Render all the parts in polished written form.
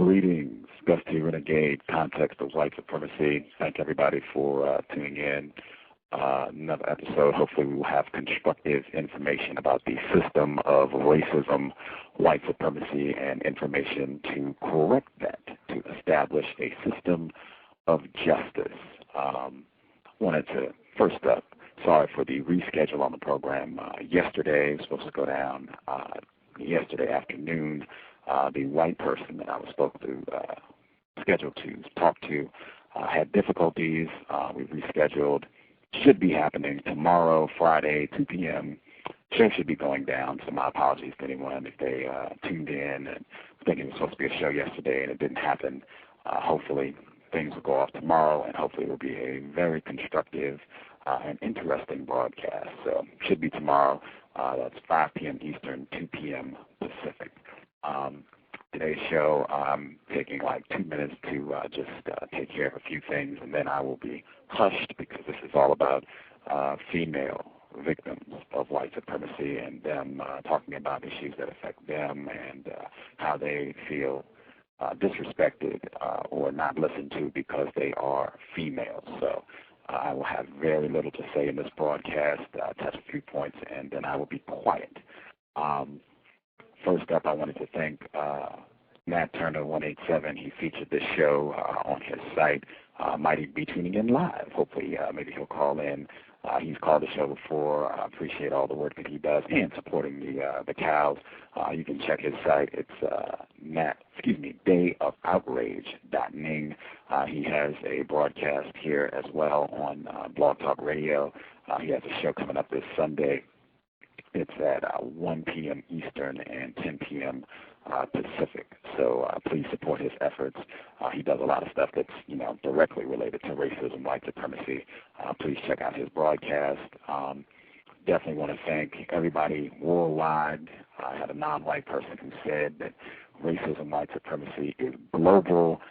Greetings, Gus T Renegade, context of white supremacy. Thank everybody for tuning in. Another episode. Hopefully we will have constructive information about the system of racism, white supremacy, and information to correct that, to establish a system of justice. Wanted to, first up, sorry for the reschedule on the program. Yesterday, it was supposed to go down yesterday afternoon. The white person that I was scheduled to talk to had difficulties. We rescheduled. Should be happening tomorrow, Friday, 2 p.m. Show should be going down, so my apologies to anyone if they tuned in and thinking it was supposed to be a show yesterday and it didn't happen. Hopefully things will go off tomorrow, and hopefully it will be a very constructive and interesting broadcast. So should be tomorrow. That's 5 p.m. Eastern, 2 p.m. Pacific. Today's show, I'm taking like 2 minutes to just take care of a few things, and then I will be hushed because this is all about female victims of white supremacy and them talking about issues that affect them and how they feel disrespected or not listened to because they are female. So I will have very little to say in this broadcast, touch a few points, and then I will be quiet. First up, I wanted to thank Matt Turner 187. He featured this show on his site. Might be tuning in live. Hopefully, maybe he'll call in. He's called the show before. I appreciate all the work that he does and supporting the cows. You can check his site. It's dayofoutrage.ning. He has a broadcast here as well on Blog Talk Radio. He has a show coming up this Sunday. It's at 1 p.m. Eastern and 10 p.m. Pacific. So please support his efforts. He does a lot of stuff that's directly related to racism, white supremacy. Please check out his broadcast. Definitely want to thank everybody worldwide. I had a non-white person who said that racism, white supremacy is global.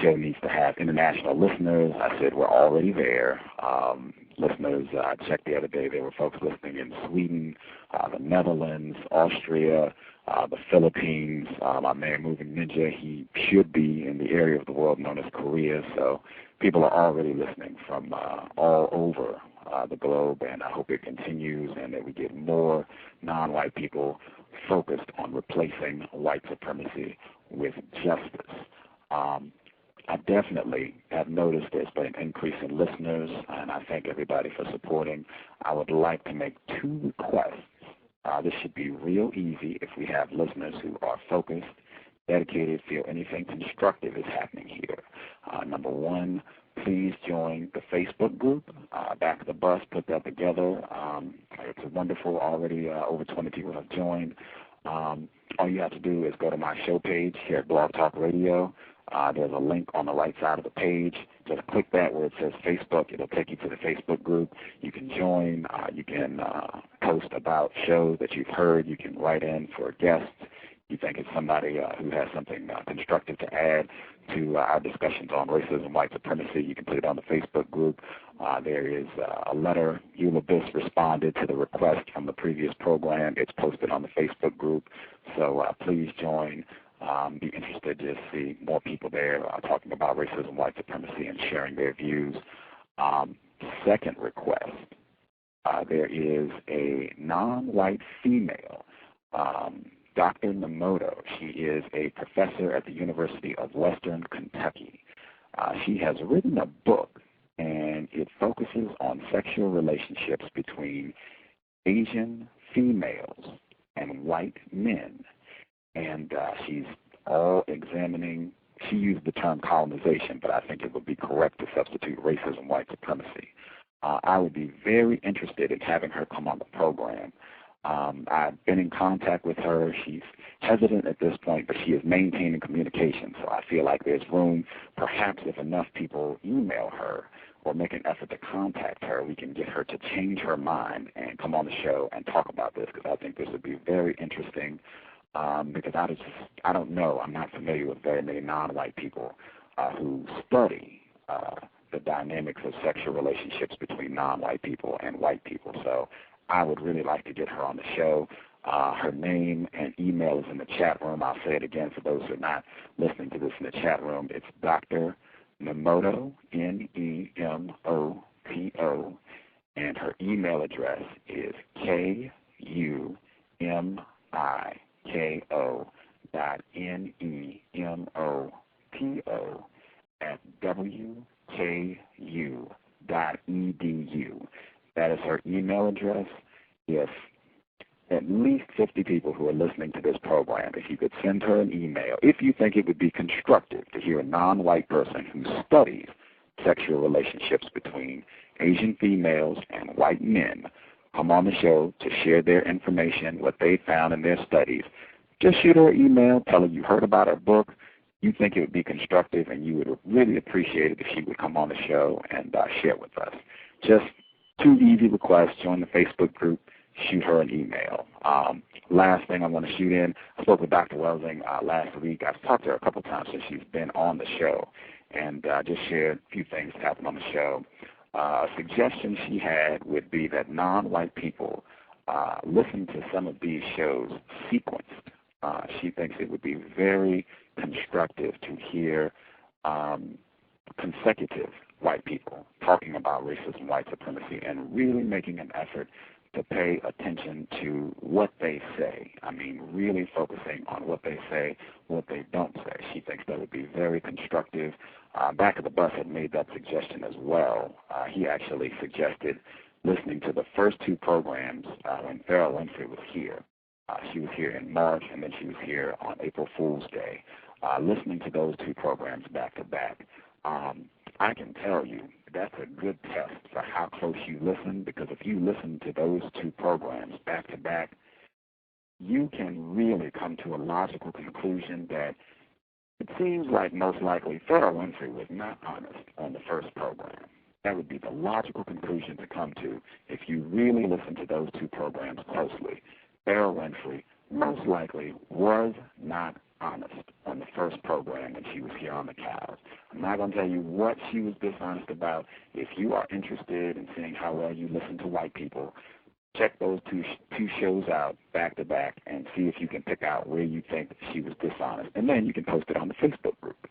Show needs to have international listeners. I said we're already there. Listeners, I checked the other day, there were folks listening in Sweden, the Netherlands, Austria, the Philippines. My man Moving Ninja, he should be in the area of the world known as Korea. So people are already listening from all over the globe, and I hope it continues and that we get more non-white people focused on replacing white supremacy with justice. I definitely have noticed there's been an increase in listeners, and I thank everybody for supporting. I would like to make 2 requests. This should be real easy if we have listeners who are focused, dedicated, feel anything constructive is happening here. Number 1, please join the Facebook group. Back of the Bus put that together. It's wonderful. Already over 20 people have joined. All you have to do is go to my show page here at Blog Talk Radio. There's a link on the right side of the page. Just click that where it says Facebook. It'll take you to the Facebook group. You can join. You can post about shows that you've heard. You can write in for guests. You think it's somebody who has something constructive to add to our discussions on racism, white supremacy, you can put it on the Facebook group. There is a letter. C.O.W.S responded to the request from the previous program. It's posted on the Facebook group. So please join. Be interested to see more people there talking about racism, white supremacy, and sharing their views. Second request, there is a non-white female, Dr. Namoto. She is a professor at the University of Western Kentucky. She has written a book, and it focuses on sexual relationships between Asian females and white men. And she's all examining, she used the term colonization, but I think it would be correct to substitute racism, white supremacy. I would be very interested in having her come on the program. I've been in contact with her. She's hesitant at this point, but she is maintaining communication. So I feel like there's room, perhaps if enough people email her or make an effort to contact her, we can get her to change her mind and come on the show and talk about this, because I think this would be very interesting. Because I don't know, I'm not familiar with very many non-white people who study the dynamics of sexual relationships between non-white people and white people. So I would really like to get her on the show. Her name and email is in the chat room. I'll say it again for those who are not listening to this in the chat room. It's Dr. Nemoto, Nemoto, and her email address is kumiko.nemoto@wku.edu. That is her email address. If at least 50 people who are listening to this program, if you could send her an email, if you think it would be constructive to hear a non-white person who studies sexual relationships between Asian females and white men come on the show to share their information, what they found in their studies, just shoot her an email, tell her you heard about her book, you think it would be constructive, and you would really appreciate it if she would come on the show and share with us. Just 2 easy requests: join the Facebook group, shoot her an email. Last thing I want to shoot in, I spoke with Dr. Welsing last week. I've talked to her a couple times since she's been on the show, and just shared a few things that happened on the show. A suggestion she had would be that non-white people listen to some of these shows sequenced. She thinks it would be very constructive to hear consecutive white people talking about racism, white supremacy, and really making an effort to pay attention to what they say. I mean, really focusing on what they say, what they don't say. She thinks that would be very constructive. Back of the Bus had made that suggestion as well. He actually suggested listening to the first 2 programs when Farrah Winfrey was here. She was here in March, and then she was here on April Fool's Day. Listening to those 2 programs back to back, I can tell you that's a good test for how close you listen, because if you listen to those 2 programs back to back, you can really come to a logical conclusion that it seems like most likely Farrah Winfrey was not honest on the first program. That would be the logical conclusion to come to if you really listen to those 2 programs closely. Farrah Winfrey most likely was not honest on the first program when she was here on the Cows. I'm not going to tell you what she was dishonest about. If you are interested in seeing how well you listen to white people, check those two shows out back to back and see if you can pick out where you think she was dishonest. And then you can post it on the Facebook group.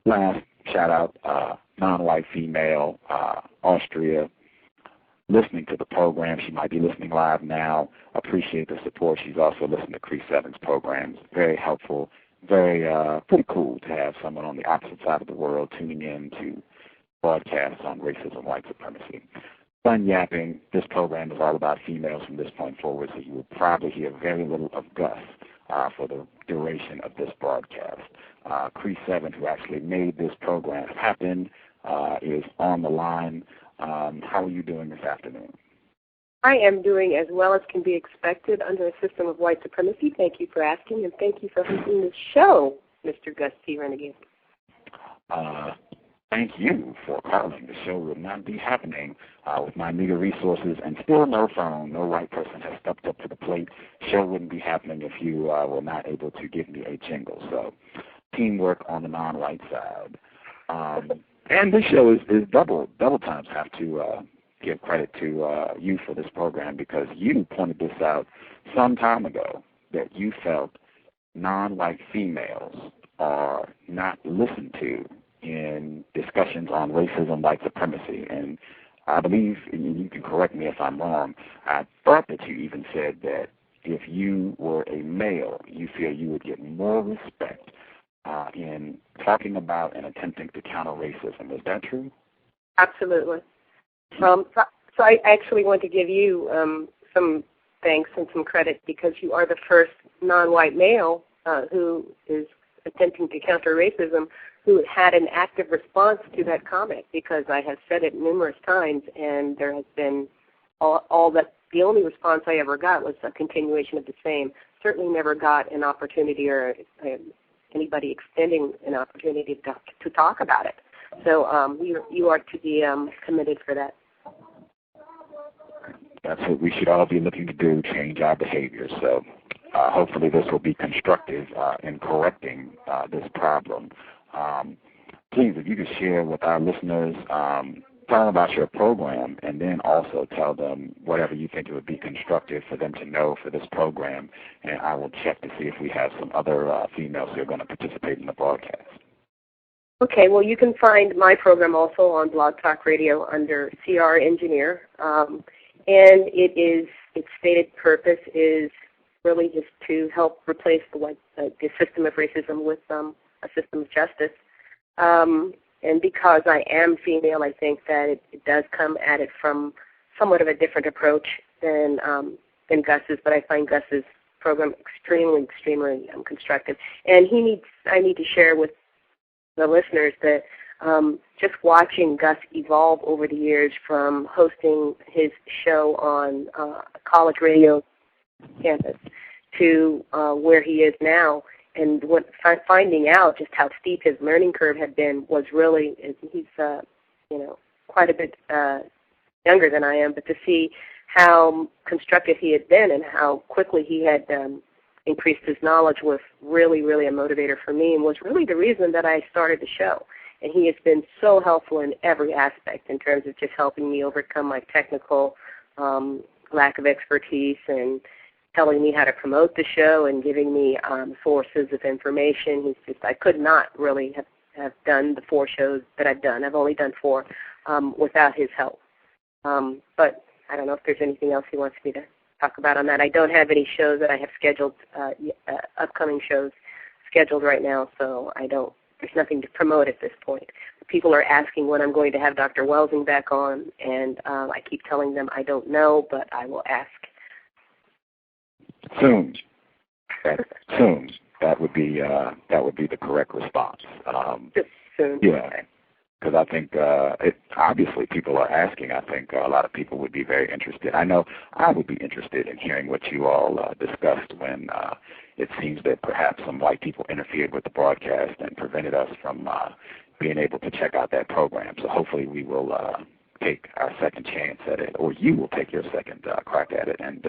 Last shout out, non-white female, Andrea, listening to the program. She might be listening live now. Appreciate the support. She's also listening to C.O.W.S programs. Very helpful. Very pretty cool to have someone on the opposite side of the world tuning in to broadcasts on racism, white supremacy. Fun yapping. This program is all about females from this point forward, so you will probably hear very little of Gus for the duration of this broadcast. C.O.W.S, who actually made this program happen, is on the line. How are you doing this afternoon? I am doing as well as can be expected under a system of white supremacy. Thank you for asking, and thank you for hosting this show, Mr. Gus T Renegade. Thank you for calling. The show would not be happening with my meager resources and still no phone. No white person has stepped up to the plate. Show wouldn't be happening if you were not able to give me a jingle. So teamwork on the non-white side. And this show is double times. Have to give credit to you for this program, because you pointed this out some time ago, that you felt non-white females are not listened to in discussions on racism, white supremacy. And I believe, and you can correct me if I'm wrong, I thought that you even said that if you were a male, you feel you would get more respect in talking about and attempting to counter racism. Is that true? Absolutely. So I actually want to give you some thanks and some credit, because you are the first non-white male who is attempting to counter racism who had an active response to that comment, because I have said it numerous times, and there has been the only response I ever got was a continuation of the same. Certainly never got an opportunity or anybody extending an opportunity to talk about it. So you are to be commended for that. That's what we should all be looking to do, change our behavior. So hopefully this will be constructive in correcting this problem. Please, if you could share with our listeners tell them about your program, and then also tell them whatever you think it would be constructive for them to know for this program, and I will check to see if we have some other females who are going to participate in the broadcast. Okay, well, you can find my program also on Blog Talk Radio under CR Engineer, and its stated purpose is really just to help replace the system of racism with a system of justice. And because I am female, I think that it does come at it from somewhat of a different approach than Gus's, but I find Gus's program extremely constructive. And I need to share with the listeners that just watching Gus evolve over the years from hosting his show on a college radio campus to where he is now, and finding out just how steep his learning curve had been was really, he's quite a bit younger than I am, but to see how constructive he had been and how quickly he had increased his knowledge was really, really a motivator for me, and was really the reason that I started the show. And he has been so helpful in every aspect in terms of just helping me overcome my technical lack of expertise and telling me how to promote the show and giving me sources of information. I could not really have done the 4 shows that I've done. I've only done 4 without his help. But I don't know if there's anything else he wants me to talk about on that. I don't have any shows that I have scheduled, upcoming shows scheduled right now, so there's nothing to promote at this point. People are asking when I'm going to have Dr. Welsing back on, and I keep telling them I don't know, but I will ask. Soon. Soon. That would be the correct response. Just soon. Yeah. Okay. Because I think obviously people are asking. I think a lot of people would be very interested. I know I would be interested in hearing what you all discussed when it seems that perhaps some white people interfered with the broadcast and prevented us from being able to check out that program. So hopefully we will take our second chance at it, or you will take your second crack at it, and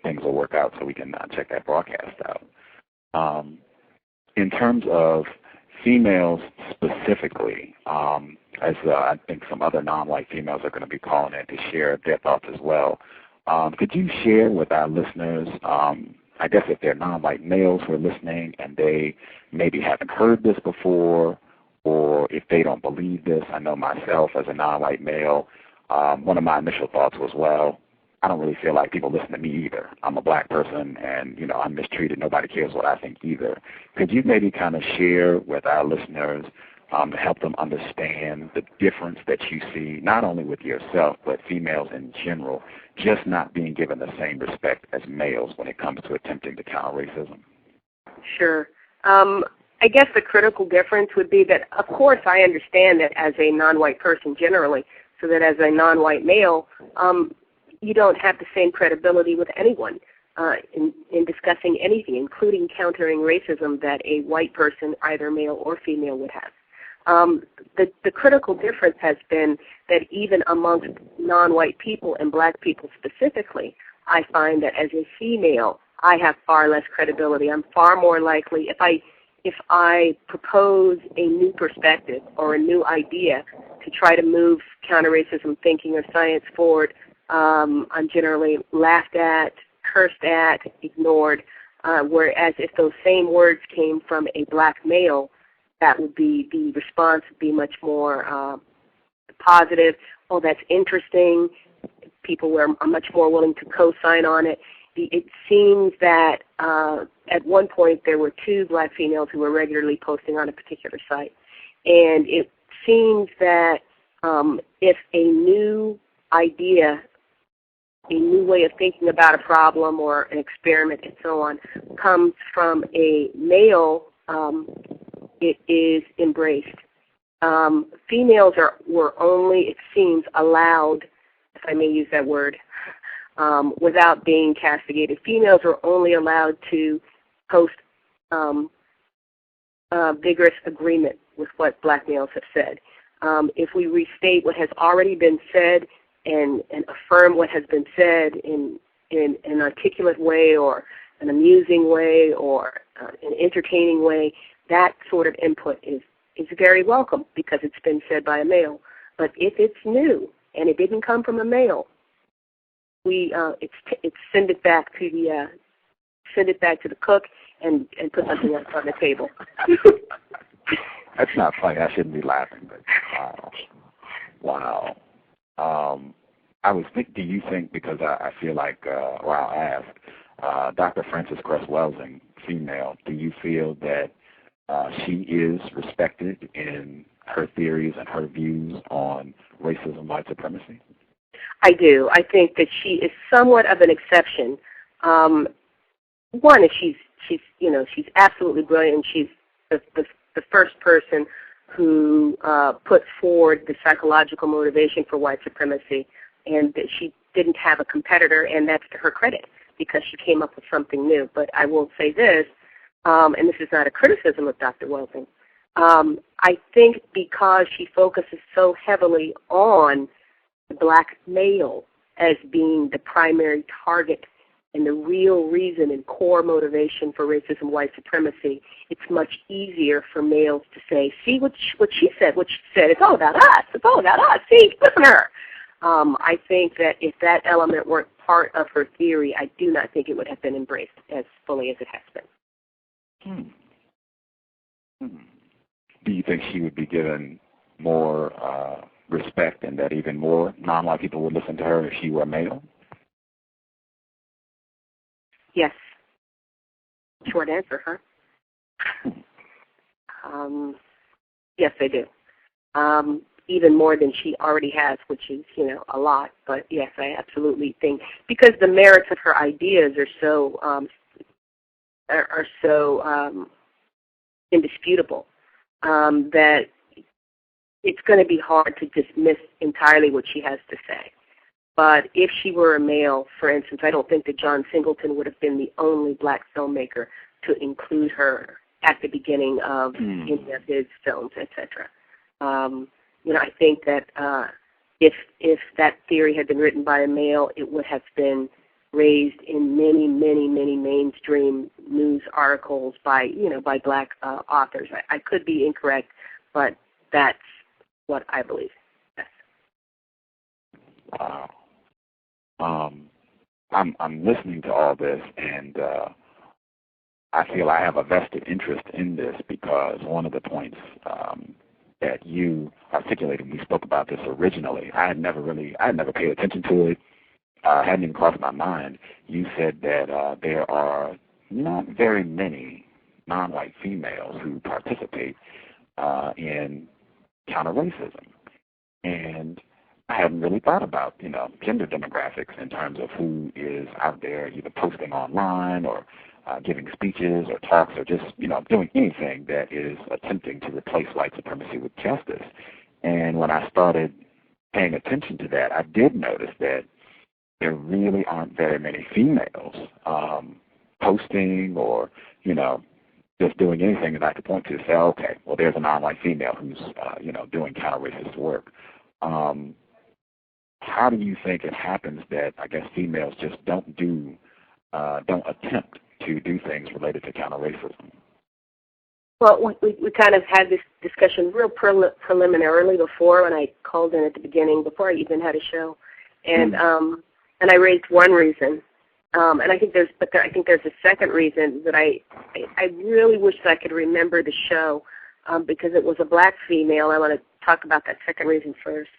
things will work out so we can check that broadcast out. In terms of females specifically, as I think some other non-white females are going to be calling in to share their thoughts as well, could you share with our listeners, I guess if they're non-white males who are listening and they maybe haven't heard this before, or if they don't believe this? I know myself as a non-white male, one of my initial thoughts was, well, I don't really feel like people listen to me either. I'm a black person, and, I'm mistreated. Nobody cares what I think either. Could you maybe kind of share with our listeners to help them understand the difference that you see, not only with yourself, but females in general, just not being given the same respect as males when it comes to attempting to counter racism? Sure. I guess the critical difference would be that, of course, I understand that as a non-white person generally, so that as a non-white male, you don't have the same credibility with anyone in discussing anything, including countering racism, that a white person, either male or female, would have. The critical difference has been that even amongst non-white people and black people specifically, I find that as a female, I have far less credibility. I'm far more likely, if I propose a new perspective or a new idea to try to move counter-racism thinking or science forward, I'm generally laughed at, cursed at, ignored, whereas if those same words came from a black male, that would be, the response would be much more positive. Oh, that's interesting. People are much more willing to co-sign on it. It seems that at one point there were 2 black females who were regularly posting on a particular site. And it seems that if a new idea, a new way of thinking about a problem or an experiment and so on comes from a male, it is embraced. Females were only, it seems, allowed, if I may use that word, without being castigated. Females are only allowed to post vigorous agreement with what black males have said. If we restate what has already been said and affirm what has been said in an articulate way or an amusing way or an entertaining way, that sort of input is very welcome because it's been said by a male. But if it's new and it didn't come from a male, it's send it back to the cook and put something else on the table. That's not funny. I shouldn't be laughing, but wow. I was do you think, because I feel like, or I'll ask, Dr. Frances Cress Welsing, female, do you feel that she is respected in her theories and her views on racism, white supremacy? I do. I think that she is somewhat of an exception. One is she's absolutely brilliant. She's the first person who put forward the psychological motivation for white supremacy, and that she didn't have a competitor, and that's to her credit because she came up with something new. But I will say this, and this is not a criticism of Dr. Welsing. I think because she focuses so heavily on the black male as being the primary target and the real reason and core motivation for racism, white supremacy, it's much easier for males to say, see what she said, it's all about us, see, listen to her. I think that if that element weren't part of her theory, I do not think it would have been embraced as fully as it has been. Do you think she would be given more respect, and that even more non-white people would listen to her if she were male? Yes. Short answer, huh? Yes, I do. Even more than she already has, which is, a lot. But yes, I absolutely think, because the merits of her ideas are so indisputable, that it's going to be hard to dismiss entirely what she has to say. But if she were a male, for instance, I don't think that John Singleton would have been the only black filmmaker to include her at the beginning of any of his films, etc. I think that if that theory had been written by a male, it would have been raised in many, many, many mainstream news articles by black authors. I could be incorrect, but that's what I believe. Yes. Wow. I'm listening to all this, and I feel I have a vested interest in this, because one of the points that you articulated when we spoke about this originally, I had never paid attention to it. Hadn't even crossed my mind. You said that there are not very many non-white females who participate in counter-racism. And I hadn't really thought about, gender demographics in terms of who is out there either posting online or giving speeches or talks or just, doing anything that is attempting to replace white supremacy with justice. And when I started paying attention to that, I did notice that there really aren't very many females posting or, just doing anything that I could point to say, okay, well, there's a non-white female who's, doing counter-racist work. How do you think it happens that, I guess, females just don't attempt to do things related to counter-racism? Well, we kind of had this discussion real preliminarily before, when I called in at the beginning, before I even had a show, and I raised one reason, and I think there's a second reason that I really wish that I could remember the show, because it was a black female. I want to talk about that second reason first.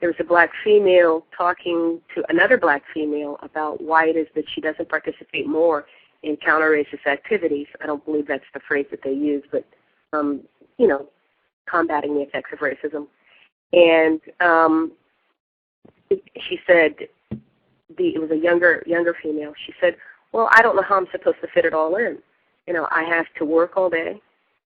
There was a black female talking to another black female about why it is that she doesn't participate more in counter-racist activities. I don't believe that's the phrase that they use, but, combating the effects of racism. And she said, it was a younger female. She said, well, I don't know how I'm supposed to fit it all in. I have to work all day,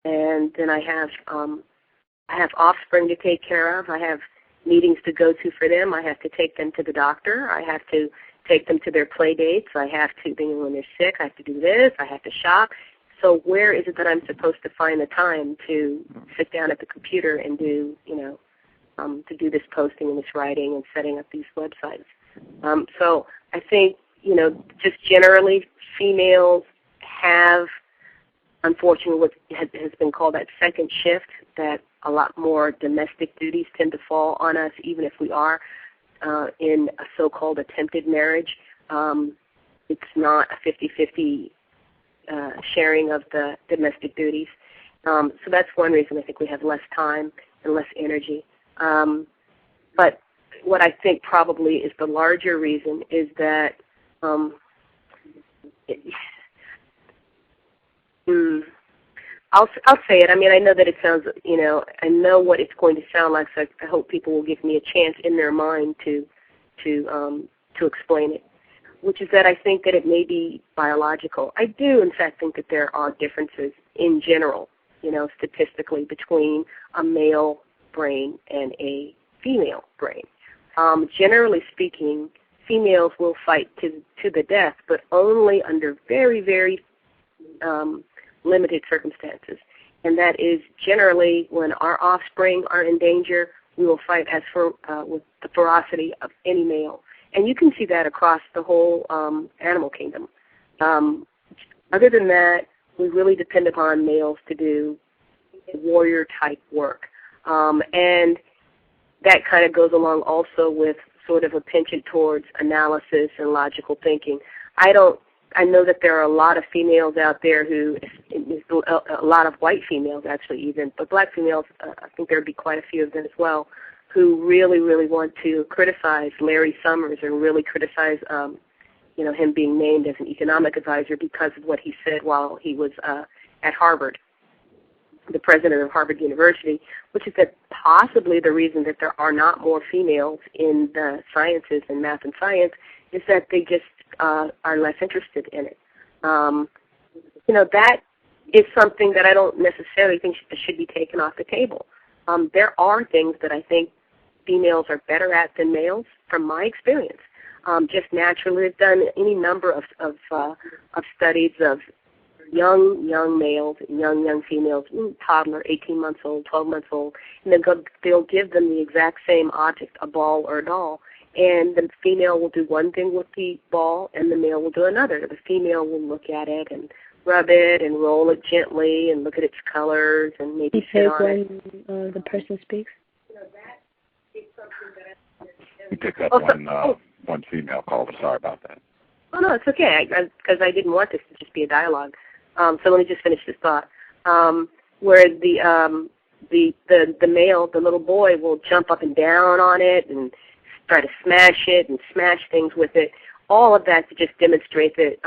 and then I have offspring to take care of. I have meetings to go to for them. I have to take them to the doctor. I have to take them to their play dates. I have to, when they're sick, I have to do this. I have to shop. So where is it that I'm supposed to find the time to sit down at the computer and do, to do this posting and this writing and setting up these websites? So I think, just generally, females have unfortunately, what has been called that second shift, that a lot more domestic duties tend to fall on us, even if we are in a so-called attempted marriage. It's not a 50-50 sharing of the domestic duties. So that's one reason I think we have less time and less energy. But what I think probably is the larger reason is that I'll say it. I mean, I know that it sounds, I know what it's going to sound like, so I hope people will give me a chance in their mind to explain it, which is that I think that it may be biological. I do, in fact, think that there are differences in general, statistically, between a male brain and a female brain. Generally speaking, females will fight to the death, but only under very, very limited circumstances. And that is generally when our offspring are in danger, we will fight with the ferocity of any male. And you can see that across the whole animal kingdom. Other than that, we really depend upon males to do warrior-type work. And that kind of goes along also with sort of a penchant towards analysis and logical thinking. I know that there are a lot of females out there a lot of white females actually even, but black females, I think there would be quite a few of them as well, who really, really want to criticize Larry Summers and really criticize, him being named as an economic advisor because of what he said while he was at Harvard, the president of Harvard University, which is that possibly the reason that there are not more females in the sciences and math and science is that they just are less interested in it. That is something that I don't necessarily think should be taken off the table. There are things that I think females are better at than males, from my experience. Just naturally, they've done any number of studies of young males, young females, toddler, 18 months old, 12 months old, and they'll give them the exact same object, a ball or a doll, and the female will do one thing with the ball, and the male will do another. The female will look at it and rub it and roll it gently and look at its colors and maybe sit on it. When the person speaks? That is something that We picked up one female caller. Sorry about that. Oh, no, it's okay, because I didn't want this to just be a dialogue. So let me just finish this thought. Where the male, the little boy, will jump up and down on it and try to smash it and smash things with it. All of that to just demonstrate that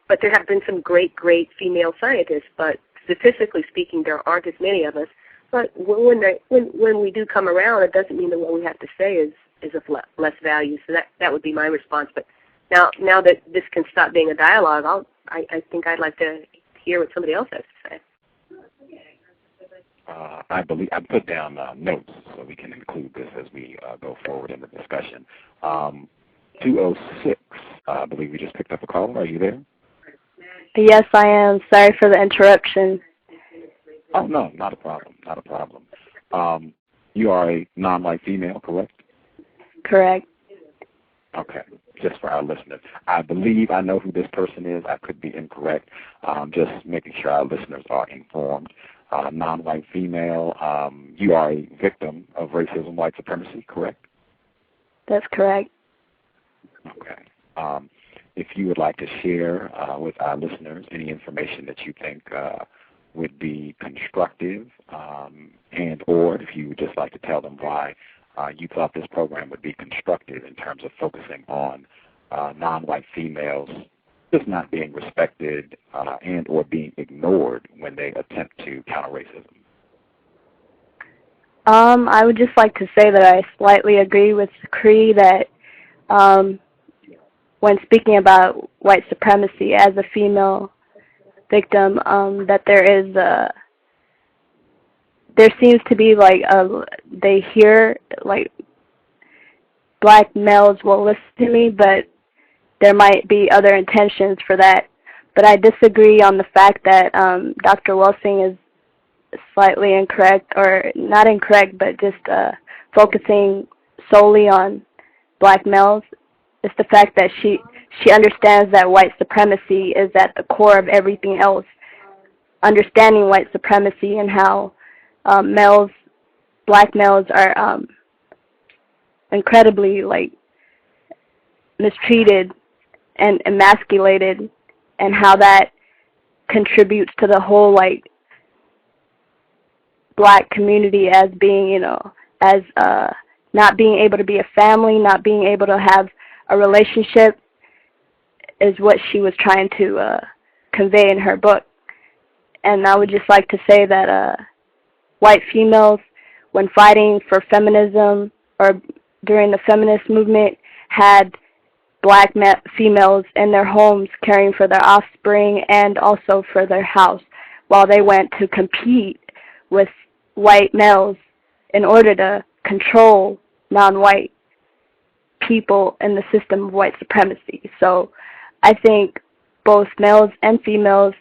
but there have been some great female scientists, but statistically speaking, there aren't as many of us. But when we do come around, it doesn't mean that what we have to say is of less value. So that would be my response. But now that this can stop being a dialogue, I think I'd like to hear what somebody else has to say. I put down notes so we can include this as we go forward in the discussion. 206, I believe we just picked up a call. Are you there? Yes, I am. Sorry for the interruption. Oh, no, not a problem. Not a problem. You are a non-white female, correct? Correct. Okay, just for our listeners. I believe I know who this person is. I could be incorrect. Just making sure our listeners are informed. Non-white female, you are a victim of racism, white supremacy, correct? That's correct. Okay. If you would like to share with our listeners any information that you think would be constructive, and or if you would just like to tell them why you thought this program would be constructive in terms of focusing on non-white females just not being respected and or being ignored when they attempt to counter racism. I would just like to say that I slightly agree with Cree that when speaking about white supremacy as a female victim, that there seems to be they hear black males will listen to me, but there might be other intentions for that. But I disagree on the fact that Dr. Welsing is slightly incorrect, or not incorrect, but just focusing solely on black males. It's the fact that she understands that white supremacy is at the core of everything else, understanding white supremacy and how black males are incredibly mistreated and emasculated, and how that contributes to the whole black community as being, as not being able to be a family, not being able to have a relationship, is what she was trying to convey in her book. And I would just like to say that white females, when fighting for feminism or during the feminist movement, had black females in their homes caring for their offspring and also for their house, while they went to compete with white males in order to control non-white people in the system of white supremacy. So I think both males and females,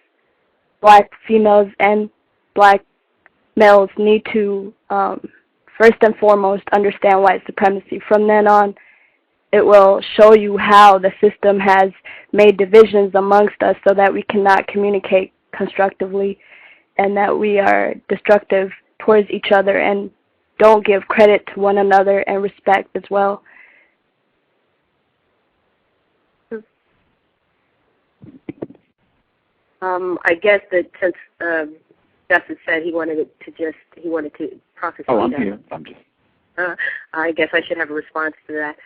black females and black males, need to first and foremost understand white supremacy. From then on, it will show you how the system has made divisions amongst us so that we cannot communicate constructively and that we are destructive towards each other and don't give credit to one another and respect as well. I guess that since Gus had said he wanted to process. Oh, I'm here. I'm just. I guess I should have a response to that.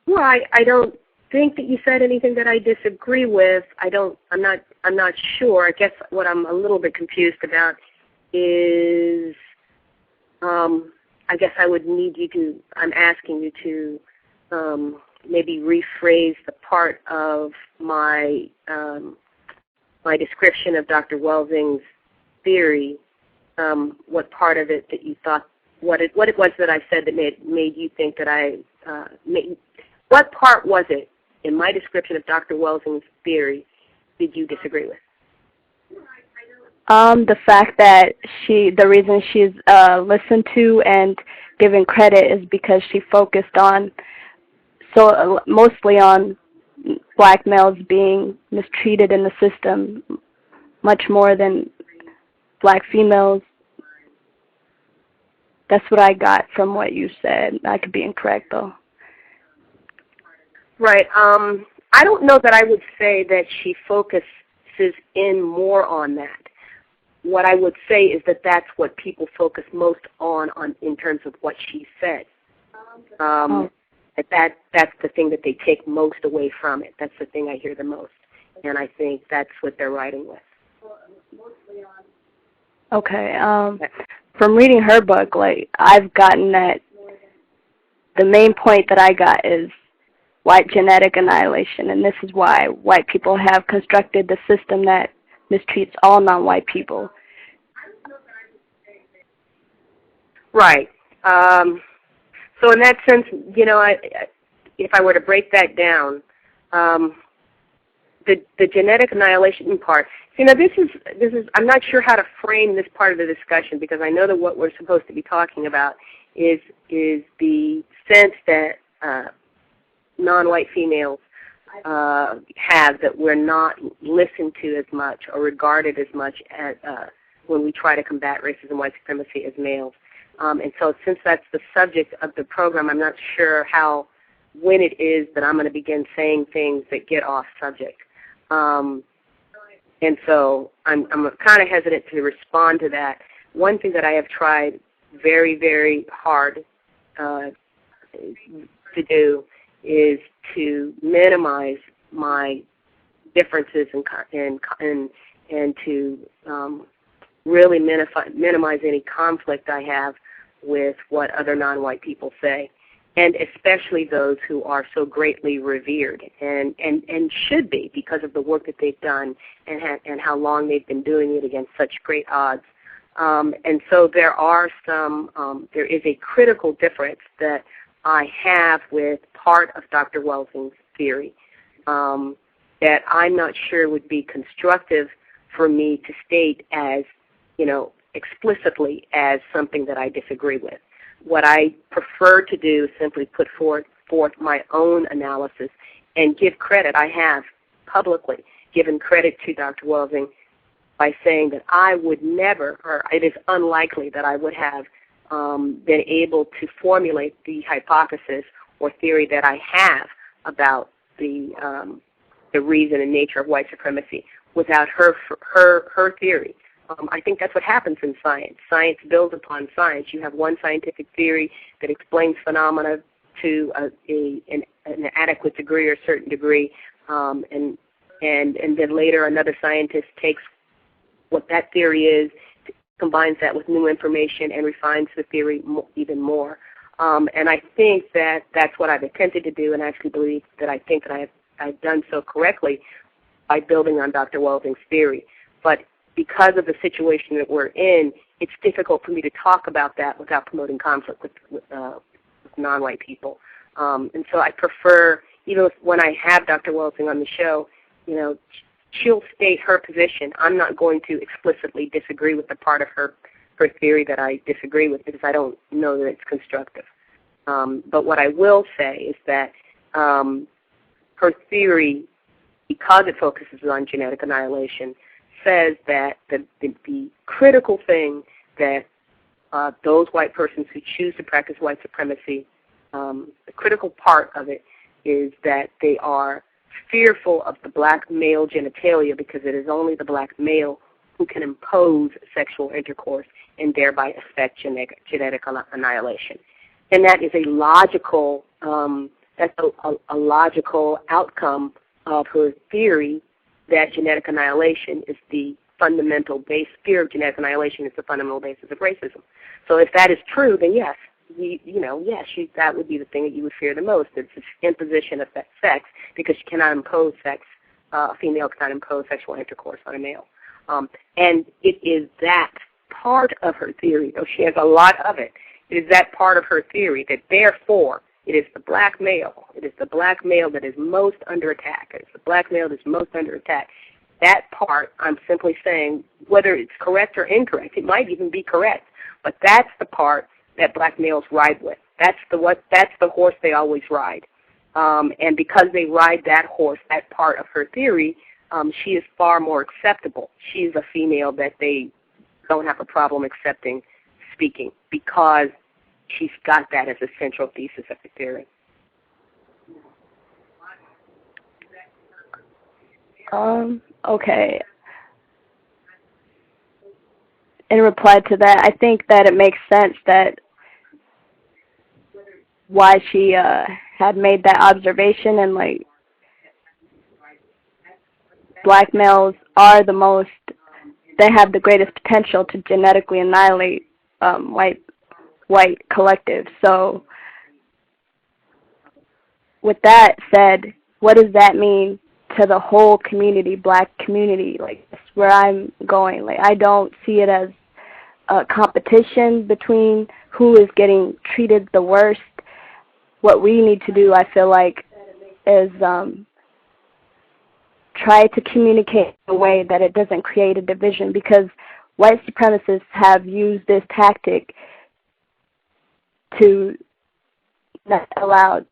Well, I don't think that you said anything that I disagree with. I'm not sure. I guess what I'm a little bit confused about is, I guess I would need you to. I'm asking you to maybe rephrase the part of my my description of Dr. Welsing's theory. What part of it that you thought? What it was that I said that made you think that I what part was it in my description of Dr. Welsing's theory did you disagree with? The fact that the reason she's listened to and given credit is because she focused on mostly on black males being mistreated in the system much more than black females. That's what I got from what you said. I could be incorrect, though. Right. I don't know that I would say that she focuses in more on that. What I would say is that that's what people focus most on in terms of what she said. That's the thing that they take most away from it. That's the thing I hear the most. And I think that's what they're writing with. Okay. From reading her book, I've gotten that the main point that I got is white genetic annihilation, and this is why white people have constructed the system that mistreats all non-white people. Right. So in that sense, if I were to break that down, the genetic annihilation part. This is. I'm not sure how to frame this part of the discussion because I know that what we're supposed to be talking about is the sense that non-white females have that we're not listened to as much or regarded as much as when we try to combat racism, white supremacy as males. And so since that's the subject of the program, I'm not sure when it is that I'm going to begin saying things that get off subject. And so I'm kind of hesitant to respond to that. One thing that I have tried very, very hard to do is to minimize my differences and to really minimize any conflict I have with what other non-white people say, and especially those who are so greatly revered and should be because of the work that they've done and how long they've been doing it against such great odds. And so there is a critical difference that I have with part of Dr. Welsing's theory that I'm not sure would be constructive for me to state as, explicitly as something that I disagree with. What I prefer to do is simply put forth my own analysis and give credit. I have publicly given credit to Dr. Welsing by saying that I would never, or it is unlikely that I would have been able to formulate the hypothesis or theory that I have about the reason and nature of white supremacy without her theory. I think that's what happens in science. Science builds upon science. You have one scientific theory that explains phenomena to an adequate degree or a certain degree, and then later another scientist takes what that theory is, combines that with new information, and refines the theory even more. And I think that that's what I've attempted to do, and I actually believe that I've done so correctly by building on Dr. Welsing's theory. But because of the situation that we're in, it's difficult for me to talk about that without promoting conflict with non-white people. And so I prefer, even when I have Dr. Welsing on the show, she'll state her position. I'm not going to explicitly disagree with the part of her theory that I disagree with because I don't know that it's constructive. But what I will say is that her theory, because it focuses on genetic annihilation, says that the critical thing that those white persons who choose to practice white supremacy, the critical part of it is that they are fearful of the black male genitalia because it is only the black male who can impose sexual intercourse and thereby affect genetic annihilation. And that is a logical, a logical outcome of her theory that genetic annihilation is the fundamental base, fear of genetic annihilation is the fundamental basis of racism. So if that is true, then yes, that would be the thing that you would fear the most. It's this imposition of sex because you cannot impose sex, a female cannot impose sexual intercourse on a male. And it is that part of her theory, though she has a lot of it, it is that part of her theory that therefore it is the black male. It is the black male that is most under attack. It's the black male that's most under attack. That part, I'm simply saying, whether it's correct or incorrect, it might even be correct, but that's the part that black males ride with. That's the horse they always ride. And because they ride that horse, that part of her theory, she is far more acceptable. She is a female that they don't have a problem accepting speaking because she's got that as a central thesis of the theory. Okay. In reply to that, I think that it makes sense that why she had made that observation, and like black males are the most, they have the greatest potential to genetically annihilate white collectives. So with that said, what does that mean to the whole community, black community? Like, that's where I'm going. Like, I don't see it as a competition between who is getting treated the worst. What we need to do, I feel like, is try to communicate in a way that it doesn't create a division, because white supremacists have used this tactic to not allow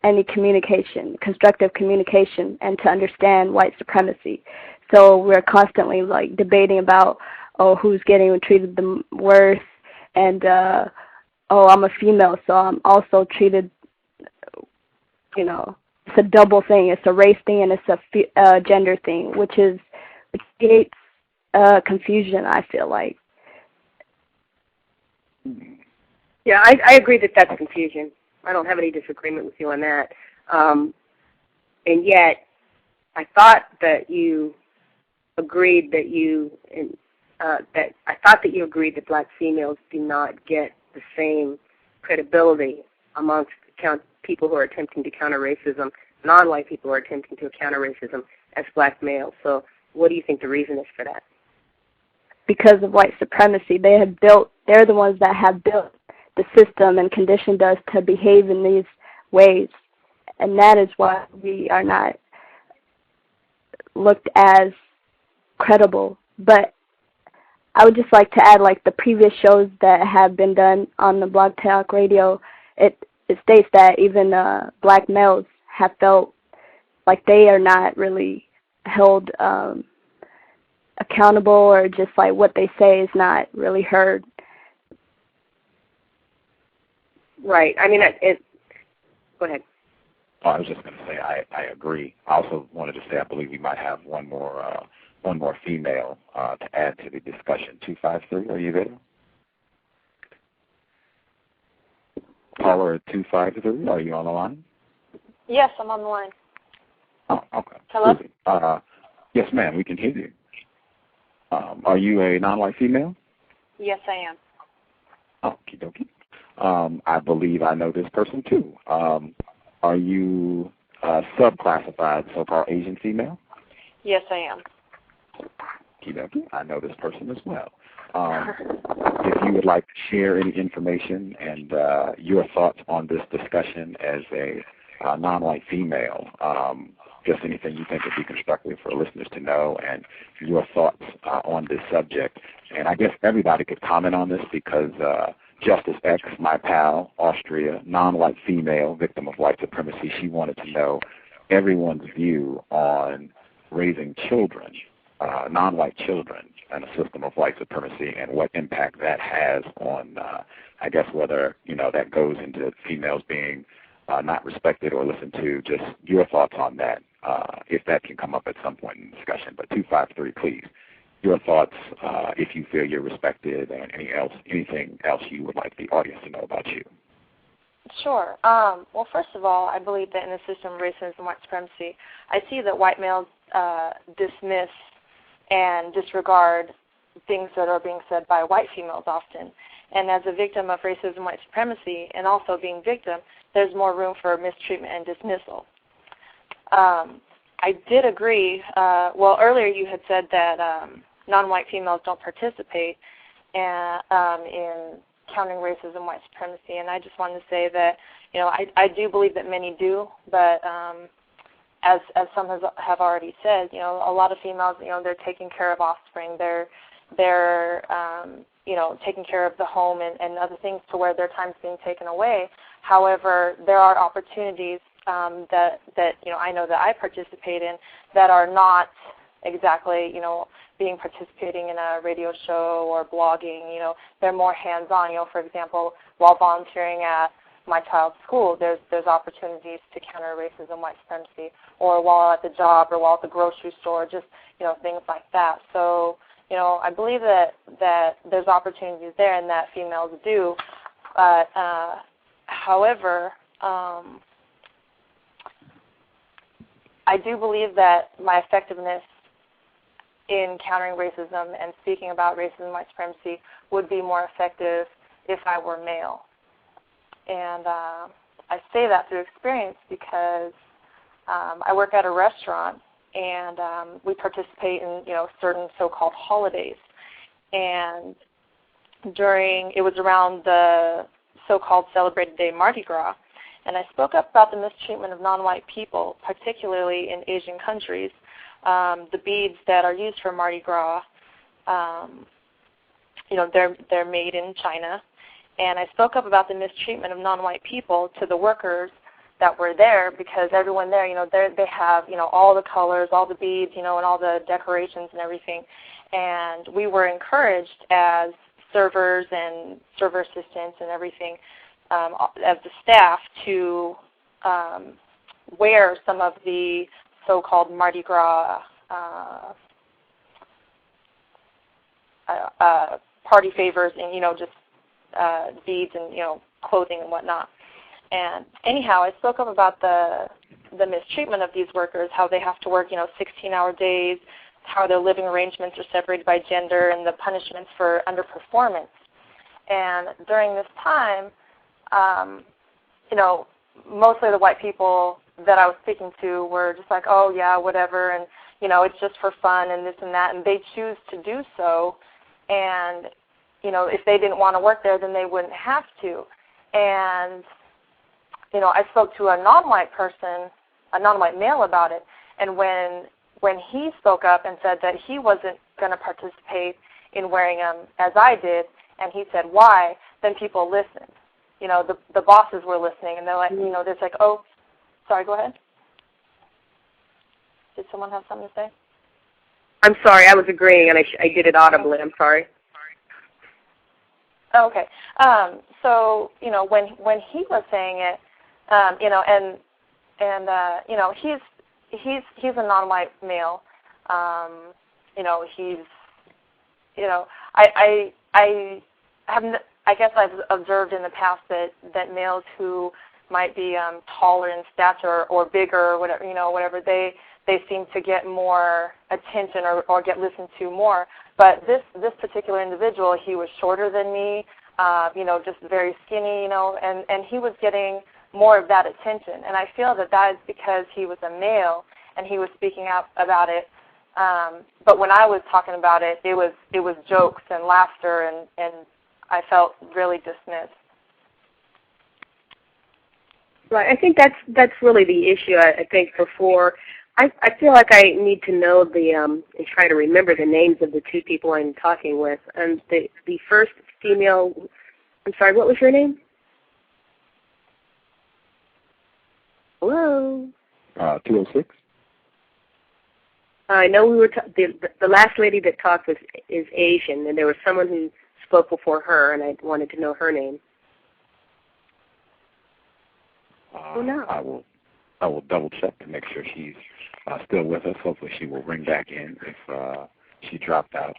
any communication, constructive communication, and to understand white supremacy. So we're constantly like debating about, who's getting treated the worst, and I'm a female, so I'm also treated, it's a double thing. It's a race thing and it's a gender thing, which creates confusion, I feel like. Yeah, I agree that that's confusion. I don't have any disagreement with you on that. And yet, I thought that you agreed that black females do not get the same credibility amongst people who are attempting to counter racism, non-white people who are attempting to counter racism, as black males. So what do you think the reason is for that? Because of white supremacy. They're the ones that have built the system and conditioned us to behave in these ways. And that is why we are not looked as credible. But I would just like to add, like the previous shows that have been done on the Blog Talk Radio, it states that even black males have felt like they are not really held accountable, or just like what they say is not really heard. Right. I mean, go ahead. Oh, I was just going to say I agree. I also wanted to say I believe we might have one more female to add to the discussion. 253, are you there? Caller 253, are you on the line? Yes, I'm on the line. Oh, okay. Hello? Yes, ma'am, we can hear you. Are you a non-white female? Yes, I am. Okie dokie. I believe I know this person too. Are you subclassified so-called Asian female? Yes, I am. Okie dokie. I know this person as well. If you would like to share any information and your thoughts on this discussion as a non-white female, just anything you think would be constructive for listeners to know, and your thoughts on this subject. And I guess everybody could comment on this because Justice X, my pal, Austria, non-white female, victim of white supremacy, she wanted to know everyone's view on raising children, non-white children, and a system of white supremacy, and what impact that has on, I guess, whether that goes into females being not respected or listened to. Just your thoughts on that, if that can come up at some point in the discussion. But 253, please. Your thoughts, if you feel you're respected, and anything else you would like the audience to know about you. Sure. Well, first of all, I believe that in the system of racism and white supremacy, I see that white males dismiss and disregard things that are being said by white females often. And as a victim of racism and white supremacy, and also being victim, there's more room for mistreatment and dismissal. I did agree. Well, earlier you had said that non-white females don't participate in countering racism and white supremacy, and I just wanted to say that I do believe that many do, but as some have already said, a lot of females, they're taking care of offspring, they're taking care of the home and other things to where their time's being taken away. However, there are opportunities that I know that I participate in that are not exactly participating in a radio show or blogging. They're more hands-on. For example, while volunteering at my child's school, there's opportunities to counter racism, white supremacy, or while at the job or while at the grocery store, just things like that. So I believe that there's opportunities there and that females do, but however, I do believe that my effectiveness in countering racism and speaking about racism and white supremacy would be more effective if I were male. And I say that through experience because I work at a restaurant and we participate in certain so-called holidays. And it was around the so-called celebrated day Mardi Gras, and I spoke up about the mistreatment of non-white people, particularly in Asian countries. The beads that are used for Mardi Gras, they're made in China, and I spoke up about the mistreatment of non-white people to the workers that were there, because everyone there, they have all the colors, all the beads, and all the decorations and everything, and we were encouraged as servers and server assistants and everything, as the staff, to wear some of the so-called Mardi Gras party favors and just beads and clothing and whatnot. And anyhow, I spoke up about the mistreatment of these workers, how they have to work 16-hour days, how their living arrangements are separated by gender, and the punishments for underperformance. And during this time, mostly the white people that I was speaking to were just like, oh yeah, whatever, and it's just for fun and this and that, and they choose to do so. And if they didn't want to work there, then they wouldn't have to. And I spoke to a non-white person, a non-white male, about it, and when he spoke up and said that he wasn't going to participate in wearing them as I did, and he said why, then people listened. The bosses were listening, and they're like, they're like, oh, sorry, go ahead. Did someone have something to say? I'm sorry, I was agreeing, and I did it audibly. I'm sorry. Okay. So, you know, when he was saying it, you know, and you know, he's a non-white male. You know, he's, you know, I guess I've observed in the past that males who might be taller in stature or bigger or whatever, you know, whatever, they seem to get more attention or get listened to more. But this particular individual, he was shorter than me, you know, just very skinny, you know, and he was getting more of that attention. And I feel that is because he was a male and he was speaking out about it. But when I was talking about it, it was jokes and laughter, and I felt really dismissed. Right. I think that's really the issue. I think before, I feel like I need to know and try to remember the names of the two people I'm talking with. And the first female, I'm sorry, what was your name? Hello? 206. I know we were the last lady that talked is Asian, and there was someone who spoke before her, and I wanted to know her name. No. I will double check to make sure she's still with us. Hopefully she will ring back in if she dropped out.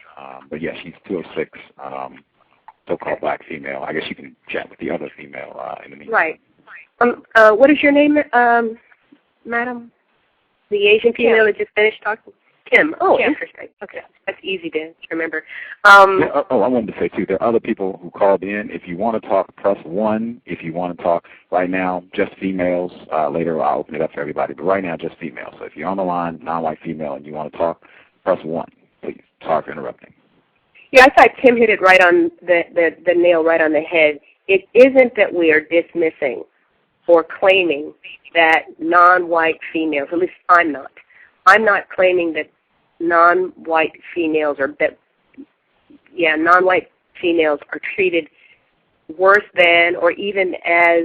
But yeah, she's 206, so-called black female. I guess you can chat with the other female in the meantime. Right. What is your name, madam? The Asian female that just finished talking? Kim. Oh, Kim. Interesting. Okay. That's easy to remember. I wanted to say, too, there are other people who called in. If you want to talk, press 1. If you want to talk right now, just females. Later, I'll open it up for everybody. But right now, just females. So if you're on the line, non-white female, and you want to talk, press 1, please. Sorry for interrupting. Yeah, I thought Kim hit it right on the nail right on the head. It isn't that we are dismissing or claiming that non-white females, at least I'm not claiming that non-white females non-white females are treated worse than or even as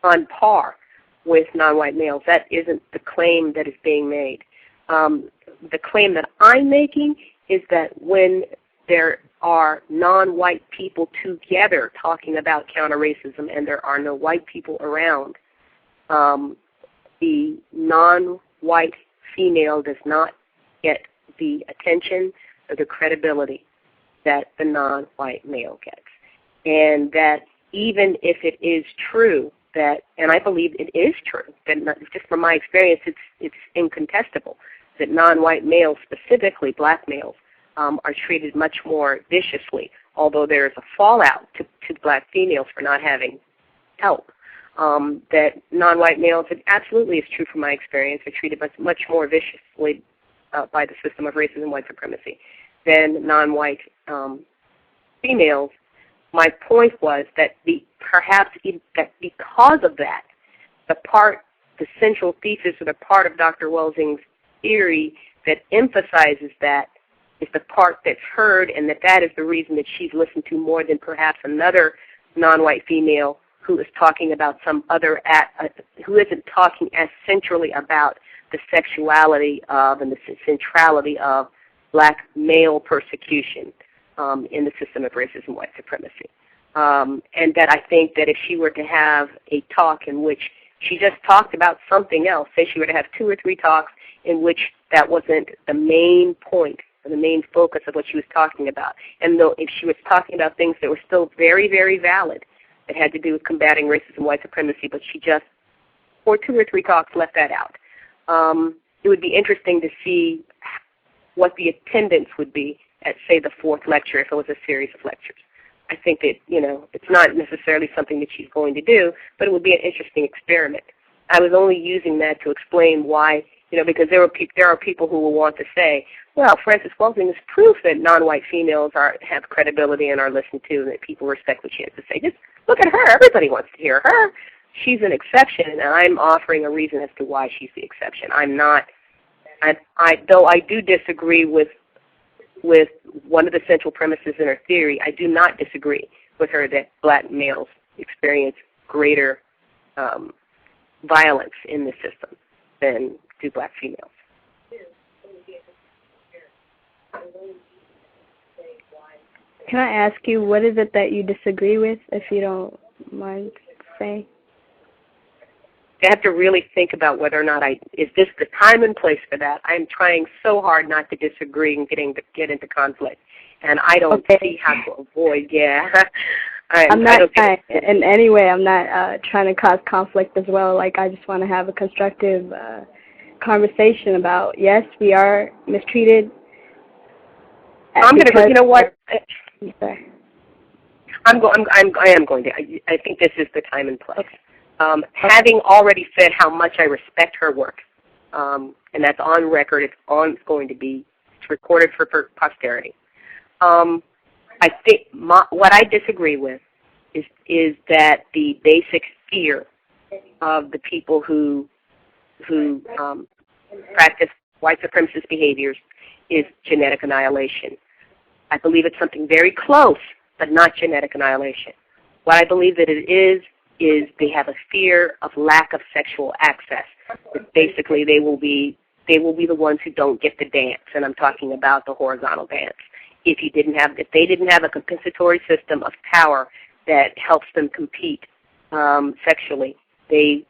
on par with non-white males. That isn't the claim that is being made. The claim that I'm making is that when there are non-white people together talking about counter-racism and there are no white people around, the non-white female does not get the attention or the credibility that the non-white male gets. And that even if it is true that, and I believe it is true, that just from my experience it's incontestable, that non-white males, specifically black males, are treated much more viciously, although there is a fallout to black females for not having help. That non-white males, it absolutely is true from my experience, are treated much more viciously by the system of racism and white supremacy than non-white females. My point was that perhaps because of that, the central thesis or the part of Dr. Welsing's theory that emphasizes that is the part that's heard, and that is the reason that she's listened to more than perhaps another non-white female who is talking about some other, who isn't talking as centrally about the sexuality of and the centrality of black male persecution in the system of racism and white supremacy. And that I think that if she were to have a talk in which she just talked about something else, say she were to have 2 or 3 talks in which that wasn't the main point, the main focus of what she was talking about. And though if she was talking about things that were still very, very valid, that had to do with combating racism and white supremacy, but she just, for 2 or 3 talks, left that out. It would be interesting to see what the attendance would be at, say, the 4th lecture if it was a series of lectures. I think that, it's not necessarily something that she's going to do, but it would be an interesting experiment. I was only using that to explain why, because there are people who will want to say, well, Frances Welsing is proof that non-white females have credibility and are listened to and that people respect what she has to say. Just look at her. Everybody wants to hear her. She's an exception, and I'm offering a reason as to why she's the exception. I'm not, though I do disagree with one of the central premises in her theory, I do not disagree with her that black males experience greater violence in the system than do black females. Can I ask you, what is it that you disagree with, if you don't mind saying? I have to really think about whether or not is this the time and place for that. I'm trying so hard not to disagree and get into conflict, and I don't see how to avoid. Yeah, I'm not in any way. I'm not trying to cause conflict as well. Like, I just want to have a constructive conversation about, yes, we are mistreated. I'm going to go. You know what? Sorry. I am going to. I think this is the time and place. Having already said how much I respect her work, and that's on record, it's going to be recorded for posterity. I think what I disagree with is that the basic fear of the people who practice white supremacist behaviors is genetic annihilation. I believe it's something very close, but not genetic annihilation. What I believe that it is they have a fear of lack of sexual access. Basically, they will be the ones who don't get the dance, and I'm talking about the horizontal dance. If they didn't have a compensatory system of power that helps them compete sexually, they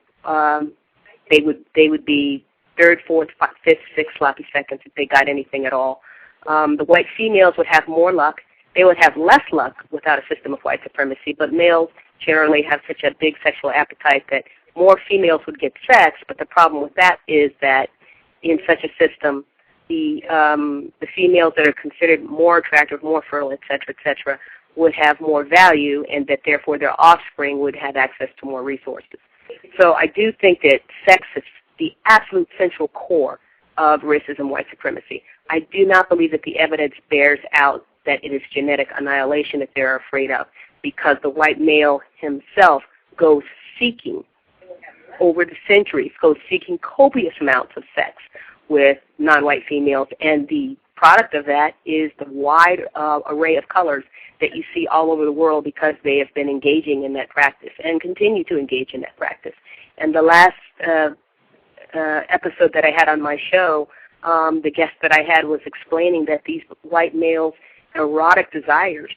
would be third, fourth, fifth, sixth sloppy seconds if they got anything at all. The white females would have more luck. They would have less luck without a system of white supremacy, but males generally have such a big sexual appetite that more females would get sex, but the problem with that is that in such a system, the females that are considered more attractive, more fertile, et cetera, would have more value, and that therefore their offspring would have access to more resources. So I do think that sex is the absolute central core of racism, white supremacy. I do not believe that the evidence bears out that it is genetic annihilation that they're afraid of, because the white male himself goes seeking, over the centuries, copious amounts of sex with non-white females, and the product of that is the wide array of colors that you see all over the world because they have been engaging in that practice and continue to engage in that practice. And the last episode that I had on my show, the guest that I had was explaining that these white males' erotic desires,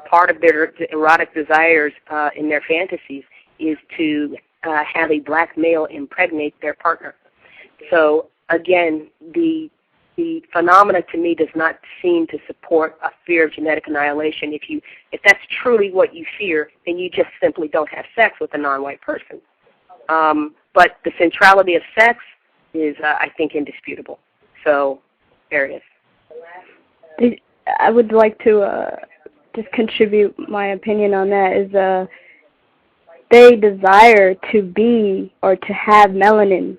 part of their erotic desires in their fantasies is to have a black male impregnate their partner. So again, the phenomena to me does not seem to support a fear of genetic annihilation. If that's truly what you fear, then you just simply don't have sex with a non-white person. But the centrality of sex is, I think, indisputable. So there it is. I would like to just contribute my opinion on that. Is they desire to be or to have melanin.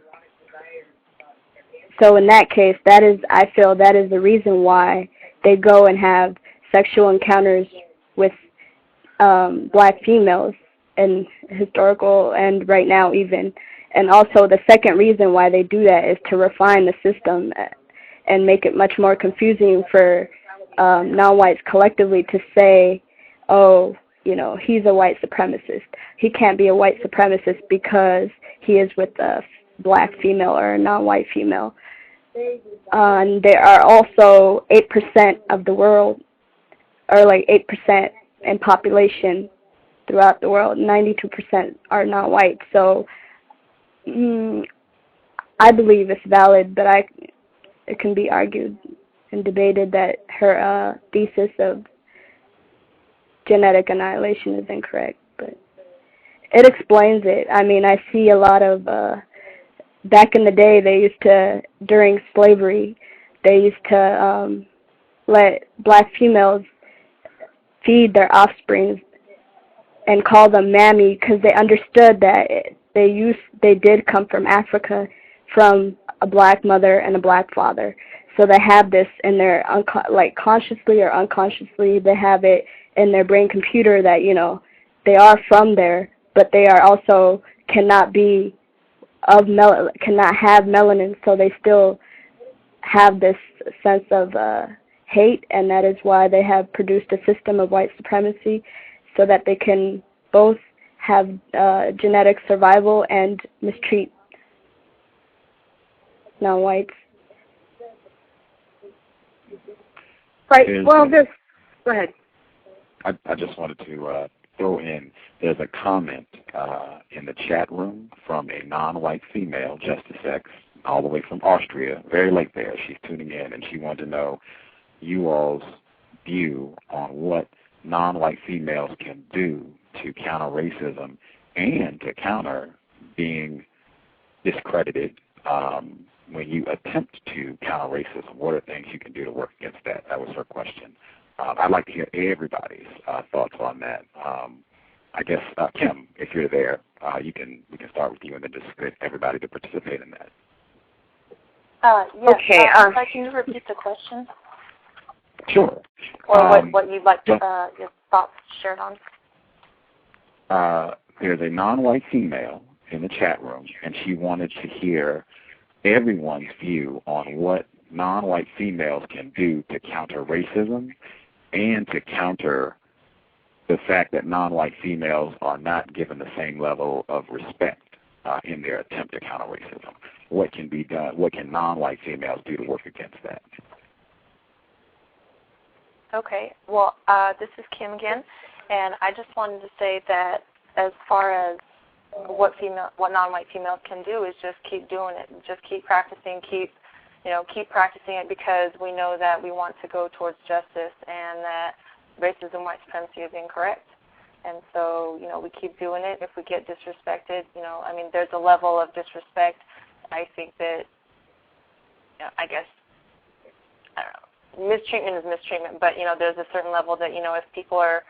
So in that case, I feel that is the reason why they go and have sexual encounters with black females, and historical and right now even. And also the second reason why they do that is to refine the system and make it much more confusing for non-whites collectively to say, oh, he's a white supremacist. He can't be a white supremacist because he is with a black female or a non-white female. And there are also 8% of the world, or like 8% in population throughout the world. 92% are not white. So I believe it's valid, but it can be argued and debated that her thesis of genetic annihilation is incorrect. But it explains it. I mean, I see a lot of, back in the day, during slavery, they used to let black females feed their offspring and call them mammy, because they understood that they did come from Africa, from a black mother and a black father. So they have this in their, consciously or unconsciously, they have it in their brain computer that, they are from there, but they are also cannot have melanin, so they still have this sense of hate, and that is why they have produced a system of white supremacy, so that they can both have genetic survival and mistreat non-whites. Right. Well, go ahead. I just wanted to throw in, there's a comment in the chat room from a non-white female, Justice X, all the way from Austria, very late there. She's tuning in, and she wanted to know you all's view on what non-white females can do to counter racism and to counter being discredited when you attempt to counter racism. What are things you can do to work against that? That was her question. I'd like to hear everybody's thoughts on that. I guess, Kim, if you're there, we can start with you and then just get everybody to participate in that. Yes. Okay. Can you repeat the question? Sure. Or what you'd like your thoughts shared on? There's a non-white female in the chat room, and she wanted to hear everyone's view on what non-white females can do to counter racism and to counter the fact that non-white females are not given the same level of respect in their attempt to counter racism. What can be done? What can non-white females do to work against that? Okay. Well, this is Kim again, and I just wanted to say that as far as what non-white females can do is just keep doing it, just keep practicing, keep practicing it, because we know that we want to go towards justice and that racism, white supremacy is incorrect. And so, we keep doing it. If we get disrespected, there's a level of disrespect. I think that, I guess, I don't know, mistreatment is mistreatment, but, there's a certain level that, if people are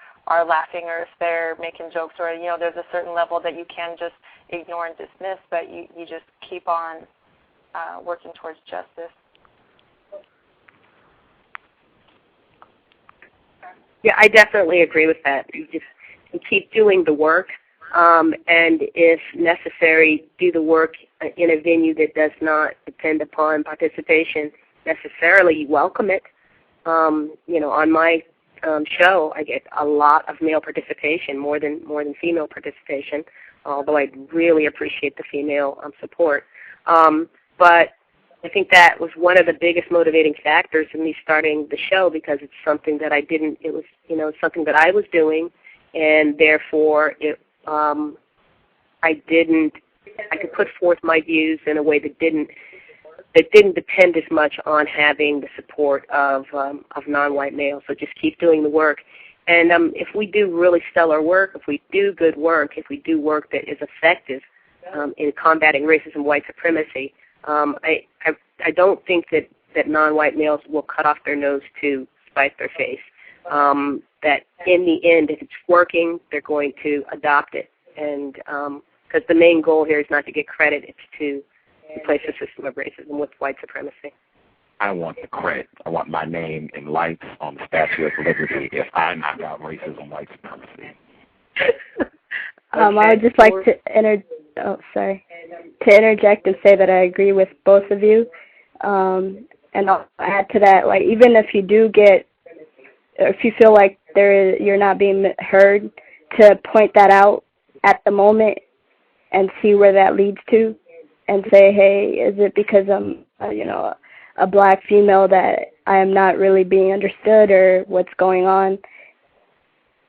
laughing or if they're making jokes or, there's a certain level that you can just ignore and dismiss, but you just keep on working towards justice. Yeah, I definitely agree with that. You just keep doing the work, and if necessary, do the work in a venue that does not depend upon participation necessarily. You welcome it. On my show, I get a lot of male participation, more than female participation, although I really appreciate the female support. But I think that was one of the biggest motivating factors in me starting the show, because it's something that it was something that I was doing, and therefore I could put forth my views in a way that didn't depend as much on having the support of non-white males. So just keep doing the work. And if we do really stellar work, if we do good work, if we do work that is effective in combating racism, white supremacy, I don't think that non-white males will cut off their nose to spite their face. That in the end, if it's working, they're going to adopt it. And because the main goal here is not to get credit, it's to replace the system of racism with white supremacy. I want the credit. I want my name in lights on the Statue of Liberty if I knock out racism, white supremacy. I would just like to interject and say that I agree with both of you. And I'll add to that, like, even if you do if you feel like you're not being heard, to point that out at the moment and see where that leads to, and say, hey, is it because I'm, a black female that I am not really being understood, or what's going on?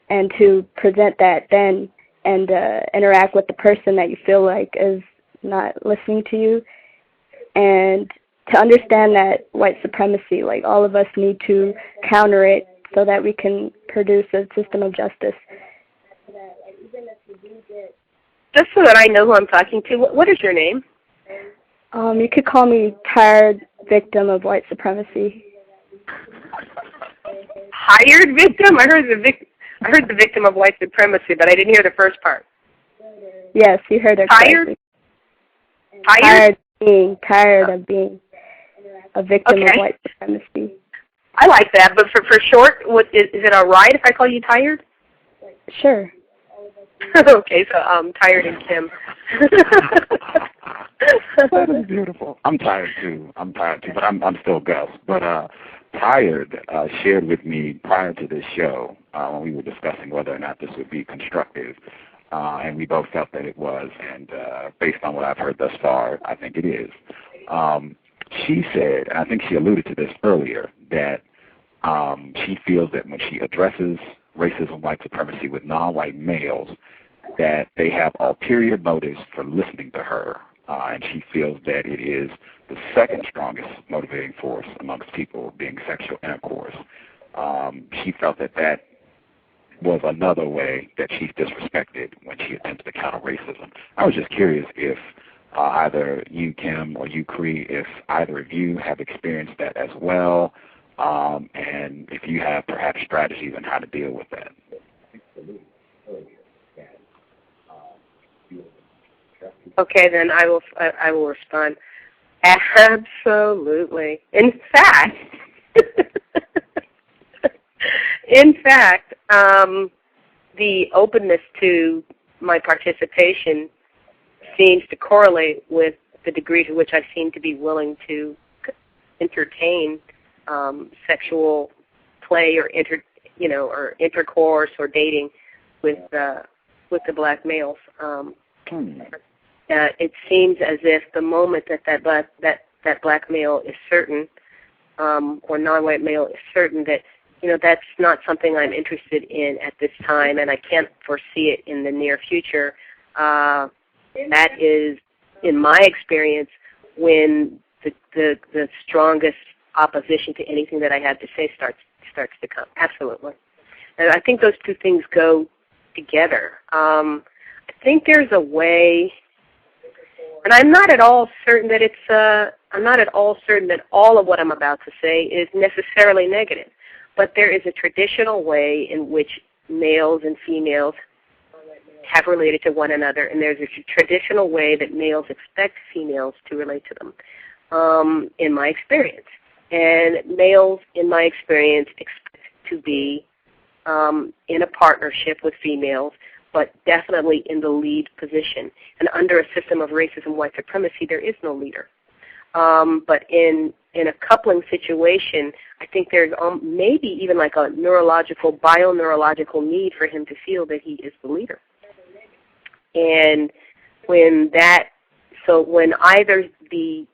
And to present that then and interact with the person that you feel like is not listening to you, and to understand that white supremacy, like, all of us need to counter it so that we can produce a system of justice. Just so that I know who I'm talking to, what is your name? You could call me Tired Victim of White Supremacy. Hired victim? I heard the victim of white supremacy, but I didn't hear the first part. Yes, you heard it correctly. Tired of being a victim of white supremacy. I like that, but for short, is it all right if I call you Tired? Sure. Okay, so Tired and Kim. That is beautiful. I'm tired too, but I'm still Gus. But Tired shared with me prior to this show when we were discussing whether or not this would be constructive, and we both felt that it was, and based on what I've heard thus far, I think it is. She said, and I think she alluded to this earlier, that she feels that when she addresses racism, white supremacy with non-white males, that they have ulterior motives for listening to her, and she feels that it is the second strongest motivating force amongst people, being sexual intercourse. She felt that that was another way that she's disrespected when she attempts to counter racism. I was just curious if either you, Kim, or you, Cree, if either of you have experienced that as well, and if you have perhaps strategies on how to deal with that. Okay, then I will respond. Absolutely. In fact, the openness to my participation seems to correlate with the degree to which I seem to be willing to entertain sexual play or intercourse or dating with the black males. It seems as if the moment that black male is certain, or non-white male is certain that that's not something I'm interested in at this time, and I can't foresee it in the near future. That is, in my experience, when the strongest opposition to anything that I have to say starts to come. Absolutely, and I think those two things go together. I think there's a way, and I'm not at all certain that all of what I'm about to say is necessarily negative. But there is a traditional way in which males and females have related to one another, and there's a traditional way that males expect females to relate to them, in my experience. And males, in my experience, expect to be in a partnership with females, but definitely in the lead position. And under a system of racism, white supremacy, there is no leader. But in a coupling situation, I think there's maybe even like a bioneurological need for him to feel that he is the leader. And when either the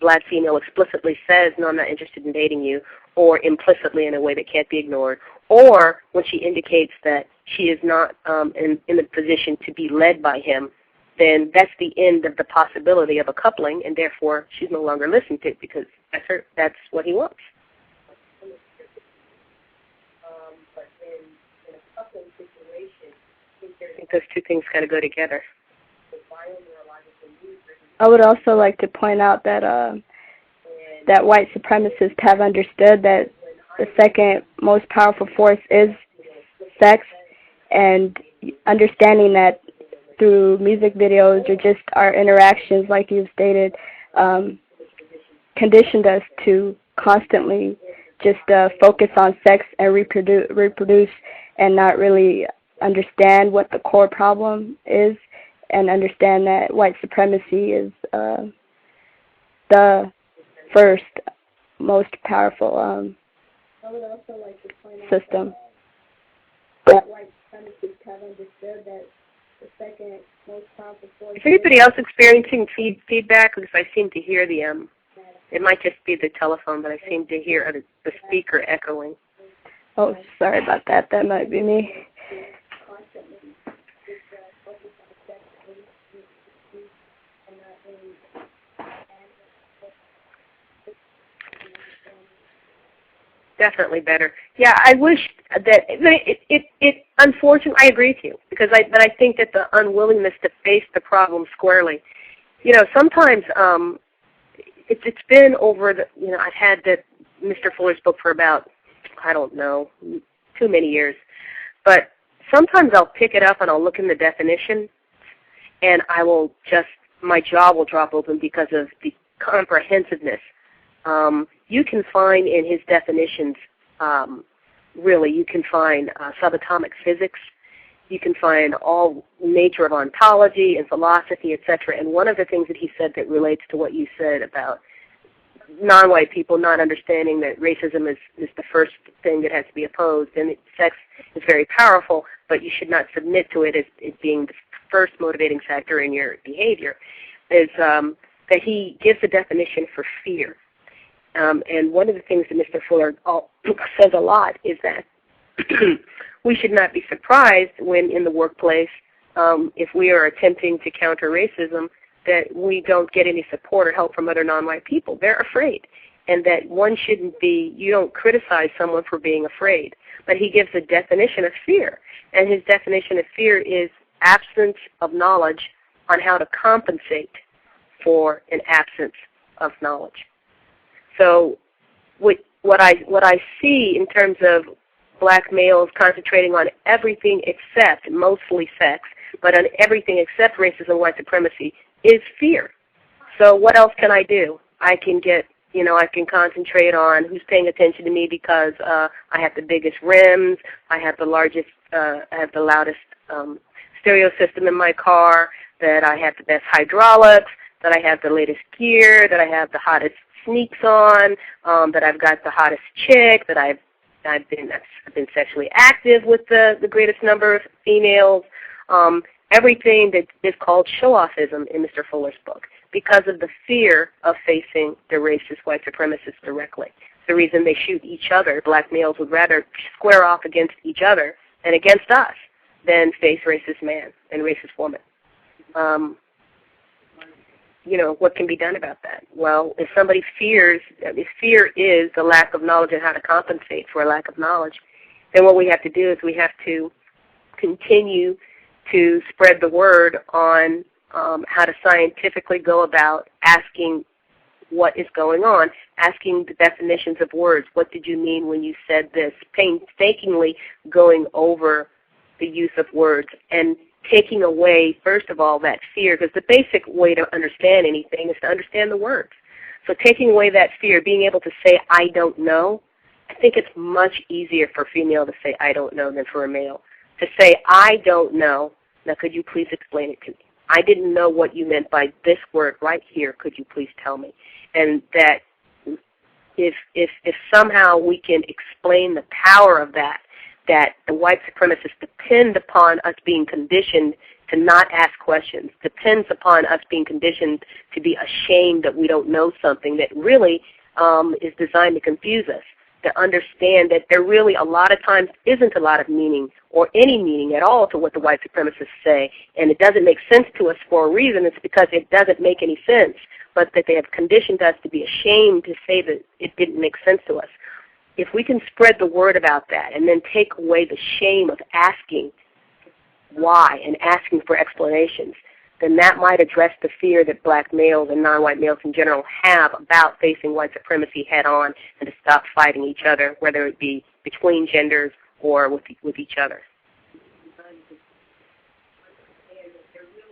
black female explicitly says, no, I'm not interested in dating you, or implicitly in a way that can't be ignored, or when she indicates that she is not in the position to be led by him, then that's the end of the possibility of a coupling, and therefore she's no longer listened to because that's what he wants. But in a coupling situation, I think those two things kind of go together. I would also like to point out that that white supremacists have understood that the second most powerful force is sex, and understanding that through music videos or just our interactions, like you've stated, conditioned us to constantly just focus on sex and reproduce and not really understand what the core problem is, and understand that white supremacy is the first most powerful I would also like to point out system. That white supremacists have understood that the second most powerful force. Is anybody else experiencing feedback? Because I seem to hear it might just be the telephone, but I seem to hear the speaker echoing. Oh, sorry about that. That might be me. Definitely better. Yeah, I wish that it unfortunately, I agree with you, but I think that the unwillingness to face the problem squarely, sometimes it's been over I've had Mr. Fuller's book for about, I don't know, too many years, but sometimes I'll pick it up and I'll look in the definition, and my jaw will drop open because of the comprehensiveness. You can find in his definitions, you can find subatomic physics, you can find all nature of ontology and philosophy, etc. And one of the things that he said that relates to what you said about non-white people not understanding that racism is the first thing that has to be opposed, and sex is very powerful, but you should not submit to it as being the first motivating factor in your behavior, is that he gives a definition for fear. And one of the things that Mr. Fuller says a lot is that we should not be surprised when in the workplace, if we are attempting to counter racism, that we don't get any support or help from other non-white people. They're afraid. And that one shouldn't be, you don't criticize someone for being afraid. But he gives a definition of fear. And his definition of fear is absence of knowledge on how to compensate for an absence of knowledge. So what I see in terms of black males concentrating on everything except, mostly sex, but on everything except racism and white supremacy is fear. So what else can I do? I can get, I can concentrate on who's paying attention to me because I have the biggest rims, I have the loudest stereo system in my car, that I have the best hydraulics, that I have the latest gear, that I have the hottest sneaks on, that I've got the hottest chick, that I've been sexually active with the greatest number of females, everything that is called show-offism in Mr. Fuller's book, because of the fear of facing the racist white supremacists directly. The reason they shoot each other, black males would rather square off against each other and against us than face racist man and racist woman. What can be done about that? Well, if somebody fears, if fear is the lack of knowledge and how to compensate for a lack of knowledge, then what we have to do is we have to continue to spread the word on how to scientifically go about asking what is going on, asking the definitions of words. What did you mean when you said this? Painstakingly going over the use of words and taking away, first of all, that fear, because the basic way to understand anything is to understand the words. So taking away that fear, being able to say, I don't know, I think it's much easier for a female to say, I don't know, than for a male. To say, I don't know, now could you please explain it to me? I didn't know what you meant by this word right here. Could you please tell me? And that if somehow we can explain the power of that the white supremacists depend upon us being conditioned to not ask questions, depends upon us being conditioned to be ashamed that we don't know something that really is designed to confuse us, to understand that there really a lot of times isn't a lot of meaning or any meaning at all to what the white supremacists say, and it doesn't make sense to us for a reason. It's because it doesn't make any sense, but that they have conditioned us to be ashamed to say that it didn't make sense to us. If we can spread the word about that and then take away the shame of asking why and asking for explanations, then that might address the fear that black males and non-white males in general have about facing white supremacy head on and to stop fighting each other, whether it be between genders or with each other.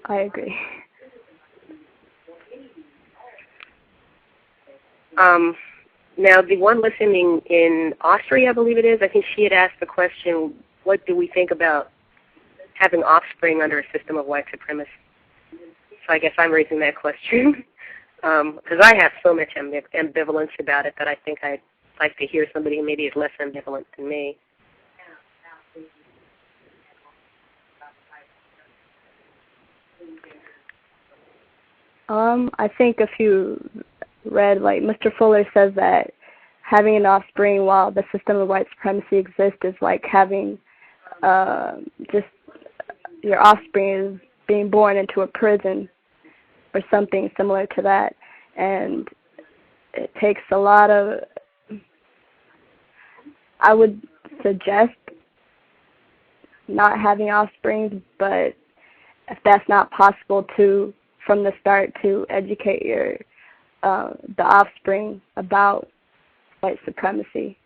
I agree. Now, the one listening in Austria, I believe it is, I think she had asked the question, what do we think about having offspring under a system of white supremacy? So I guess I'm raising that question because I have so much ambivalence about it that I think I'd like to hear somebody who maybe is less ambivalent than me. I think if you read, like Mr. Fuller says that having an offspring while the system of white supremacy exists is like having just your offspring is being born into a prison or something similar to that. And it takes a lot of, I would suggest not having offspring, but if that's not possible, to from the start to educate your the offspring about white supremacy.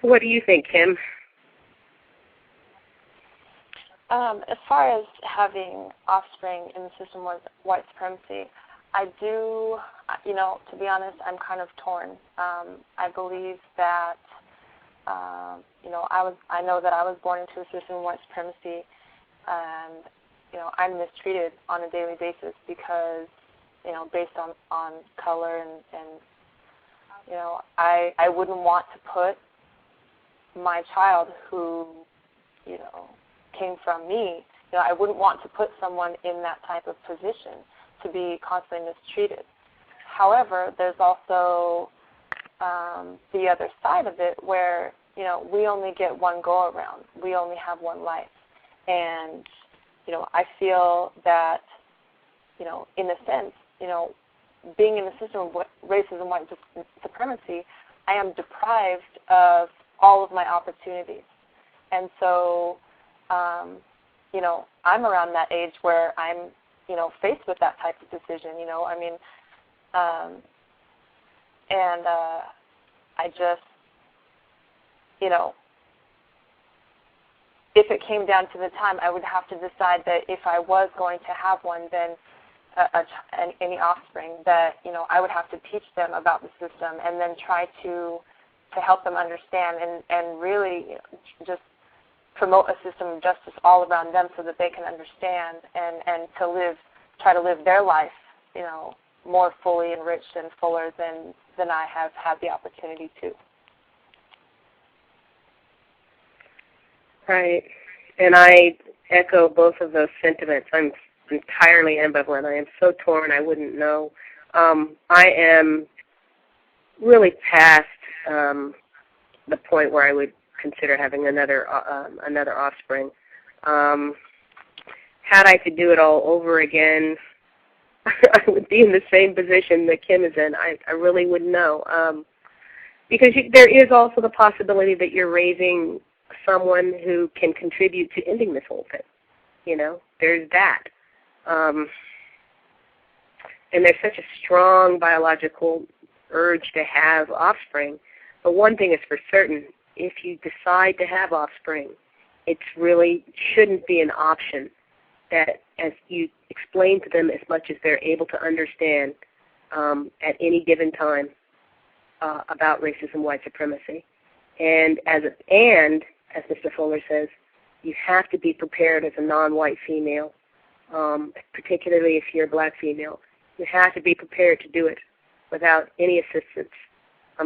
What do you think, Kim? As far as having offspring in the system of white supremacy, I do, to be honest, I'm kind of torn. I believe that, I know that I was born into a system of white supremacy, and, I'm mistreated on a daily basis because, based on color and I wouldn't want to put my child who, came from me, I wouldn't want to put someone in that type of position to be constantly mistreated. However, there's also the other side of it where, we only get one go around. We only have one life. And, I feel that, in a sense, being in the system of racism, white supremacy, I am deprived of all of my opportunities. And so, I'm around that age where I'm, faced with that type of decision, I just, if it came down to the time, I would have to decide that if I was going to have one, then any offspring, that, I would have to teach them about the system and then try to help them understand and really just promote a system of justice all around them so that they can understand and try to live their life, more fully enriched and fuller than I have had the opportunity to. Right. And I echo both of those sentiments. I'm entirely ambivalent. I am so torn I wouldn't know. I am really past the point where I would consider having another offspring. Had I to do it all over again, I would be in the same position that Kim is in. I really wouldn't know. Because there is also the possibility that you're raising someone who can contribute to ending this whole thing. There's that. And there's such a strong biological urge to have offspring. But one thing is for certain, if you decide to have offspring, it really shouldn't be an option that, as you explain to them as much as they're able to understand at any given time about racism, white supremacy. And as Mr. Fuller says, you have to be prepared as a non-white female, particularly if you're a black female. You have to be prepared to do it without any assistance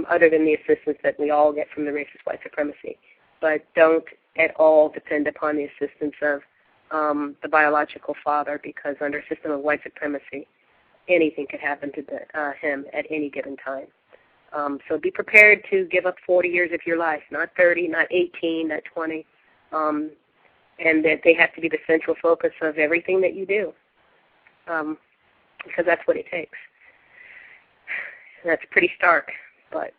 other than the assistance that we all get from the racist white supremacy. But don't at all depend upon the assistance of the biological father, because under System of White Supremacy, anything could happen to him at any given time. So be prepared to give up 40 years of your life, not 30, not 18, not 20, and that they have to be the central focus of everything that you do, because that's what it takes. And that's pretty stark, but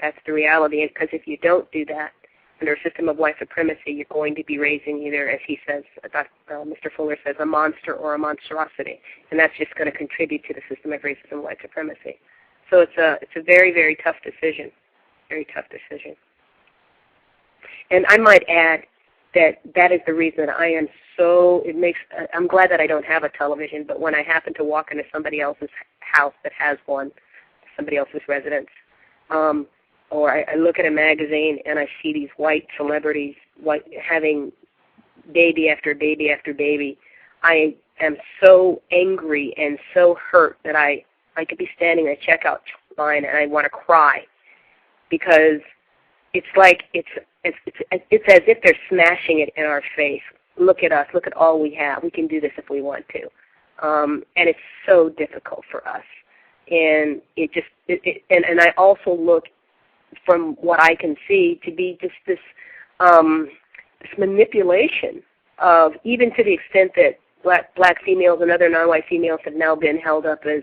that's the reality, because if you don't do that, under a system of white supremacy, you're going to be raising either, as he says, Mr. Fuller says, a monster or a monstrosity, and that's just going to contribute to the system of racism and white supremacy. So it's a very, very tough decision, very tough decision. And I might add that is the reason I am I'm glad that I don't have a television, but when I happen to walk into somebody else's house that has one, somebody else's residence, or I look at a magazine and I see these white celebrities having baby after baby after baby, I am so angry and so hurt that I could be standing in a checkout line and I want to cry, because it's like it's as if they're smashing it in our face. Look at us. Look at all we have. We can do this if we want to. And it's so difficult for us. And and I also look, from what I can see, to be just this manipulation of, even to the extent that black females and other non-white females have now been held up as,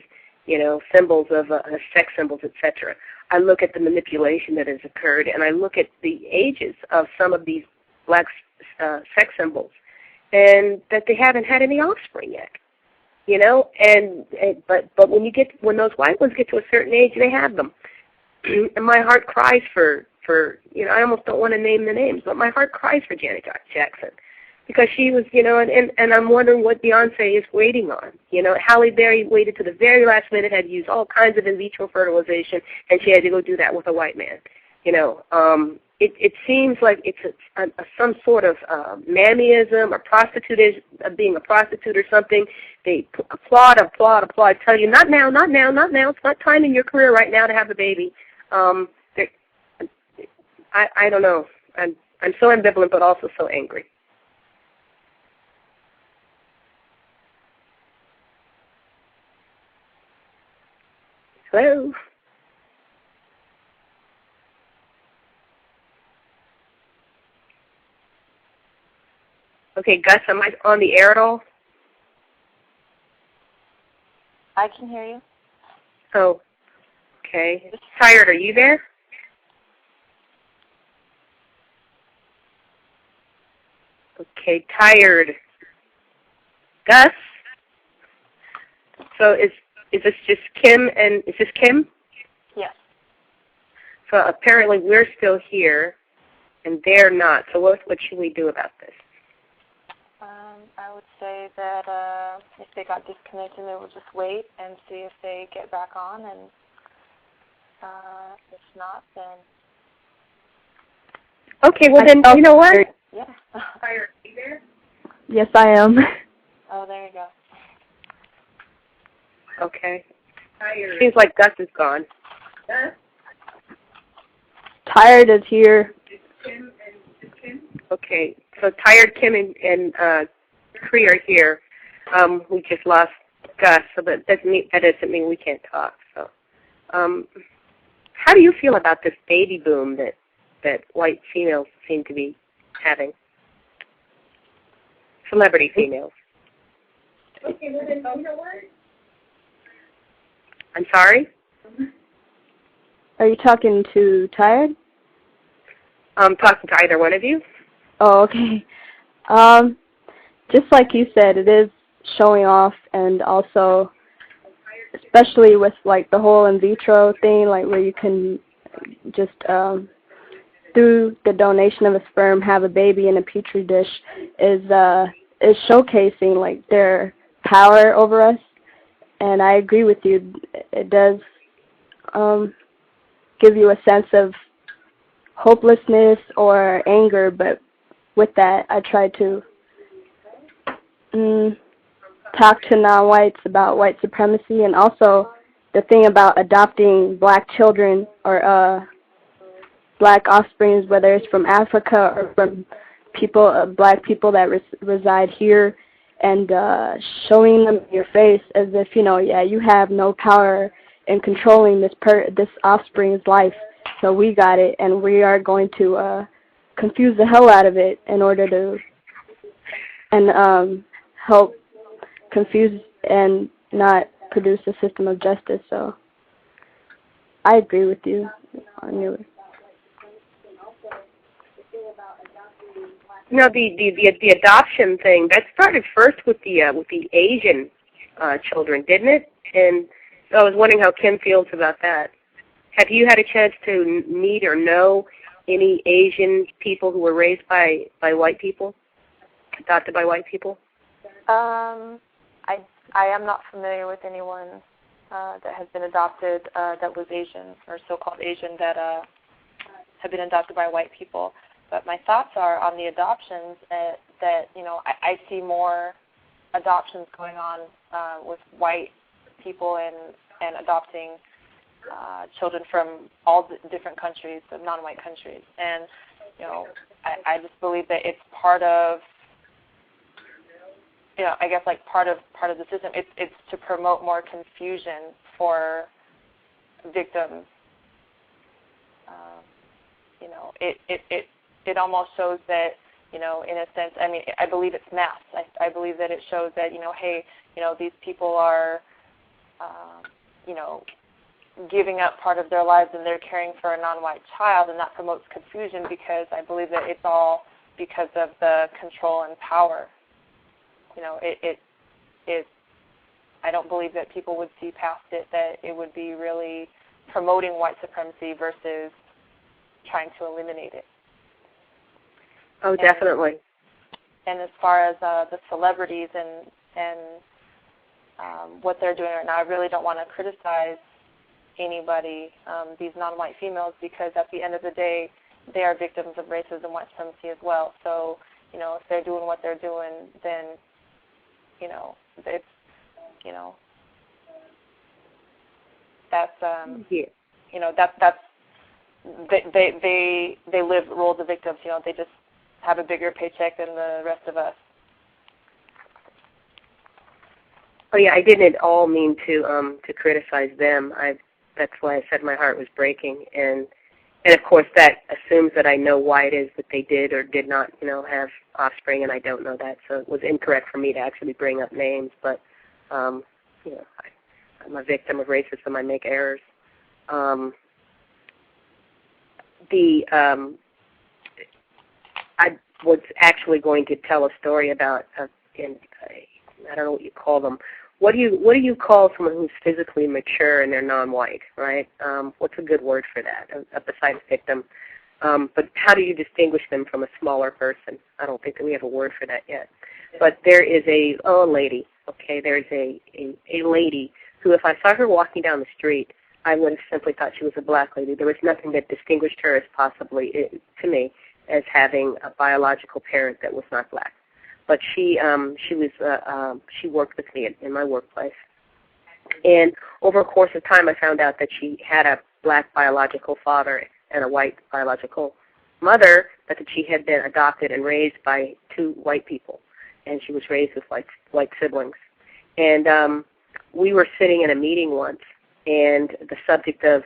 symbols of sex symbols, etc. I look at the manipulation that has occurred, and I look at the ages of some of these black sex symbols, and that they haven't had any offspring yet. But when those white ones get to a certain age, they have them. And my heart cries for I almost don't want to name the names, but my heart cries for Janet Jackson, because she was, and I'm wondering what Beyonce is waiting on. Halle Berry waited to the very last minute, had used all kinds of in vitro fertilization, and she had to go do that with a white man. It seems like it's some sort of mammyism or being a prostitute or something. They applaud, tell you, not now. It's not time in your career right now to have a baby. I don't know. I'm so ambivalent, but also so angry. Hello? Okay, Gus, am I on the air at all? I can hear you. Oh, okay. Tired, are you there? Okay, tired. Gus? So is this just Kim and is this Kim? Yes. So apparently we're still here and they're not. So what should we do about this? I would say that if they got disconnected, they will just wait and see if they get back on, and if not, then... Okay, well then, you know what? Yeah. Are you there? Yes, I am. Oh, there you go. Okay. Seems like Gus is gone. Gus? Tired is here. Okay, so Tired, Kim, and Cree are here. We just lost Gus, so that doesn't mean we can't talk. So, how do you feel about this baby boom that white females seem to be having? Celebrity females. Okay, well then, you know what? I'm sorry? Are you talking to Tired? I'm talking to either one of you. Oh, okay. Just like you said, it is showing off, and also, especially with like the whole in vitro thing, like where you can just through the donation of a sperm have a baby in a petri dish, is showcasing like their power over us. And I agree with you. It does give you a sense of hopelessness or anger, but with that, I try to talk to non-whites about white supremacy, and also the thing about adopting black children or black offsprings, whether it's from Africa or from people, black people that reside here, and showing them your face as if, yeah, you have no power in controlling this offspring's life. So we got it, and we are going to confuse the hell out of it in order to help confuse and not produce a system of justice. So I agree with you on your. No, the adoption thing that started first with the Asian children, didn't it? And so I was wondering how Kim feels about that. Have you had a chance to meet or know any Asian people who were raised by white people, adopted by white people? I am not familiar with anyone that has been adopted that was Asian or so-called Asian that have been adopted by white people. But my thoughts are on the adoptions that I see more adoptions going on with white people and adopting children from all the different countries, the non-white countries. And I just believe that it's part of I guess like part of the system. It's to promote more confusion for victims. It almost shows that, in a sense, I mean, I believe it's mass. I believe that it shows that, hey, these people are, giving up part of their lives and they're caring for a non-white child, and that promotes confusion because I believe that it's all because of the control and power. I don't believe that people would see past it, that it would be really promoting white supremacy versus trying to eliminate it. Oh, definitely. And as far as the celebrities and what they're doing right now, I really don't want to criticize anybody, these non-white females, because at the end of the day, they are victims of racism, white supremacy as well. So, if they're doing what they're doing, then, it's, that's, that's they live roles of victims. They just have a bigger paycheck than the rest of us. Oh yeah, I didn't at all mean to criticize them. That's why I said my heart was breaking. And of course, that assumes that I know why it is that they did or did not, have offspring, and I don't know that. So it was incorrect for me to actually bring up names. But, I'm a victim of racism. I make errors. I was actually going to tell a story about, I don't know what you call them. What do you call someone who's physically mature and they're non-white, right? What's a good word for that, besides victim? But how do you distinguish them from a smaller person? I don't think that we have a word for that yet. But there is a lady, okay, there's a lady who, if I saw her walking down the street, I would have simply thought she was a black lady. There was nothing that distinguished her as possibly, to me, as having a biological parent that was not black. But she worked with me in my workplace. And over a course of time, I found out that she had a black biological father and a white biological mother, but that she had been adopted and raised by two white people. And she was raised with white siblings. And we were sitting in a meeting once, and the subject of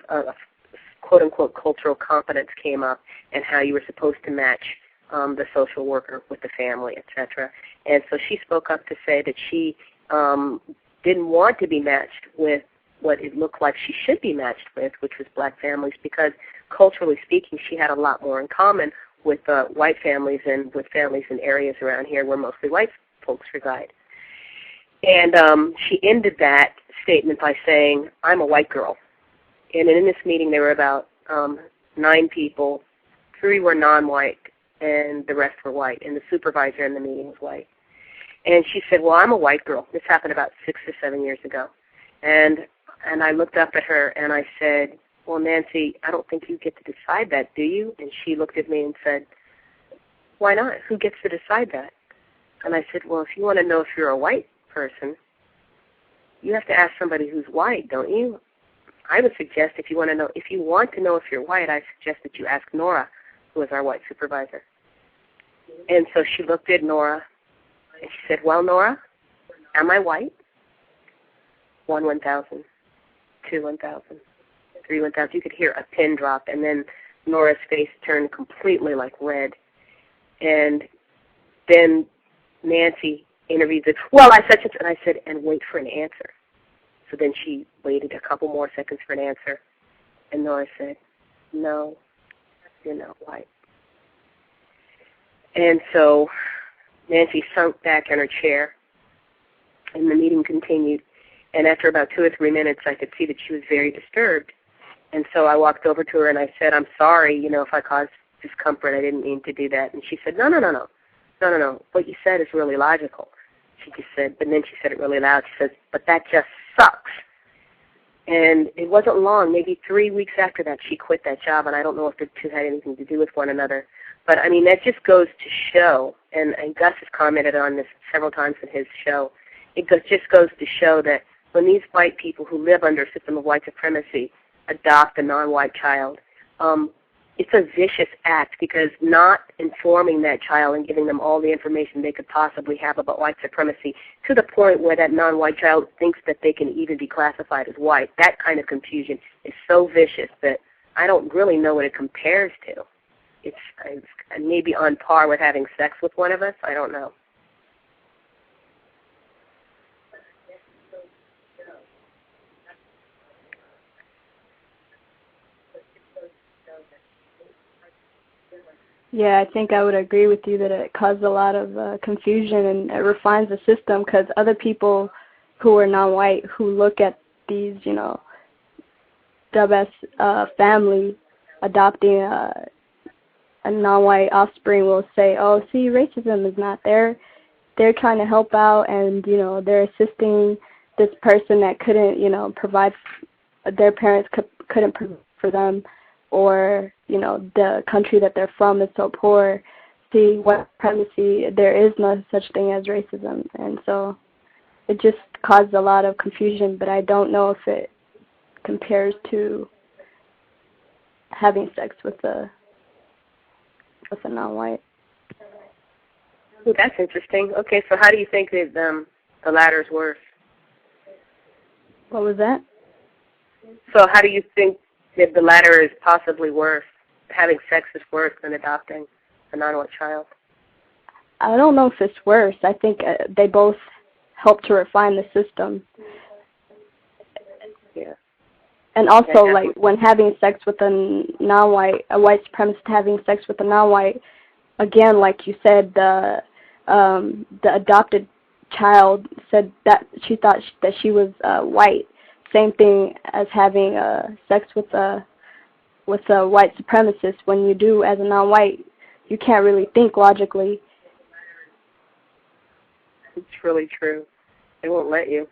quote-unquote cultural competence came up and how you were supposed to match the social worker with the family, etc. And so she spoke up to say that she didn't want to be matched with what it looked like she should be matched with, which was black families, because culturally speaking, she had a lot more in common with white families and with families in areas around here where mostly white folks reside. And she ended that statement by saying, "I'm a white girl." And in this meeting, there were about 9 people. 3 were non-white, and the rest were white, and the supervisor in the meeting was white. And she said, "Well, I'm a white girl." This happened about 6 or 7 years ago. And I looked up at her, and I said, "Well, Nancy, I don't think you get to decide that, do you?" And she looked at me and said, "Why not? Who gets to decide that?" And I said, "Well, if you want to know if you're a white person, you have to ask somebody who's white, don't you? I would suggest if you want to know if you're white, I suggest that you ask Nora, who is our white supervisor." And so she looked at Nora, and she said, "Well, Nora, am I white?" 1, 1,000. 2, 1,000. 3, 1,000. You could hear a pin drop, and then Nora's face turned completely like red. And then Nancy interviewed it. "Well, I said," and I said, "and wait for an answer." So then she waited a couple more seconds for an answer, and Nora said, "No, you're not white." And so Nancy sunk back in her chair, and the meeting continued. And after about 2 or 3 minutes, I could see that she was very disturbed. And so I walked over to her and I said, "I'm sorry, if I caused discomfort, I didn't mean to do that." And she said, No. What you said is really logical." She just said, but then she said it really loud. She says, "But that just sucks." And it wasn't long, maybe 3 weeks after that, she quit that job. And I don't know if the two had anything to do with one another. But, I mean, that just goes to show, and Gus has commented on this several times in his show, just goes to show that when these white people who live under a system of white supremacy adopt a non-white child, it's a vicious act, because not informing that child and giving them all the information they could possibly have about white supremacy to the point where that non-white child thinks that they can even be classified as white, that kind of confusion is so vicious that I don't really know what it compares to. It's maybe on par with having sex with one of us. I don't know. Yeah, I think I would agree with you that it caused a lot of confusion, and it refines the system, because other people who are non-white who look at these, C.O.W.S family adopting a non-white offspring will say, "Oh, see, racism is not there. They're trying to help out, and, they're assisting this person that couldn't, provide, their parents couldn't provide for them, or, the country that they're from is so poor. See, white supremacy, there is no such thing as racism." And so it just caused a lot of confusion, but I don't know if it compares to having sex with a non-white. Ooh, that's interesting. Okay, so how do you think that the latter is worse? What was that? So how do you think that the latter is possibly worse? Having sex is worse than adopting a non-white child? I don't know if it's worse. I think they both help to refine the system. Yeah. And also, like, when having sex with a non-white, a white supremacist having sex with a non-white, again, like you said, the adopted child said that she thought that she was white. Same thing as having sex with a white supremacist. When you do as a non-white, you can't really think logically. It's really true. They won't let you.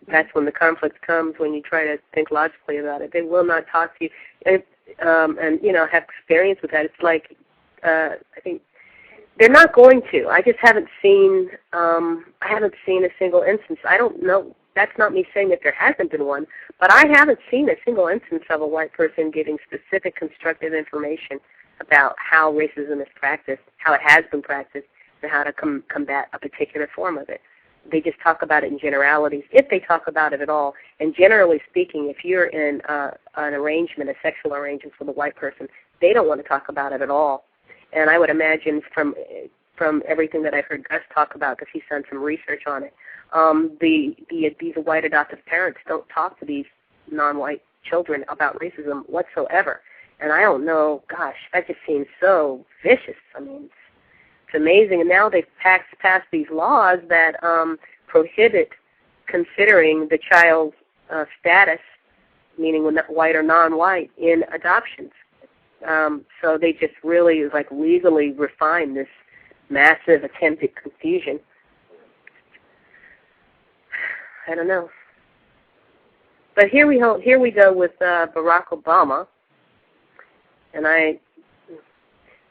That's when the conflict comes, when you try to think logically about it. They will not talk to you. And you know, have experience with that. It's like, I think, they're not going to. I just haven't seen, I haven't seen a single instance. I don't know. That's not me saying that there hasn't been one, but I haven't seen a single instance of a white person giving specific constructive information about how racism is practiced, how it has been practiced, and how to combat a particular form of it. They just talk about it in generalities, if they talk about it at all. And generally speaking, if you're in an arrangement, a sexual arrangement with a white person, they don't want to talk about it at all. And I would imagine from everything that I've heard Gus talk about, because he's done some research on it, these white adoptive parents don't talk to these non-white children about racism whatsoever. And I don't know, gosh, that just seems so vicious. I mean, it's amazing. And now they've passed these laws that prohibit considering the child's status, meaning white or non-white, in adoptions. So they just really like legally refine this massive attempted confusion. I don't know. But here we go with Barack Obama, and I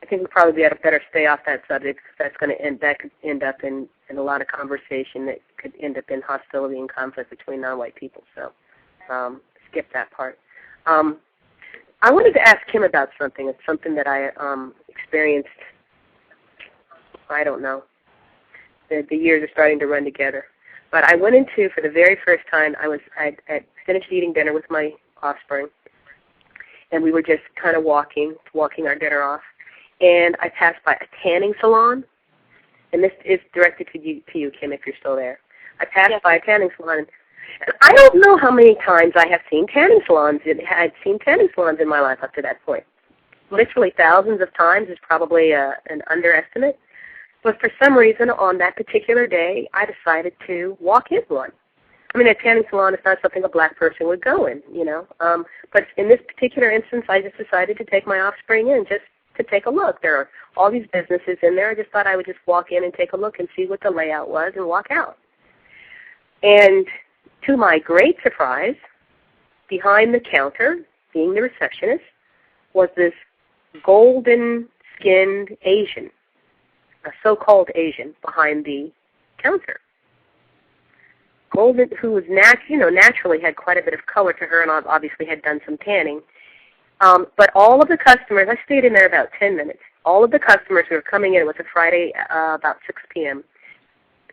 think we'll probably better stay off that subject, because that could end up in a lot of conversation that could end up in hostility and conflict between non-white people. So skip that part. I wanted to ask him about something. It's something that I experienced. I don't know. The years are starting to run together. But I went into, for the very first time, I finished eating dinner with my offspring, and we were just kind of walking our dinner off. And I passed by a tanning salon, and this is directed to you, Kim, if you're still there. I passed by a tanning salon, and I don't know how many times I have seen tanning salons. I had seen tanning salons in my life up to that point. Literally thousands of times is probably an underestimate. But for some reason, on that particular day, I decided to walk in one. I mean, a tanning salon is not something a black person would go in, you know. But in this particular instance, I just decided to take my offspring in just to take a look. There are all these businesses in there. I just thought I would just walk in and take a look and see what the layout was and walk out. And to my great surprise, behind the counter, being the receptionist, was this golden-skinned Asian, a so-called Asian, behind the counter. Golden, who was naturally had quite a bit of color to her, and obviously had done some tanning. But all of the customers, I stayed in there about 10 minutes. All of the customers who were coming in, it was a Friday about 6 p.m.,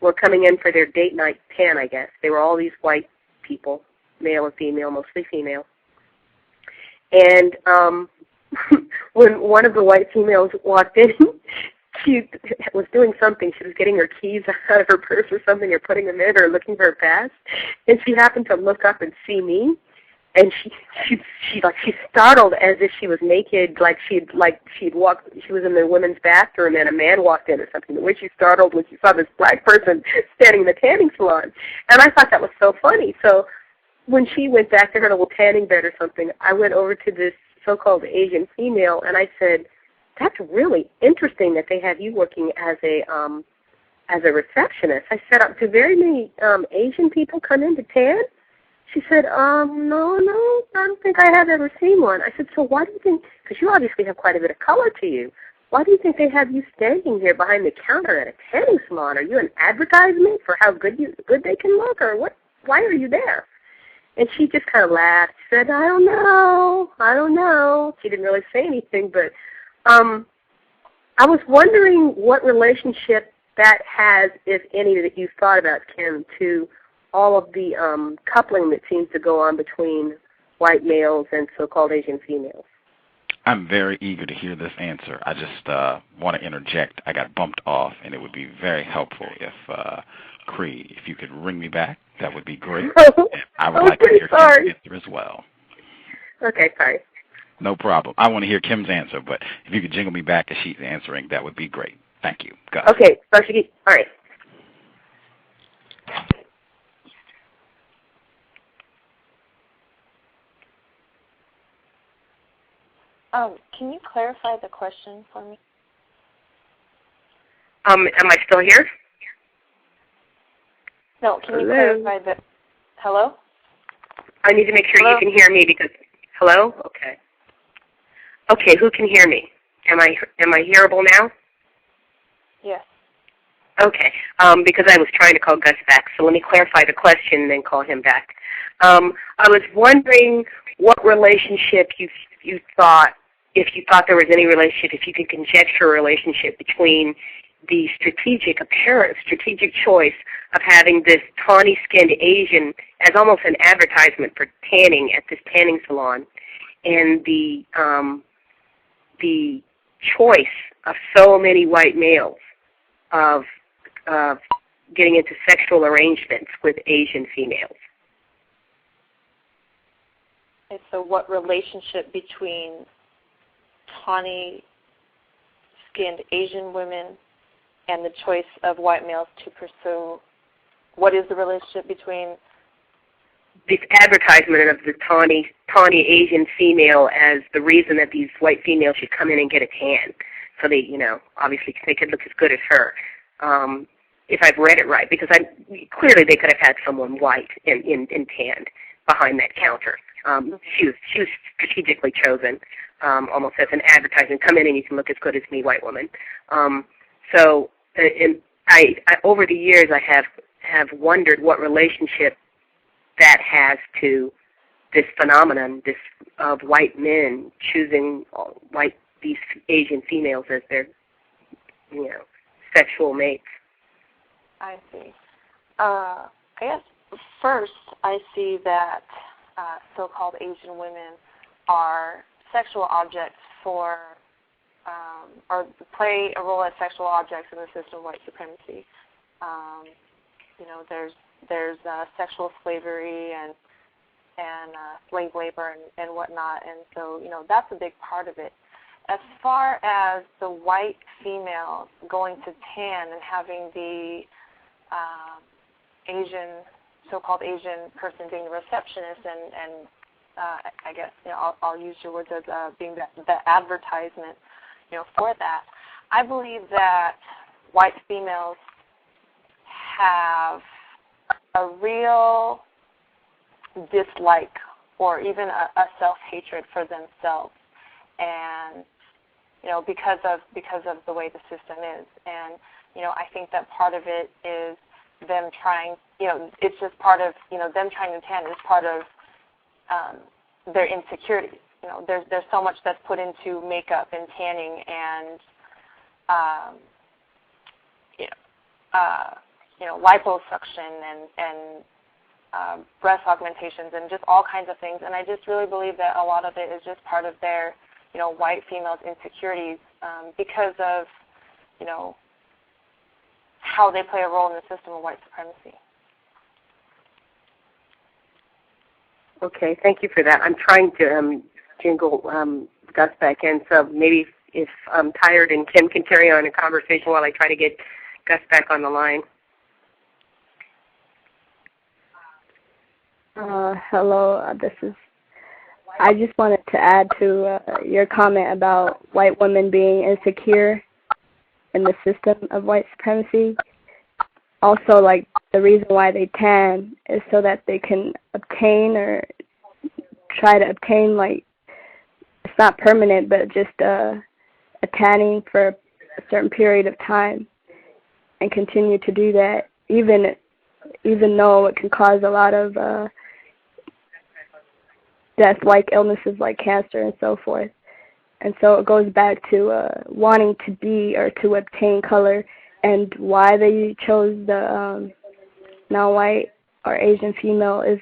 were coming in for their date night tan, I guess. They were all these white people, male and female, mostly female. And when one of the white females walked in, she was doing something. She was getting her keys out of her purse or something, or putting them in, or looking for her pass. And she happened to look up and see me, and she startled as if she was naked, like she'd walked. She was in the women's bathroom, and a man walked in or something. The way she startled when she saw this black person standing in the tanning salon, and I thought that was so funny. So when she went back to her little tanning bed or something, I went over to this so-called Asian female, and I said, "That's really interesting that they have you working as a receptionist." I said, "Do very many Asian people come in to tan?" She said, no, I don't think I have ever seen one. I said, "So why do you think, because you obviously have quite a bit of color to you, why do you think they have you standing here behind the counter at a tanning salon? Are you an advertisement for how good they can look, or what? Why are you there?" And she just kind of laughed. She said, I don't know. She didn't really say anything, but I was wondering what relationship that has, if any, that you've thought about, Kim, to all of the coupling that seems to go on between white males and so-called Asian females? I'm very eager to hear this answer. I just want to interject. I got bumped off, and it would be very helpful if, Cree, if you could ring me back, that would be great. And I would like to hear Kim's answer as well. Okay, sorry. No problem. I want to hear Kim's answer, but if you could jingle me back as she's answering, that would be great. Thank you. Gus. Okay, all right. Can you clarify the question for me? Am I still here? No, can you clarify the... Hello? I need to make sure you can hear me because... Hello? Okay. Okay, who can hear me? Am I hearable now? Yes. Okay, because I was trying to call Gus back, so let me clarify the question and then call him back. I was wondering what relationship you thought, if you thought there was any relationship, if you could conjecture a relationship between the apparent strategic choice of having this tawny-skinned Asian as almost an advertisement for tanning at this tanning salon, and the choice of so many white males of getting into sexual arrangements with Asian females. And so what relationship between tawny-skinned Asian women and the choice of white males to pursue, what is the relationship between? This advertisement of the tawny Asian female as the reason that these white females should come in and get a tan. So they, obviously they could look as good as her. If I've read it right, because clearly they could have had someone white and tanned behind that counter. She was strategically chosen, almost as an advertisement. Come in and you can look as good as me, white woman. So, over the years, I have wondered what relationship that has to this phenomenon, of white men choosing these Asian females as their, sexual mates. I see. I guess first I see that so-called Asian women are sexual objects for, or play a role as sexual objects in the system of white supremacy. There's sexual slavery and slave labor and whatnot, and so that's a big part of it. As far as the white female going to tan and having the so-called Asian person being the receptionist and I guess I'll use your words as being the advertisement, for that. I believe that white females have a real dislike or even a self-hatred for themselves, and because of the way the system is, and I think that part of it is them trying, it's just part of them trying to tan is part of their insecurities. There's so much that's put into makeup and tanning and liposuction and breast augmentations and just all kinds of things. And I just really believe that a lot of it is just part of their white females' insecurities because of how they play a role in the system of white supremacy. Okay, thank you for that. I'm trying to jingle Gus back in, so maybe if I'm tired and Kim can carry on a conversation while I try to get Gus back on the line. Hello, I just wanted to add to your comment about white women being insecure in the system of white supremacy. Also, the reason why they tan is so that they can obtain or try to obtain, it's not permanent, but just a tanning for a certain period of time and continue to do that, even though it can cause a lot of death-like illnesses like cancer and so forth. And so it goes back to wanting to be or to obtain color, and why they chose the non-white or Asian female is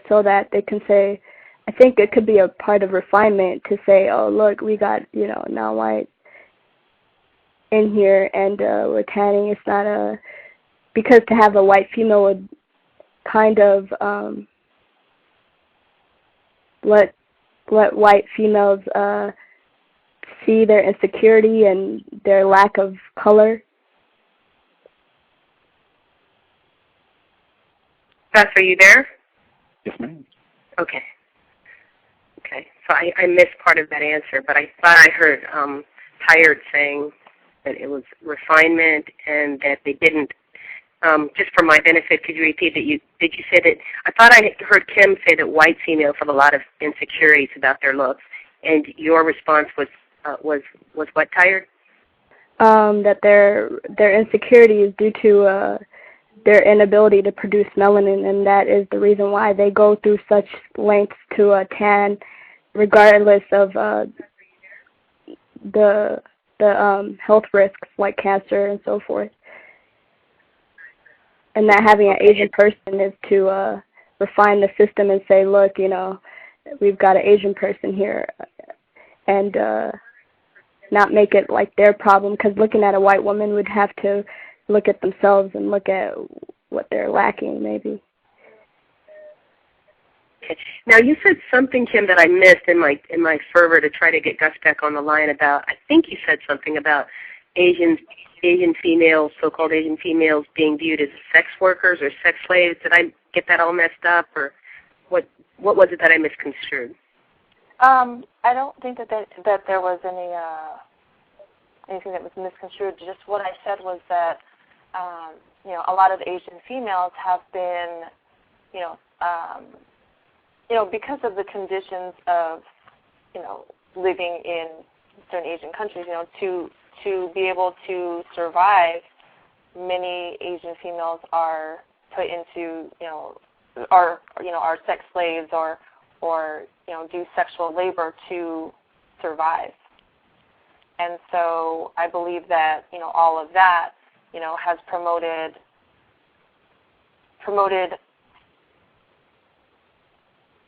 so that they can say, I think it could be a part of refinement to say, oh, look, we got, non-white in here and we're tanning. It's not because to have a white female would kind of let white females see their insecurity and their lack of color. Gus, are you there? Yes, ma'am. Okay. So I missed part of that answer, but I thought I heard Tired saying that it was refinement and that they didn't. Just for my benefit, could you repeat that? Did you say that? I thought I heard Kim say that white females have a lot of insecurities about their looks, and your response was what, Tired? That their insecurity is due to their inability to produce melanin, and that is the reason why they go through such lengths to tan, regardless of the health risks like cancer and so forth. And that having an Asian person is to refine the system and say, look, we've got an Asian person here, and not make it like their problem, because looking at a white woman would have to look at themselves and look at what they're lacking, maybe. Okay. Now, you said something, Kim, that I missed in my fervor to try to get Gus back on the line about. I think you said something about Asian females, so-called Asian females, being viewed as sex workers or sex slaves. Did I get that all messed up, or what was it that I misconstrued? I don't think that there was anything that was misconstrued. Just what I said was that a lot of Asian females have been, because of the conditions of, living in certain Asian countries, to be able to survive, many Asian females are put into, are sex slaves or do sexual labor to survive. And so I believe that, all of that, has promoted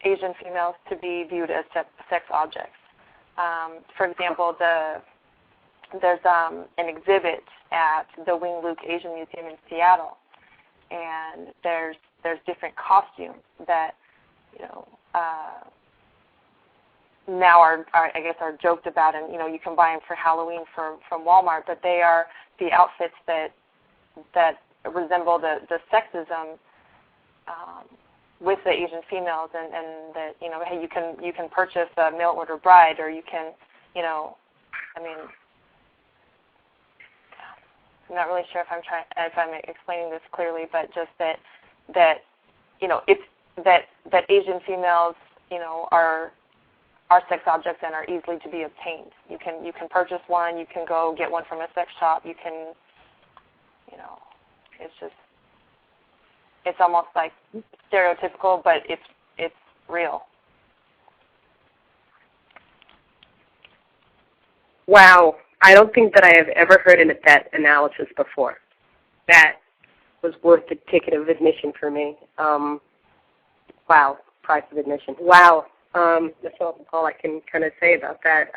Asian females to be viewed as sex objects. For example, there's an exhibit at the Wing Luke Asian Museum in Seattle, and there's different costumes that now are joked about, and you can buy them for Halloween from Walmart, but they are the outfits that resemble the sexism with the Asian females, and that hey, you can purchase a mail order bride, or you can I'm not really sure if I'm explaining this clearly, but just that it's that Asian females are sex objects and are easily to be obtained. You can purchase one. You can go get one from a sex shop. You can it's almost like stereotypical, but it's real. Wow. I don't think that I have ever heard that analysis before. That was worth the ticket of admission for me. Wow. Price of admission. Wow. That's all I can kind of say about that.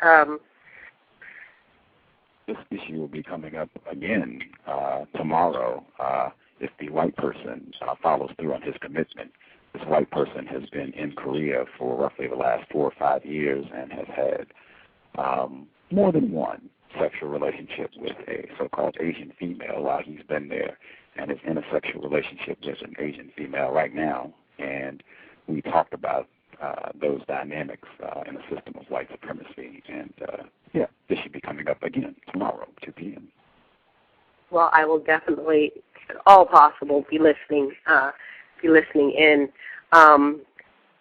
This issue will be coming up again tomorrow if the white person follows through on his commitment. This white person has been in Korea for roughly the last 4 or 5 years and has had more than one sexual relationship with a so-called Asian female while he's been there, and is in a sexual relationship with an Asian female right now. And we talked about those dynamics in the System of White Supremacy. And, this should be coming up again tomorrow, 2 p.m. Well, I will definitely, if at all possible, be listening in.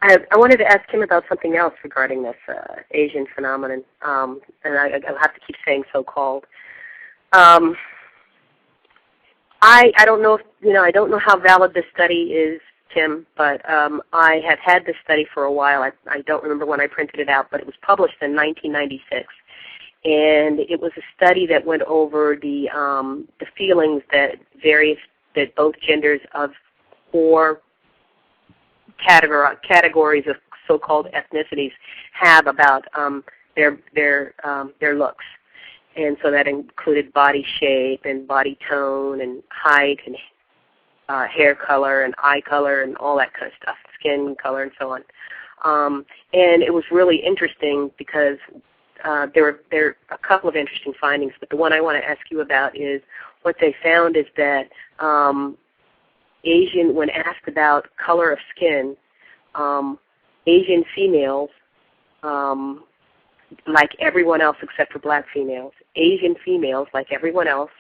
I wanted to ask him about something else regarding this Asian phenomenon, and I'll have to keep saying so-called. I don't know if, I don't know how valid this study is, Tim, but I have had this study for a while. I don't remember when I printed it out, but it was published in 1996. And it was a study that went over the feelings that both genders of 4 categories of so-called ethnicities have about their looks. And so that included body shape and body tone and height and hair color and eye color and all that kind of stuff, skin color and so on. And it was really interesting because there are a couple of interesting findings, but the one I want to ask you about is what they found is that when asked about color of skin, Asian females, like everyone else except for black females, Asian females, like everyone else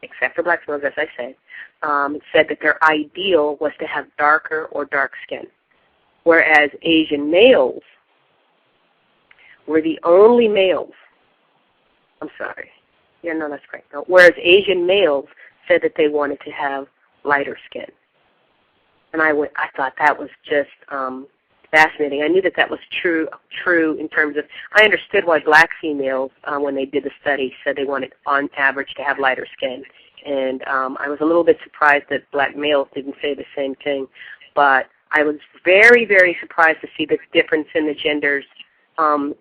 except for black females, as I said that their ideal was to have darker or dark skin, whereas Asian males were the only males. I'm sorry. Yeah, no, that's great. No, whereas Asian males said that they wanted to have lighter skin. And I thought that was just fascinating. I knew that was true in terms of, I understood why black females, when they did the study, said they wanted, on average, to have lighter skin. And I was a little bit surprised that black males didn't say the same thing. But I was very, very surprised to see the difference in the genders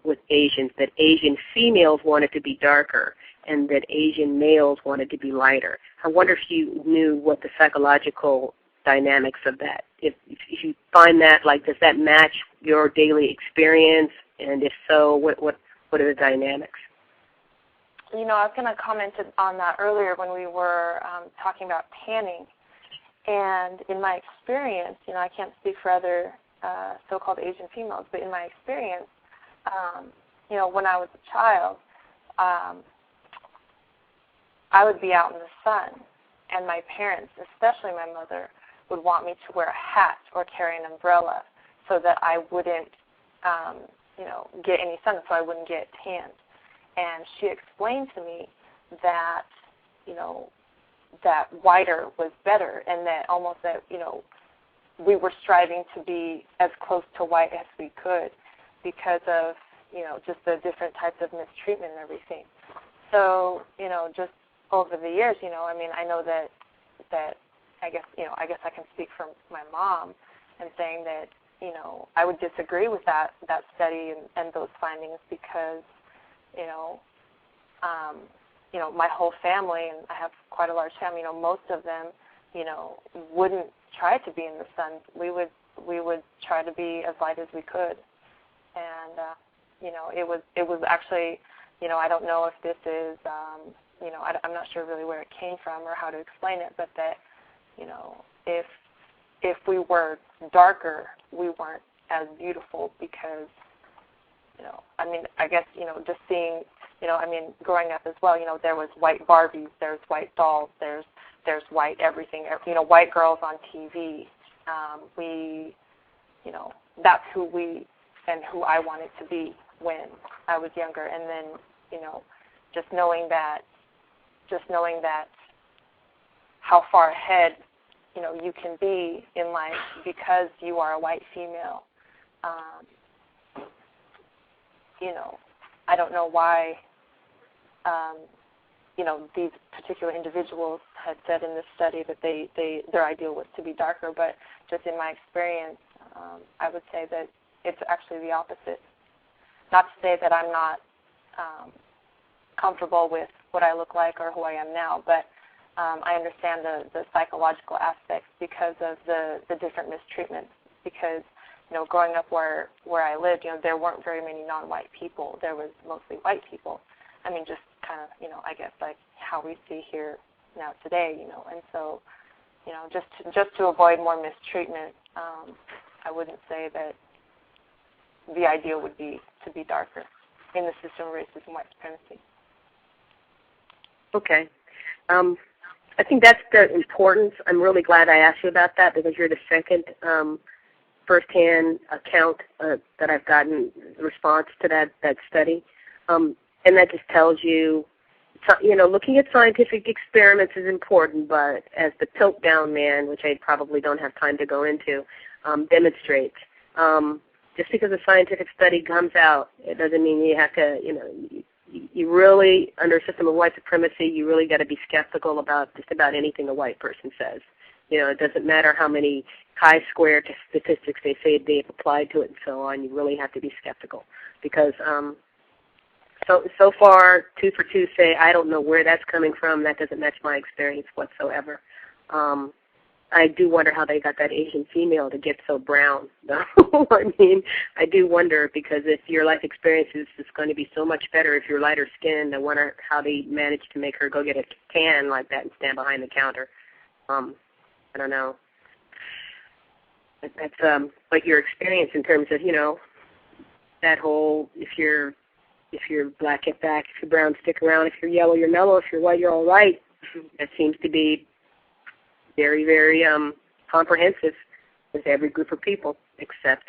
with Asians, that Asian females wanted to be darker and that Asian males wanted to be lighter. I wonder if you knew what the psychological dynamics of that. If you find that, like, does that match your daily experience? And if so, what are the dynamics? You know, I was going to comment on that earlier when we were talking about tanning. And in my experience, you know, I can't speak for other so-called Asian females, but in my experience, you know, when I was a child, I would be out in the sun, and my parents, especially my mother, would want me to wear a hat or carry an umbrella so that I wouldn't, you know, get any sun, so I wouldn't get tanned. And she explained to me that, you know, that whiter was better, and that almost that, you know, we were striving to be as close to white as we could because of, you know, just the different types of mistreatment and everything. So, you know, just over the years, you know, I mean, I know that I guess I can speak for my mom and saying that, you know, I would disagree with that study and those findings because, you know, my whole family, and I have quite a large family, you know, most of them, you know, wouldn't try to be in the sun. We would try to be as light as we could. And, you know, it was actually, you know, I don't know if this is, you know, I'm not sure really where it came from or how to explain it, but that, you know, if we were darker, we weren't as beautiful because, you know, I mean, I guess, you know, just seeing, you know, I mean, growing up as well, you know, there was white Barbies, there's white dolls, there's white everything, you know, white girls on TV. We, you know, that's who we and who I wanted to be when I was younger. And then, you know, just knowing that how far ahead, you know, you can be in life because you are a white female. You know, I don't know why, you know, these particular individuals had said in this study that their ideal was to be darker, but just in my experience, I would say that it's actually the opposite. Not to say that I'm not comfortable with what I look like or who I am now, but I understand the psychological aspects because of the different mistreatments. Because, you know, growing up where I lived, you know, there weren't very many non-white people. There was mostly white people. I mean, just kind of, you know, I guess like how we see here now today, you know. And so, you know, just to avoid more mistreatment, I wouldn't say that the ideal would be to be darker in the system of racism, white supremacy. Okay. I think that's the importance. I'm really glad I asked you about that because you're the second firsthand account that I've gotten response to that study. And that just tells you, you know, looking at scientific experiments is important, but as the Piltdown man, which I probably don't have time to go into, demonstrates, just because a scientific study comes out, it doesn't mean you have to, you know, you really, under System of White Supremacy, you really got to be skeptical about just about anything a white person says. It doesn't matter how many chi-square statistics they say they've applied to it and so on. You really have to be skeptical because so far 2 for 2 say, I don't know where that's coming from. That doesn't match my experience whatsoever. I do wonder how they got that Asian female to get so brown, though. I mean, I do wonder because if your life experience is going to be so much better if you're lighter skinned, I wonder how they managed to make her go get a tan like that and stand behind the counter. I don't know. That's but your experience in terms of, that whole if you're black, get back. If you're brown, stick around. If you're yellow, you're mellow. If you're white, you're all right. That seems to be very, very comprehensive with every group of people, except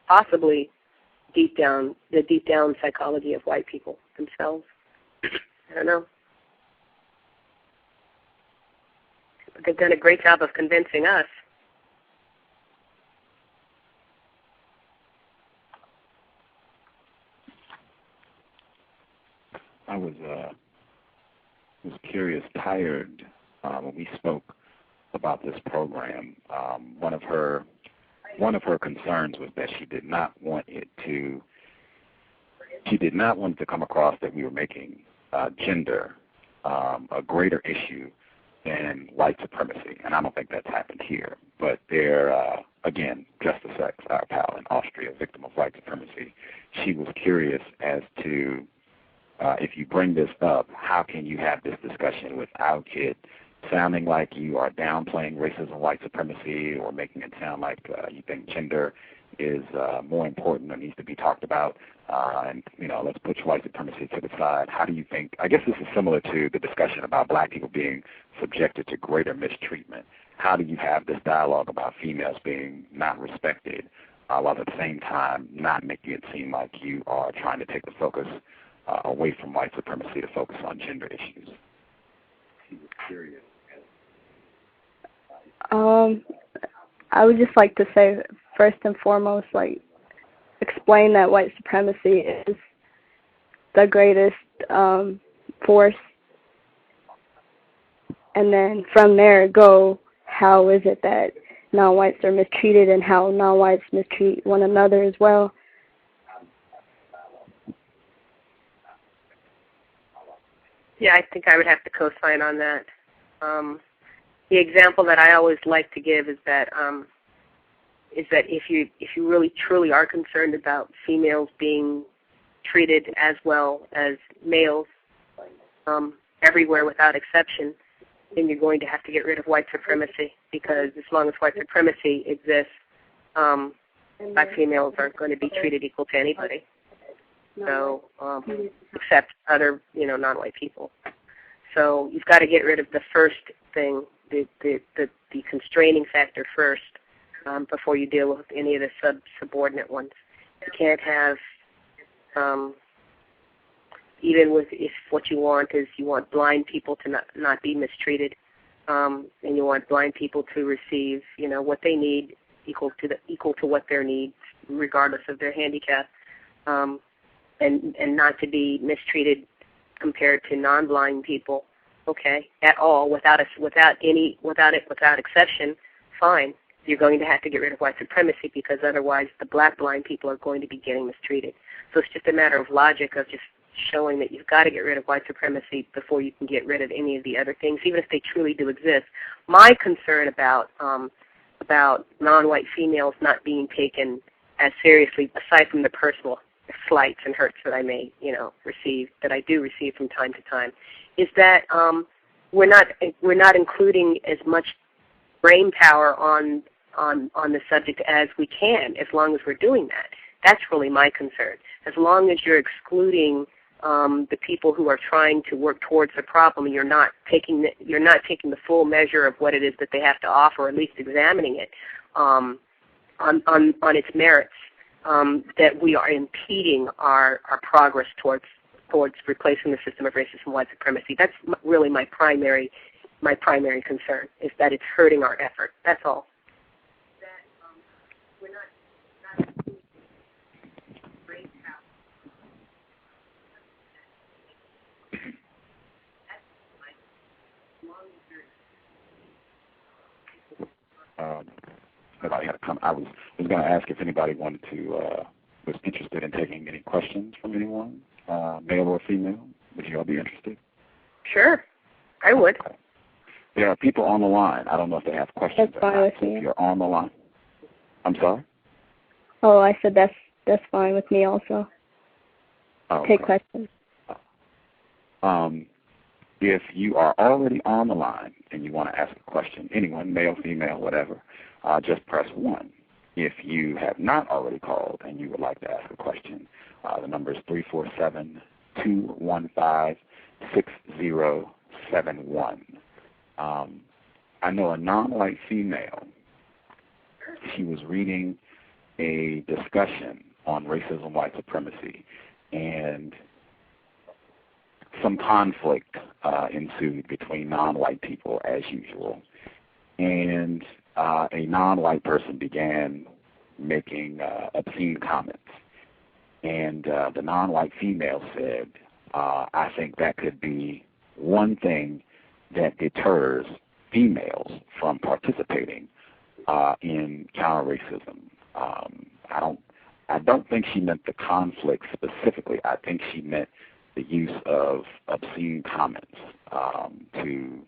possibly the deep down psychology of white people themselves. I don't know. But they've done a great job of convincing us. I was curious, tired when we spoke about this program. One of her concerns was that she did not want it to come across that we were making gender a greater issue than white supremacy, and I don't think that's happened here. But there, again, Justice X, our pal in Austria, victim of white supremacy, she was curious as to if you bring this up, how can you have this discussion without it sounding like you are downplaying racism, white supremacy, or making it sound like you think gender is more important or needs to be talked about, and let's push white supremacy to the side. How do you think? I guess this is similar to the discussion about black people being subjected to greater mistreatment. How do you have this dialogue about females being not respected, while at the same time not making it seem like you are trying to take the focus away from white supremacy to focus on gender issues? She was curious. I would just like to say, first and foremost, explain that white supremacy is the greatest force, and then from there go, how is it that non-whites are mistreated and how non-whites mistreat one another as well. Yeah, I think I would have to co-sign on that. The example that I always like to give is that if you really truly are concerned about females being treated as well as males everywhere without exception, then you're going to have to get rid of white supremacy, because as long as white supremacy exists, black females aren't going to be treated equal to anybody. So, except other, non-white people. So you've got to get rid of the first thing, the constraining factor first, before you deal with any of the subordinate ones. You can't have, even if what you want blind people to not be mistreated, and you want blind people to receive, what they need equal to what their needs, regardless of their handicap. And not to be mistreated compared to non-blind people, at all, without exception, fine. You're going to have to get rid of white supremacy, because otherwise the black blind people are going to be getting mistreated. So it's just a matter of logic of just showing that you've got to get rid of white supremacy before you can get rid of any of the other things, even if they truly do exist. My concern about non-white females not being taken as seriously, aside from the personal slights and hurts that I may, receive, that I do receive from time to time, is that we're not including as much brain power on the subject as we can, as long as we're doing that. That's really my concern. As long as you're excluding the people who are trying to work towards the problem, you're not taking the full measure of what it is that they have to offer, or at least examining it on its merits. That we are impeding our progress towards replacing the system of racism and white supremacy. That's really my primary concern, is that it's hurting our effort. That's all. nobody had to come. I was going to ask if anybody wanted to, was interested in taking any questions from anyone, male or female. Would you all be interested? Sure, I would. Okay. There are people on the line. I don't know if they have questions. That's fine with me. If you're on the line. I'm sorry? Oh, I said that's fine with me also. Oh, Take okay. questions. If you are already on the line and you want to ask a question, anyone, male, female, whatever, just press 1. If you have not already called and you would like to ask a question, the number is 347-215-6071. I know a non-white female, she was reading a discussion on racism, white supremacy, and some conflict ensued between non-white people as usual. And a non-white person began making obscene comments. And the non-white female said, I think that could be one thing that deters females from participating in counter-racism. I don't think she meant the conflict specifically. I think she meant the use of obscene comments to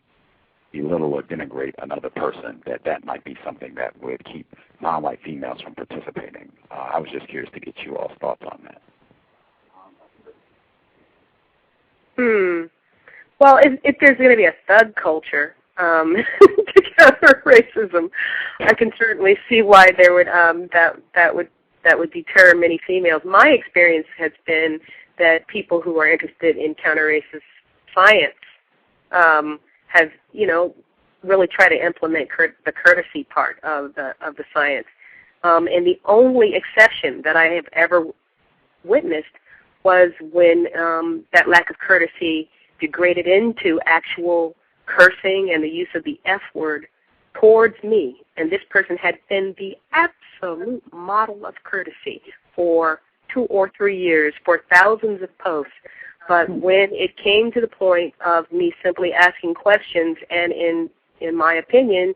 belittle or denigrate another person, that might be something that would keep non-white females from participating. I was just curious to get you all's thoughts on that. Well, if there's going to be a thug culture to counter racism, I can certainly see why there would that would deter many females. My experience has been that people who are interested in counter-racist science have, really tried to implement the courtesy part of the science. And the only exception that I have ever witnessed was when that lack of courtesy degraded into actual cursing and the use of the F word towards me. And this person had been the absolute model of courtesy for 2 or 3 years, for thousands of posts. But when it came to the point of me simply asking questions, and in my opinion,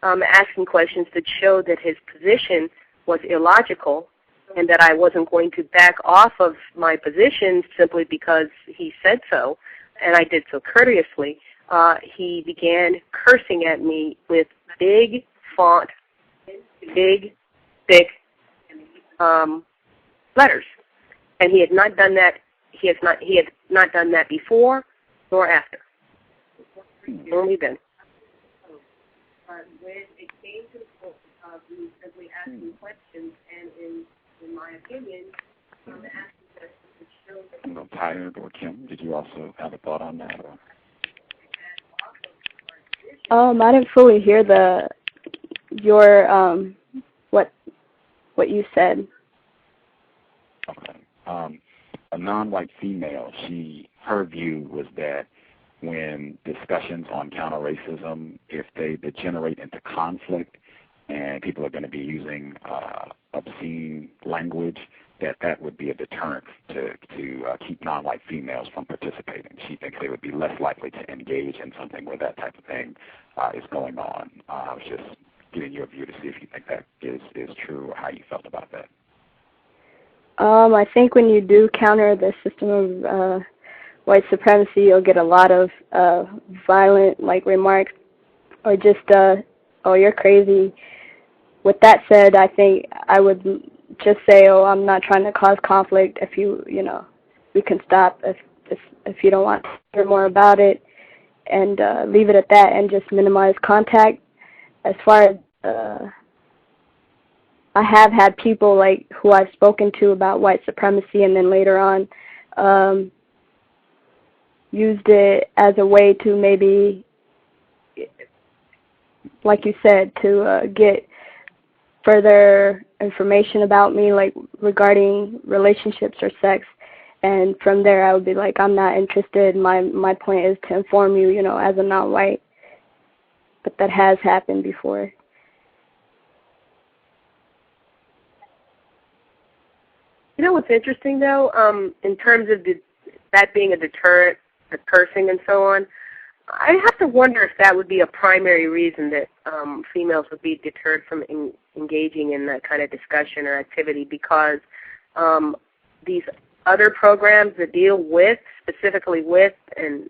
asking questions that showed that his position was illogical and that I wasn't going to back off of my position simply because he said so, and I did so courteously, he began cursing at me with big font, big, thick letters. And he had not done that. He had not done that before nor after. Only then. But when it came to the point of me simply asking questions, and in my opinion, asking questions that showed that. I'm a little tired, or Kim, did you also have a thought on that? I didn't fully hear your what you said. Okay. A non-white female, her view was that when discussions on counter-racism, if they degenerate into conflict and people are going to be using obscene language, that would be a deterrent to keep non-white females from participating. She thinks they would be less likely to engage in something where that type of thing is going on. I was just getting your view to see if you think that is true or how you felt about that. I think when you do counter the system of white supremacy, you'll get a lot of violent remarks, or just oh, you're crazy. With that said, I think I would just say, oh, I'm not trying to cause conflict. If we can stop if you don't want to hear more about it, and leave it at that, and just minimize contact. As far as I have had people who I've spoken to about white supremacy, and then later on used it as a way to maybe, like you said, to get further information about me, regarding relationships or sex. And from there, I would be like, I'm not interested. My point is to inform you, as a non-white. But that has happened before. You know what's interesting, though, in terms of that being a deterrent, the cursing and so on, I have to wonder if that would be a primary reason that females would be deterred from engaging in that kind of discussion or activity, because these other programs that deal with, specifically with, and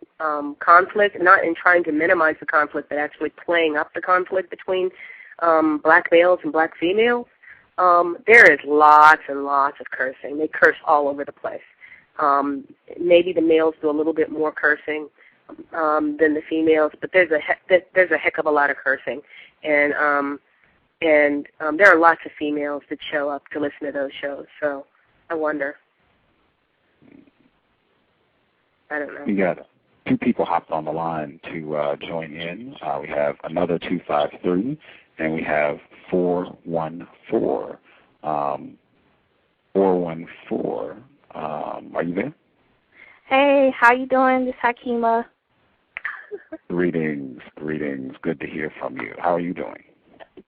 conflict, not in trying to minimize the conflict, but actually playing up the conflict between black males and black females, there is lots and lots of cursing. They curse all over the place. Maybe the males do a little bit more cursing than the females, but there's a heck of a lot of cursing, and there are lots of females that show up to listen to those shows. So I wonder. I don't know. We got 2 people hopped on the line to join in. We have another 253, and we have 414. 414. Are you there? Hey, how you doing? This is Hakima. Greetings. Good to hear from you. How are you doing?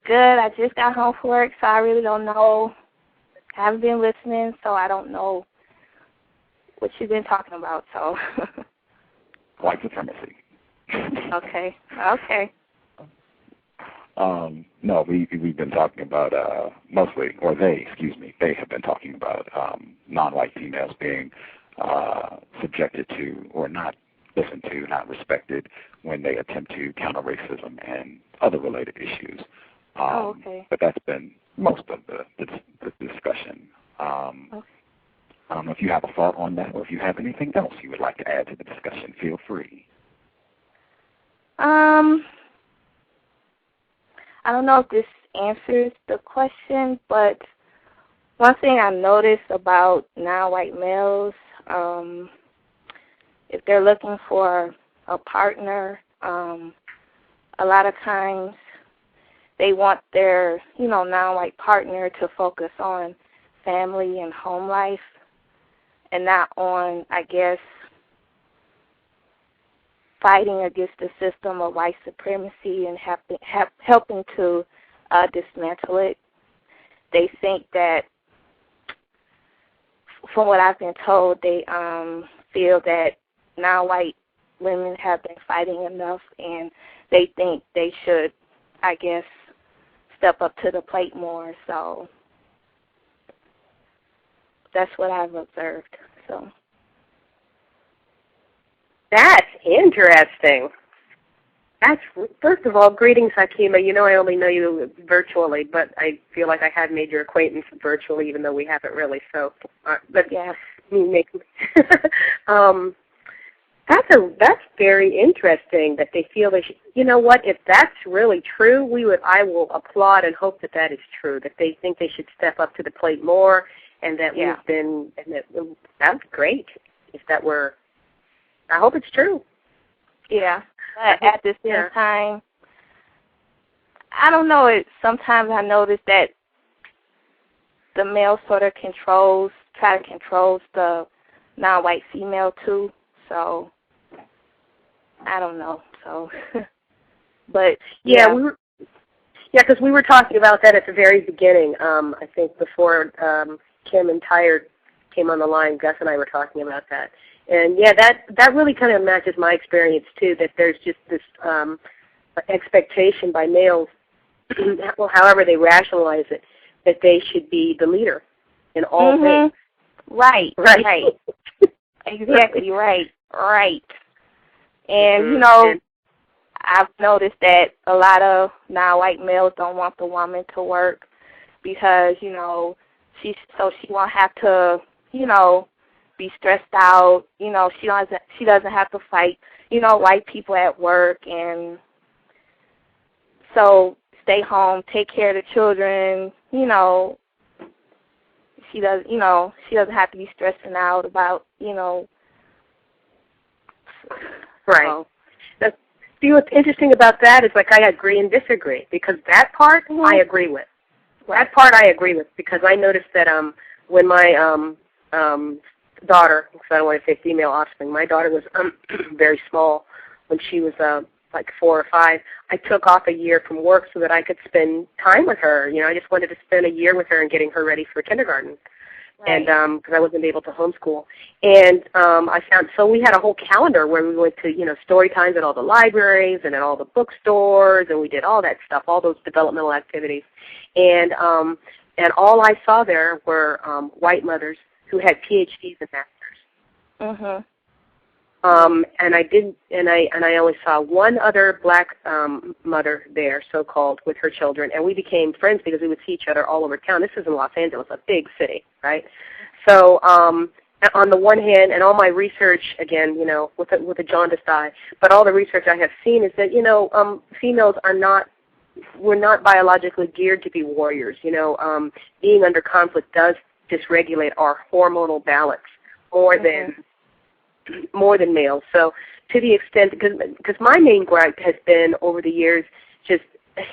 Good. I just got home from work, so I really don't know. I haven't been listening, so I don't know what you've been talking about. So. White supremacy. Okay. No, we've been talking about mostly, or they have been talking about non-white females being subjected to, or not listened to, not respected when they attempt to counter racism and other related issues. Okay. But that's been most of the discussion. Okay. I don't know if you have a thought on that, or if you have anything else you would like to add to the discussion. Feel free. I don't know if this answers the question, but one thing I noticed about non-white males, if they're looking for a partner, a lot of times they want their, non-white partner to focus on family and home life and not on, I guess, fighting against the system of white supremacy and helping to dismantle it. They think that, from what I've been told, they feel that non-white women have been fighting enough, and they think they should, I guess, step up to the plate more. So that's what I've observed. So. That's interesting. First of all, greetings, Hakima. I only know you virtually, but I feel like I have made your acquaintance virtually, even though we haven't really. So, but yeah, that's very interesting that they feel they should. You know what? If that's really true, I will applaud and hope that that is true. That they think they should step up to the plate more, and that that's great. If that were. I hope it's true. Yeah, but at the same time, I don't know. Sometimes I notice that the male sort of try to control the non-white female too. So I don't know. So, but because we were talking about that at the very beginning. I think before Kim and Tired came on the line, Gus and I were talking about that. And that really kind of matches my experience too. That there's just this expectation by males, well, however they rationalize it, that they should be the leader in all things. Right. Exactly right. And I've noticed that a lot of non-white males don't want the woman to work because she won't have to be stressed out. She doesn't have to fight, white people at work, and so stay home, take care of the children. She doesn't have to be stressing out about, Right. See, what's interesting about that is I agree and disagree, because that part I agree with. That part I agree with, because I noticed that when my daughter, because I don't want to say female offspring, my daughter was very small when she was 4 or 5. I took off a year from work so that I could spend time with her. I just wanted to spend a year with her and getting her ready for kindergarten. and because I wasn't able to homeschool. And I found, so we had a whole calendar where we went to, story times at all the libraries and at all the bookstores, and we did all that stuff, all those developmental activities. And all I saw there were white mothers who had PhDs and masters. And I only saw one other black mother there, so-called, with her children, and we became friends because we would see each other all over town. This is in Los Angeles, a big city, right? So on the one hand, and all my research, again, with a jaundiced eye, but all the research I have seen is that, females we're not biologically geared to be warriors. Being under conflict does dysregulate our hormonal balance more than males. So to the extent, because my main gripe has been over the years just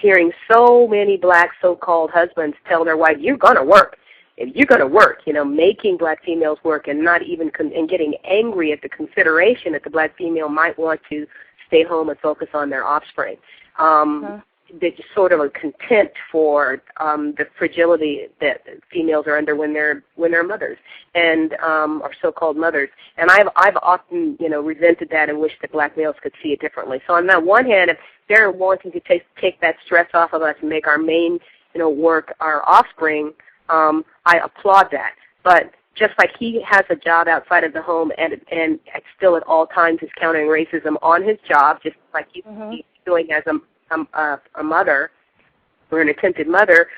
hearing so many black so-called husbands tell their wife, you're going to work. You're going to work, making black females work, and not even and getting angry at the consideration that the black female might want to stay home and focus on their offspring. There's sort of a contempt for the fragility that females are under when they're mothers and or so-called mothers. And I've often resented that and wished that black males could see it differently. So on that one hand, if they're wanting to take that stress off of us and make our main work our offspring, I applaud that. But just like he has a job outside of the home and still at all times is countering racism on his job, just like he's doing as a mother or an attempted mother,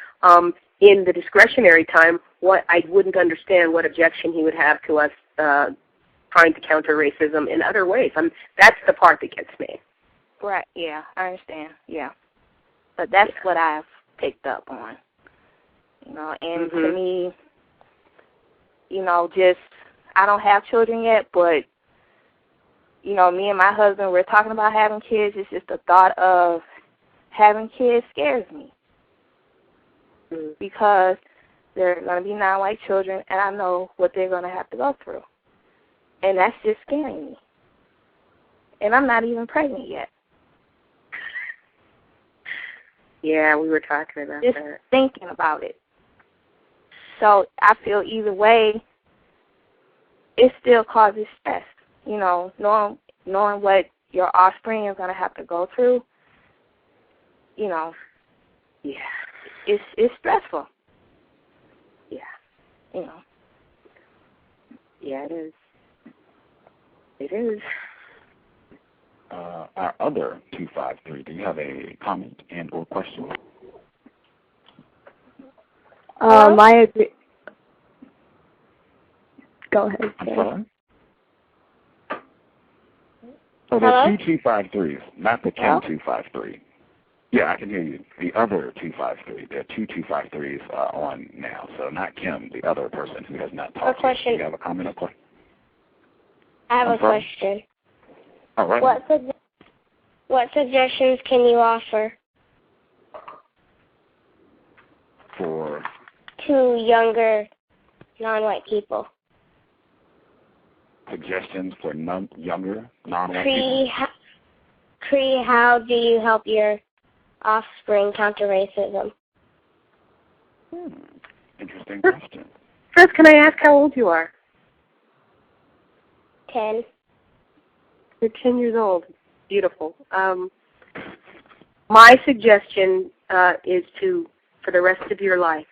in the discretionary time, what I wouldn't understand what objection he would have to us trying to counter racism in other ways. That's the part that gets me. Right, yeah, I understand, yeah. But that's what I've picked up on. And to me, just, I don't have children yet, but, me and my husband, we're talking about having kids. It's just the thought of having kids scares me because they're going to be non-white children, and I know what they're going to have to go through. And that's just scaring me. And I'm not even pregnant yet. Yeah, we were talking about just that. Thinking about it. So I feel either way, it still causes stress. Knowing what your offspring is going to have to go through, yeah, it's stressful. Yeah. Yeah, it is. It is. Our other 253, do you have a comment and or question? I agree. Go ahead. I'm sorry? Oh, there are 2 253s, not the Kim 253. Yeah, I can hear you. The other 253. There are 2 253s on now, so not Kim, the other person who has not talked. Question. Do you have a comment or question? I have a question. All right. What suggestions can you offer For to younger non-white people? Suggestions for younger non-white people? Cree, how do you help your offspring counter racism? Interesting question. First, can I ask how old you are? 10. You're 10 years old. Beautiful. My suggestion is to, for the rest of your life,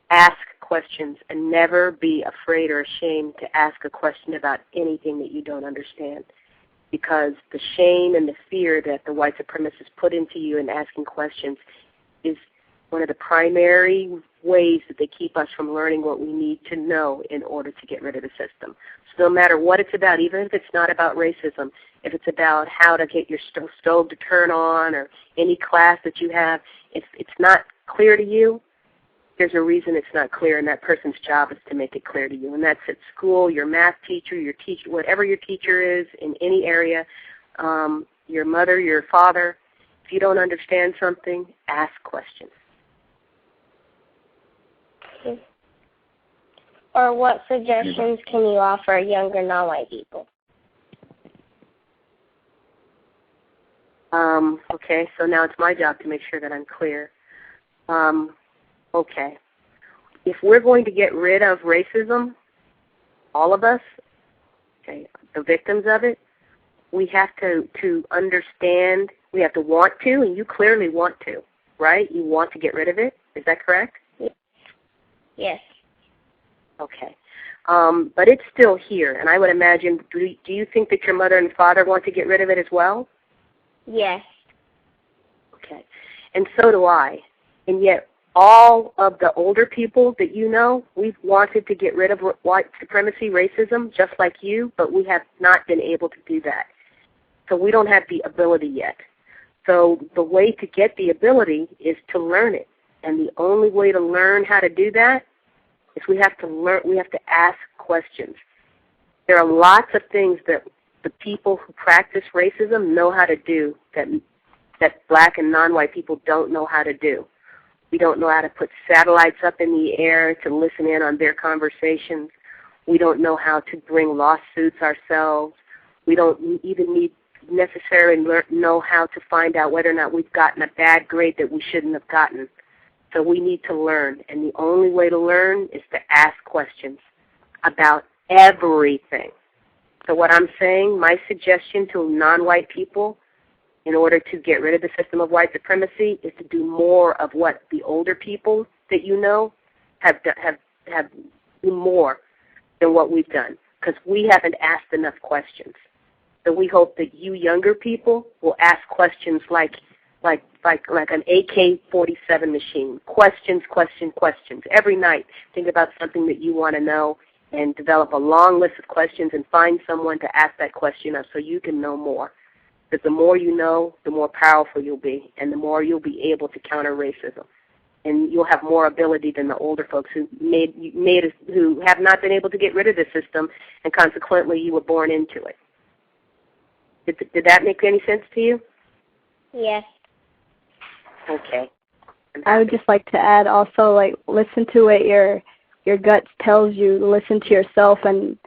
ask questions and never be afraid or ashamed to ask a question about anything that you don't understand. Because the shame and the fear that the white supremacists put into you in asking questions is one of the primary ways that they keep us from learning what we need to know in order to get rid of the system. So no matter what it's about, even if it's not about racism, if it's about how to get your stove to turn on or any class that you have, if it's not clear to you, there's a reason it's not clear, and that person's job is to make it clear to you. And that's at school, your math teacher, your teacher, whatever your teacher is in any area, your mother, your father. If you don't understand something, ask questions. Or what suggestions can you offer younger non-white people? Okay, so now it's my job to make sure that I'm clear. Okay. if we're going to get rid of racism, all of us, okay, the victims of it, we have to understand, we have to want to, and you clearly want to, right? You want to get rid of it. Is that correct? Yes. Okay. But it's still here, and I would imagine, do you think that your mother and father want to get rid of it as well? Yes. Okay. And so do I. And yet all of the older people that you know, we've wanted to get rid of white supremacy, racism, just like you, but we have not been able to do that. So we don't have the ability yet. So the way to get the ability is to learn it. And the only way to learn how to do that is we have to ask questions. There are lots of things that the people who practice racism know how to do that black and non-white people don't know how to do. We don't know how to put satellites up in the air to listen in on their conversations. We don't know how to bring lawsuits ourselves. We don't even necessarily know how to find out whether or not we've gotten a bad grade that we shouldn't have gotten. So we need to learn, and the only way to learn is to ask questions about everything. So what I'm saying, my suggestion to non-white people in order to get rid of the system of white supremacy is to do more of what the older people that you know have do more than what we've done, because we haven't asked enough questions. So we hope that you younger people will ask questions like an AK-47 machine. Questions. Every night, think about something that you want to know and develop a long list of questions and find someone to ask that question of so you can know more. Because the more you know, the more powerful you'll be, and the more you'll be able to counter racism. And you'll have more ability than the older folks who have not been able to get rid of the system, and consequently you were born into it. Did that make any sense to you? Yes. Okay. I would just like to add also, like, listen to what your guts tells you. Listen to yourself, and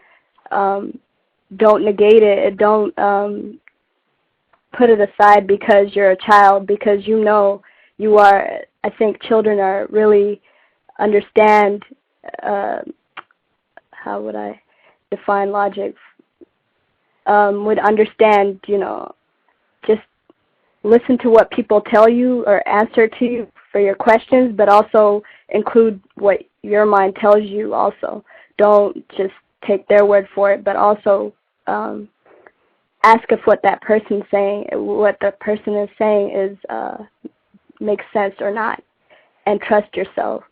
don't negate it. Don't put it aside because you're a child, because you know you are. I think children are really understand. How would I define logic? Would understand, just listen to what people tell you or answer to you for your questions, but also include what your mind tells you also. Don't just take their word for it, but also ask if what the person is saying is makes sense or not, and trust yourself.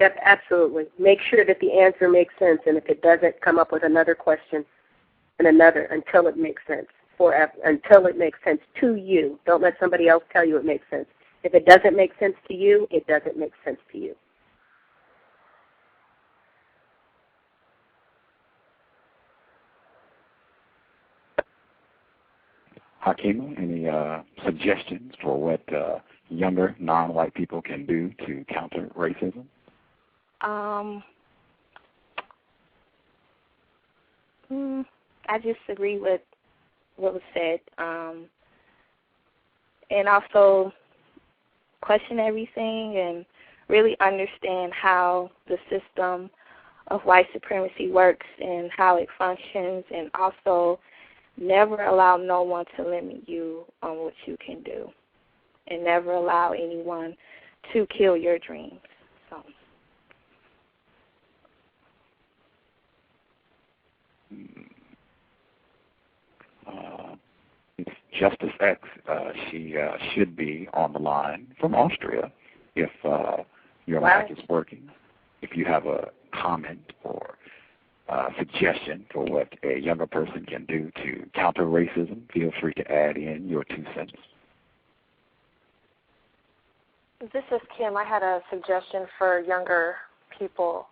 Yep, absolutely. Make sure that the answer makes sense, and if it doesn't, come up with another question and another until it makes sense. Until it makes sense to you. Don't let somebody else tell you it makes sense. If it doesn't make sense to you, it doesn't make sense to you. Hakima, any suggestions for what younger non-white people can do to counter racism? I just agree with what was said, and also question everything and really understand how the system of white supremacy works and how it functions, and also never allow no one to limit you on what you can do, and never allow anyone to kill your dreams. So. It's Justice X. She should be on the line from Austria if your mic is working. If you have a comment or suggestion for what a younger person can do to counter racism, feel free to add in your 2 cents. This is Kim. I had a suggestion for younger people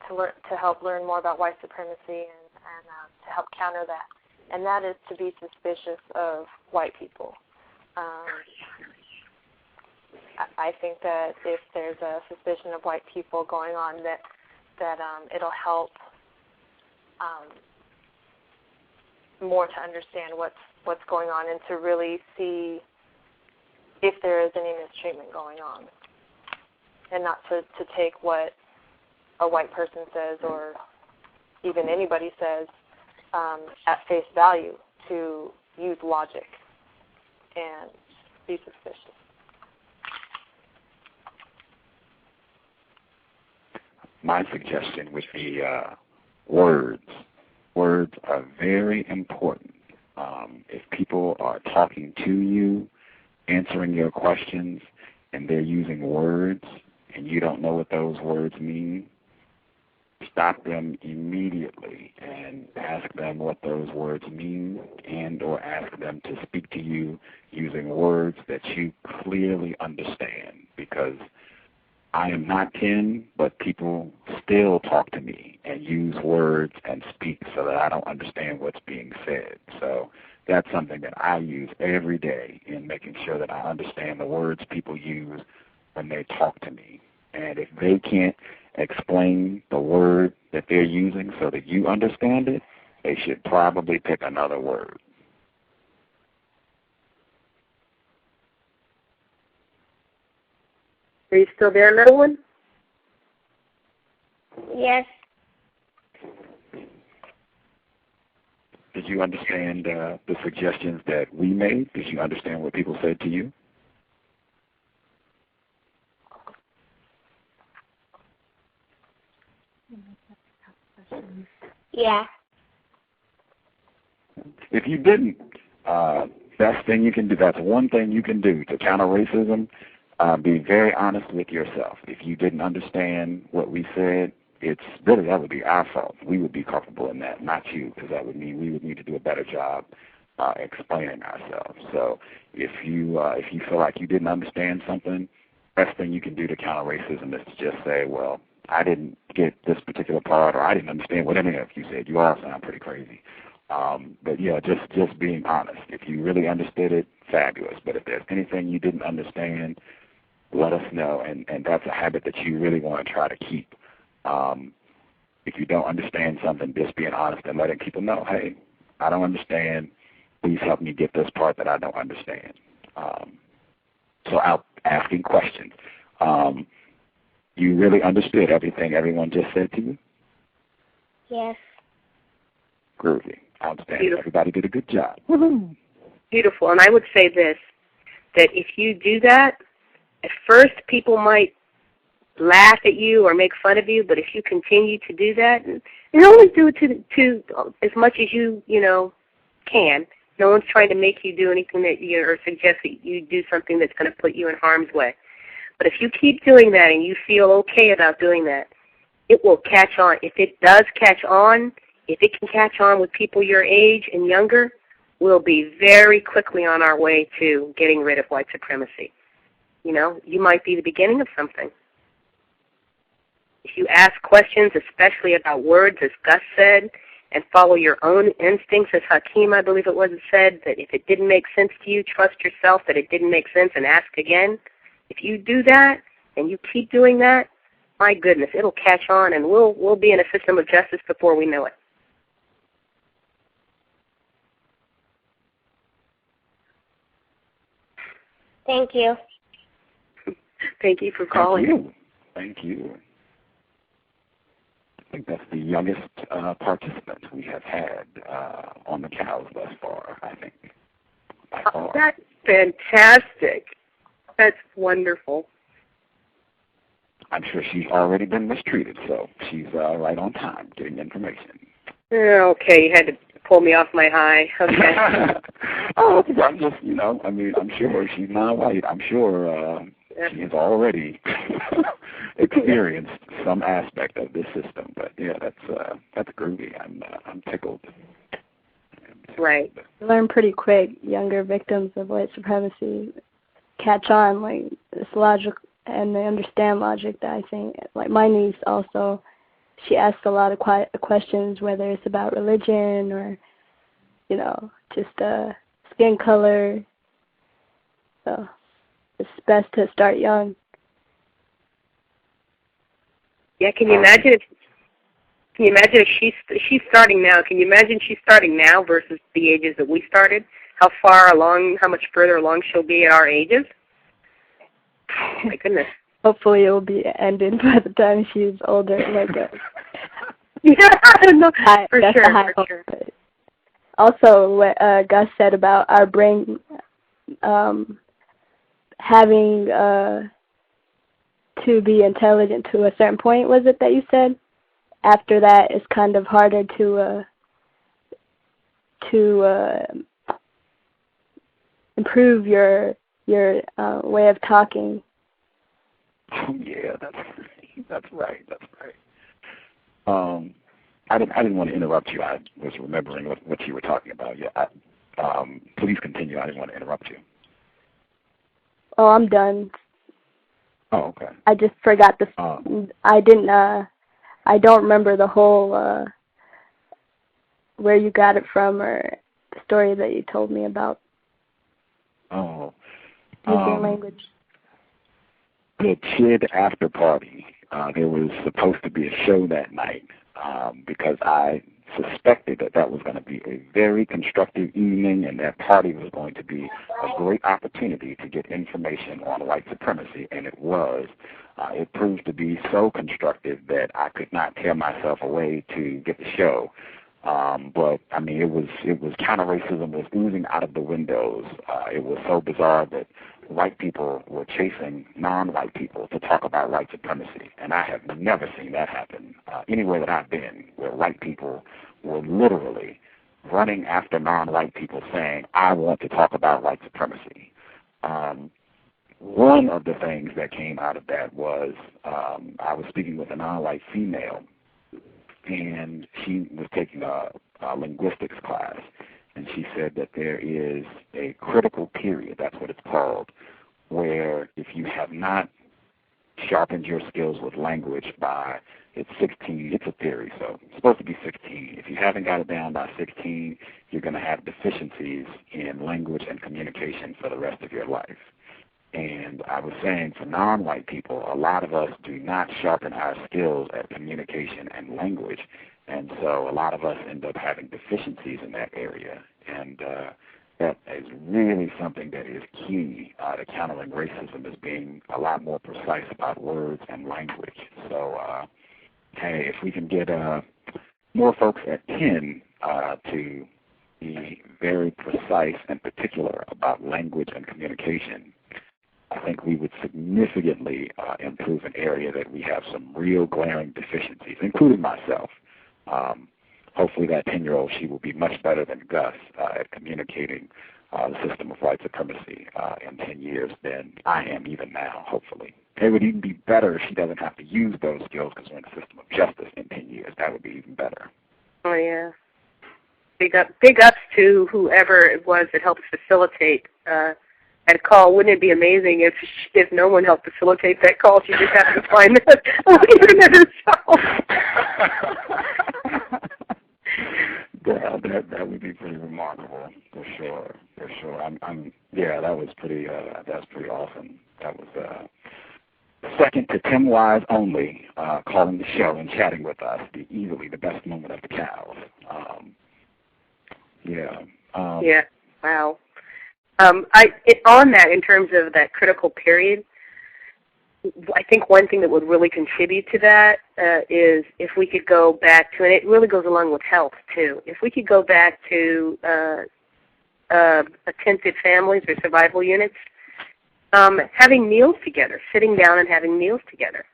to help learn more about white supremacy and to help counter that, and that is to be suspicious of white people. I think that if there's a suspicion of white people going on, that it'll help more to understand what's going on and to really see if there is any mistreatment going on, and not to take what a white person says or even anybody says at face value, to use logic and be suspicious. My suggestion would be words. Words are very important. If people are talking to you, answering your questions, and they're using words, and you don't know what those words mean, stop them immediately and ask them what those words mean, and or ask them to speak to you using words that you clearly understand, because I am not 10, but people still talk to me and use words and speak so that I don't understand what's being said. So that's something that I use every day in making sure that I understand the words people use when they talk to me. And if they can't explain the word that they're using so that you understand it, they should probably pick another word. Are you still there, little one? Yes. Did you understand the suggestions that we made? Did you understand what people said to you? Yeah. If you didn't, best thing you can do, that's one thing you can do to counter racism, be very honest with yourself. If you didn't understand what we said, it's really, that would be our fault. We would be culpable in that, not you, because that would mean we would need to do a better job explaining ourselves. So if you feel like you didn't understand something, best thing you can do to counter racism is to just say, well, I didn't get this particular part, or I didn't understand what any of you said. You all sound pretty crazy. But yeah, just being honest. If you really understood it, fabulous. But if there's anything you didn't understand, let us know. And that's a habit that you really want to try to keep. If you don't understand something, just being honest and letting people know, hey, I don't understand. Please help me get this part that I don't understand. So out asking questions. You really understood everything everyone just said to you? Yes. Groovy. Outstanding. Beautiful. Everybody did a good job. Woohoo. Beautiful. And I would say this, that if you do that, at first people might laugh at you or make fun of you, but if you continue to do that, and always do it to as much as you can. No one's trying to make you do anything that or suggest that you do something that's going to put you in harm's way. But if you keep doing that and you feel okay about doing that, it will catch on. If it does catch on, if it can catch on with people your age and younger, we'll be very quickly on our way to getting rid of white supremacy. You might be the beginning of something. If you ask questions, especially about words, as Gus said, and follow your own instincts, as Hakeem, I believe it was, said, that if it didn't make sense to you, trust yourself that it didn't make sense and ask again. If you do that and you keep doing that, my goodness, it'll catch on, and we'll be in a system of justice before we know it. Thank you. Thank you for calling. Thank you. I think that's the youngest participant we have had on the cows thus far, I think. By far. That's fantastic. That's wonderful. I'm sure she's already been mistreated, so she's right on time getting information. Okay, you had to pull me off my high. Okay. Oh, I'm just, I'm sure she's non-white. I'm sure she has already experienced some aspect of this system. But yeah, that's groovy. I'm tickled. Right. You learn pretty quick. Younger victims of white supremacy catch on, like, it's logic, and they understand logic. That I think, like my niece also, she asks a lot of questions, whether it's about religion or, just skin color. So it's best to start young. Yeah, can you imagine if she's starting now? Can you imagine she's starting now versus the ages that we started? How much further along she'll be at our ages? My goodness. Hopefully it will be ended by the time she's older. Like Yeah, I don't know. For sure. Also, what Gus said about our brain having to be intelligent to a certain point, was it that you said? After that, it's kind of harder to improve your way of talking. Oh yeah, that's right. I didn't want to interrupt you. I was remembering what you were talking about. Yeah. Please continue. I didn't want to interrupt you. Oh, I'm done. Oh, okay. I just forgot the. I didn't. I don't remember the whole where you got it from or the story that you told me about. Oh. Using language. The kid after party. There was supposed to be a show that night because I suspected that was going to be a very constructive evening, and that party was going to be a great opportunity to get information on white supremacy, and it was. It proved to be so constructive that I could not tear myself away to get the show. But I mean, it was counter-racism was oozing out of the windows. It was so bizarre that white people were chasing non-white people to talk about white supremacy, and I have never seen that happen anywhere that I've been, where white people were literally running after non-white people saying, I want to talk about white supremacy. One of the things that came out of that was I was speaking with a non-white female, and she was taking a linguistics class, and she said that there is a critical period, that's what it's called, where if you have not sharpened your skills with language by, it's 16, it's a theory, so it's supposed to be 16. If you haven't got it down by 16, you're going to have deficiencies in language and communication for the rest of your life. And I was saying for non-white people, a lot of us do not sharpen our skills at communication and language, and so a lot of us end up having deficiencies in that area. And that is really something that is key to countering racism, is being a lot more precise about words and language. So, hey, if we can get more folks at 10 to be very precise and particular about language and communication, I think we would significantly improve an area that we have some real glaring deficiencies, including myself. Hopefully that 10-year-old, she will be much better than Gus at communicating the system of white supremacy in 10 years than I am even now, hopefully. It would even be better if she doesn't have to use those skills because we're in the system of justice in 10 years. That would be even better. Oh, yeah. Big ups to whoever it was that helped facilitate that call. Wouldn't it be amazing if no one helped facilitate that call? She just happened to find that herself. That would be pretty remarkable, for sure. Yeah, that was pretty awesome. That was second to Tim Wise only calling the show and chatting with us. Easily the best moment of the cows. Yeah. Wow. On that, in terms of that critical period, I think one thing that would really contribute to that is if we could go back to, and it really goes along with health too, if we could go back to attempted families or survival units, having meals together, sitting down and having meals together.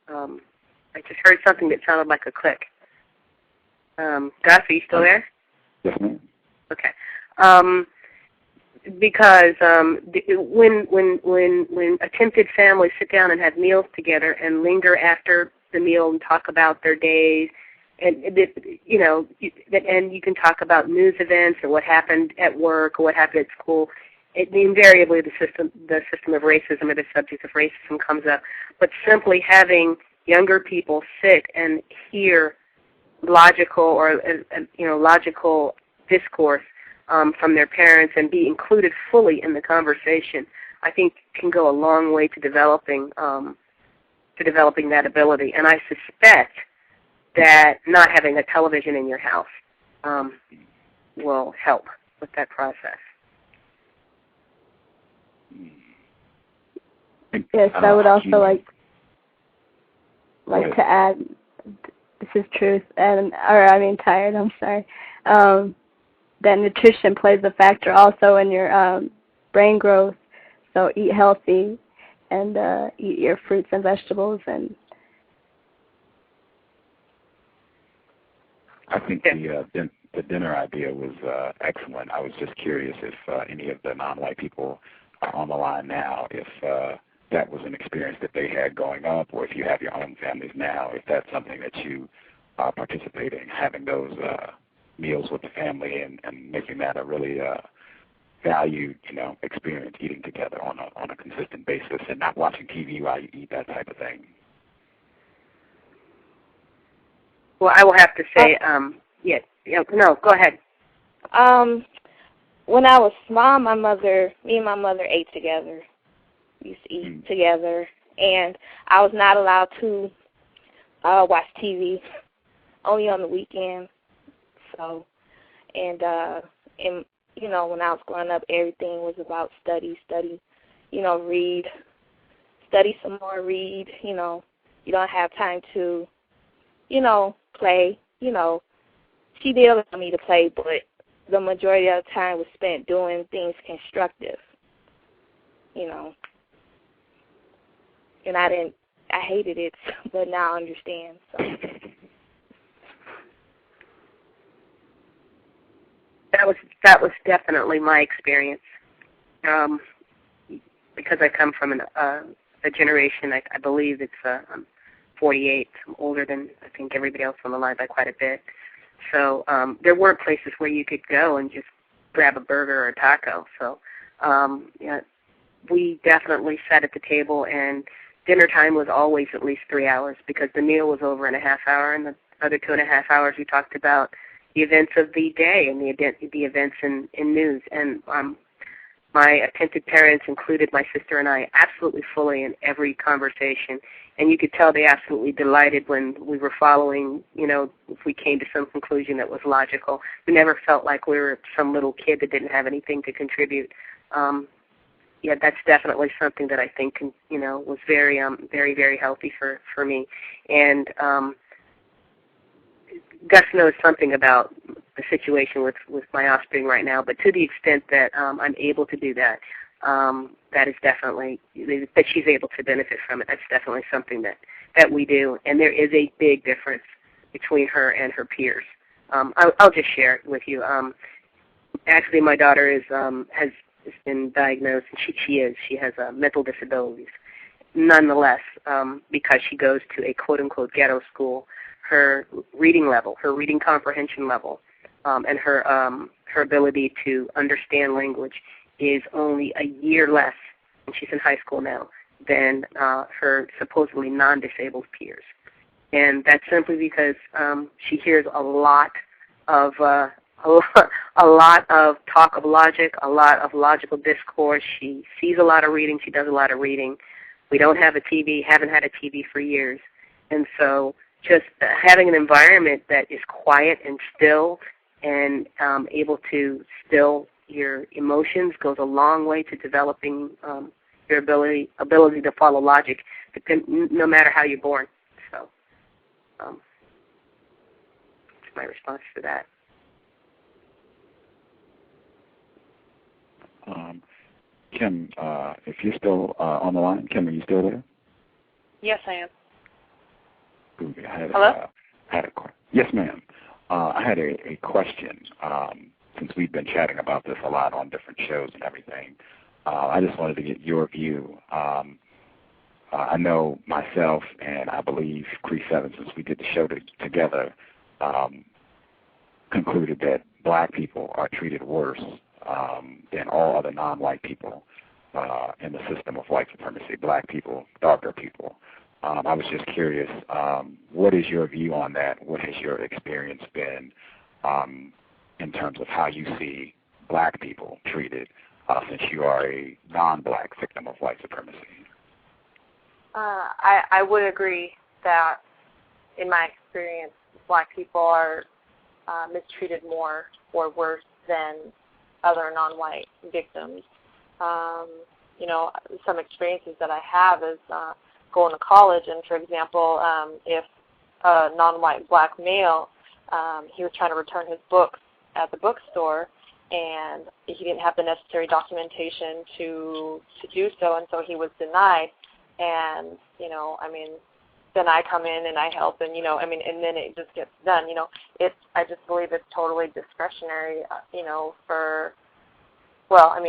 I just heard something that sounded like a click. Gus, are you still there? Yes, ma'am. Okay. Because when attempted families sit down and have meals together and linger after the meal and talk about their days, and and you can talk about news events or what happened at work or what happened at school, invariably the system of racism or the subject of racism comes up. But simply having younger people sit and hear logical discourse from their parents and be included fully in the conversation, I think can go a long way to developing that ability. And I suspect that not having a television in your house will help with that process. Yes, I would also like to add, this is truth, tired, I'm sorry, that nutrition plays a factor also in your brain growth, so eat healthy and eat your fruits and vegetables. And I think the dinner idea was excellent. I was just curious if any of the non-white people are on the line now, if that was an experience that they had growing up, or if you have your own families now, if that's something that you participate in, having those meals with the family and making that a really valued, experience, eating together on a consistent basis and not watching TV while you eat, that type of thing. Well, I will have to say, no, go ahead. When I was small, me and my mother ate together. We used to eat together, and I was not allowed to watch TV, only on the weekend. So, and when I was growing up, everything was about study, read, study some more, read. You don't have time to, play. She did allow me to play, but the majority of the time was spent doing things constructive. And I hated it, but now I understand. So. That was definitely my experience, because I come from a generation. I believe it's I'm 48. I'm older than I think everybody else on the line by quite a bit. So there weren't places where you could go and just grab a burger or a taco. So we definitely sat at the table, and dinner time was always at least 3 hours because the meal was over in a half hour, and the other 2.5 hours we talked about the events of the day and the events in news. And my attempted parents included my sister and I absolutely fully in every conversation. And you could tell they absolutely delighted when we were following, if we came to some conclusion that was logical. We never felt like we were some little kid that didn't have anything to contribute. That's definitely something that I think, was very, very, very healthy for me. And Gus knows something about the situation with my offspring right now, but to the extent that I'm able to do that, that is definitely, that she's able to benefit from it. That's definitely something that we do, and there is a big difference between her and her peers. I'll just share it with you. Actually, my daughter has been diagnosed, and she has mental disabilities. Nonetheless, because she goes to a quote-unquote ghetto school, her reading level, her reading comprehension level, and her ability to understand language is only a year less, and she's in high school now, than her supposedly non-disabled peers. And that's simply because she hears a lot of talk of logic, a lot of logical discourse. She sees a lot of reading. She does a lot of reading. We don't have a TV, haven't had a TV for years. And so just having an environment that is quiet and still and able to still your emotions goes a long way to developing your ability to follow logic, no matter how you're born. So that's my response to that. Kim, if you're still on the line, Kim, are you still there? Yes, I am. Hello? Yes, ma'am. I had a question. Since we've been chatting about this a lot on different shows and everything, I just wanted to get your view. I know myself and I believe C.O.W.S, since we did the show together, concluded that black people are treated worse than all other non-white people in the system of white supremacy, black people, darker people. I was just curious, what is your view on that? What has your experience been in terms of how you see black people treated since you are a non-black victim of white supremacy? I would agree that, in my experience, black people are mistreated more or worse than other non-white victims. some experiences that I have is going to college, and for example, if a non-white black male, he was trying to return his books at the bookstore, and he didn't have the necessary documentation to do so, and so he was denied. And then I come in and I help, and and then it just gets done. I just believe it's totally discretionary.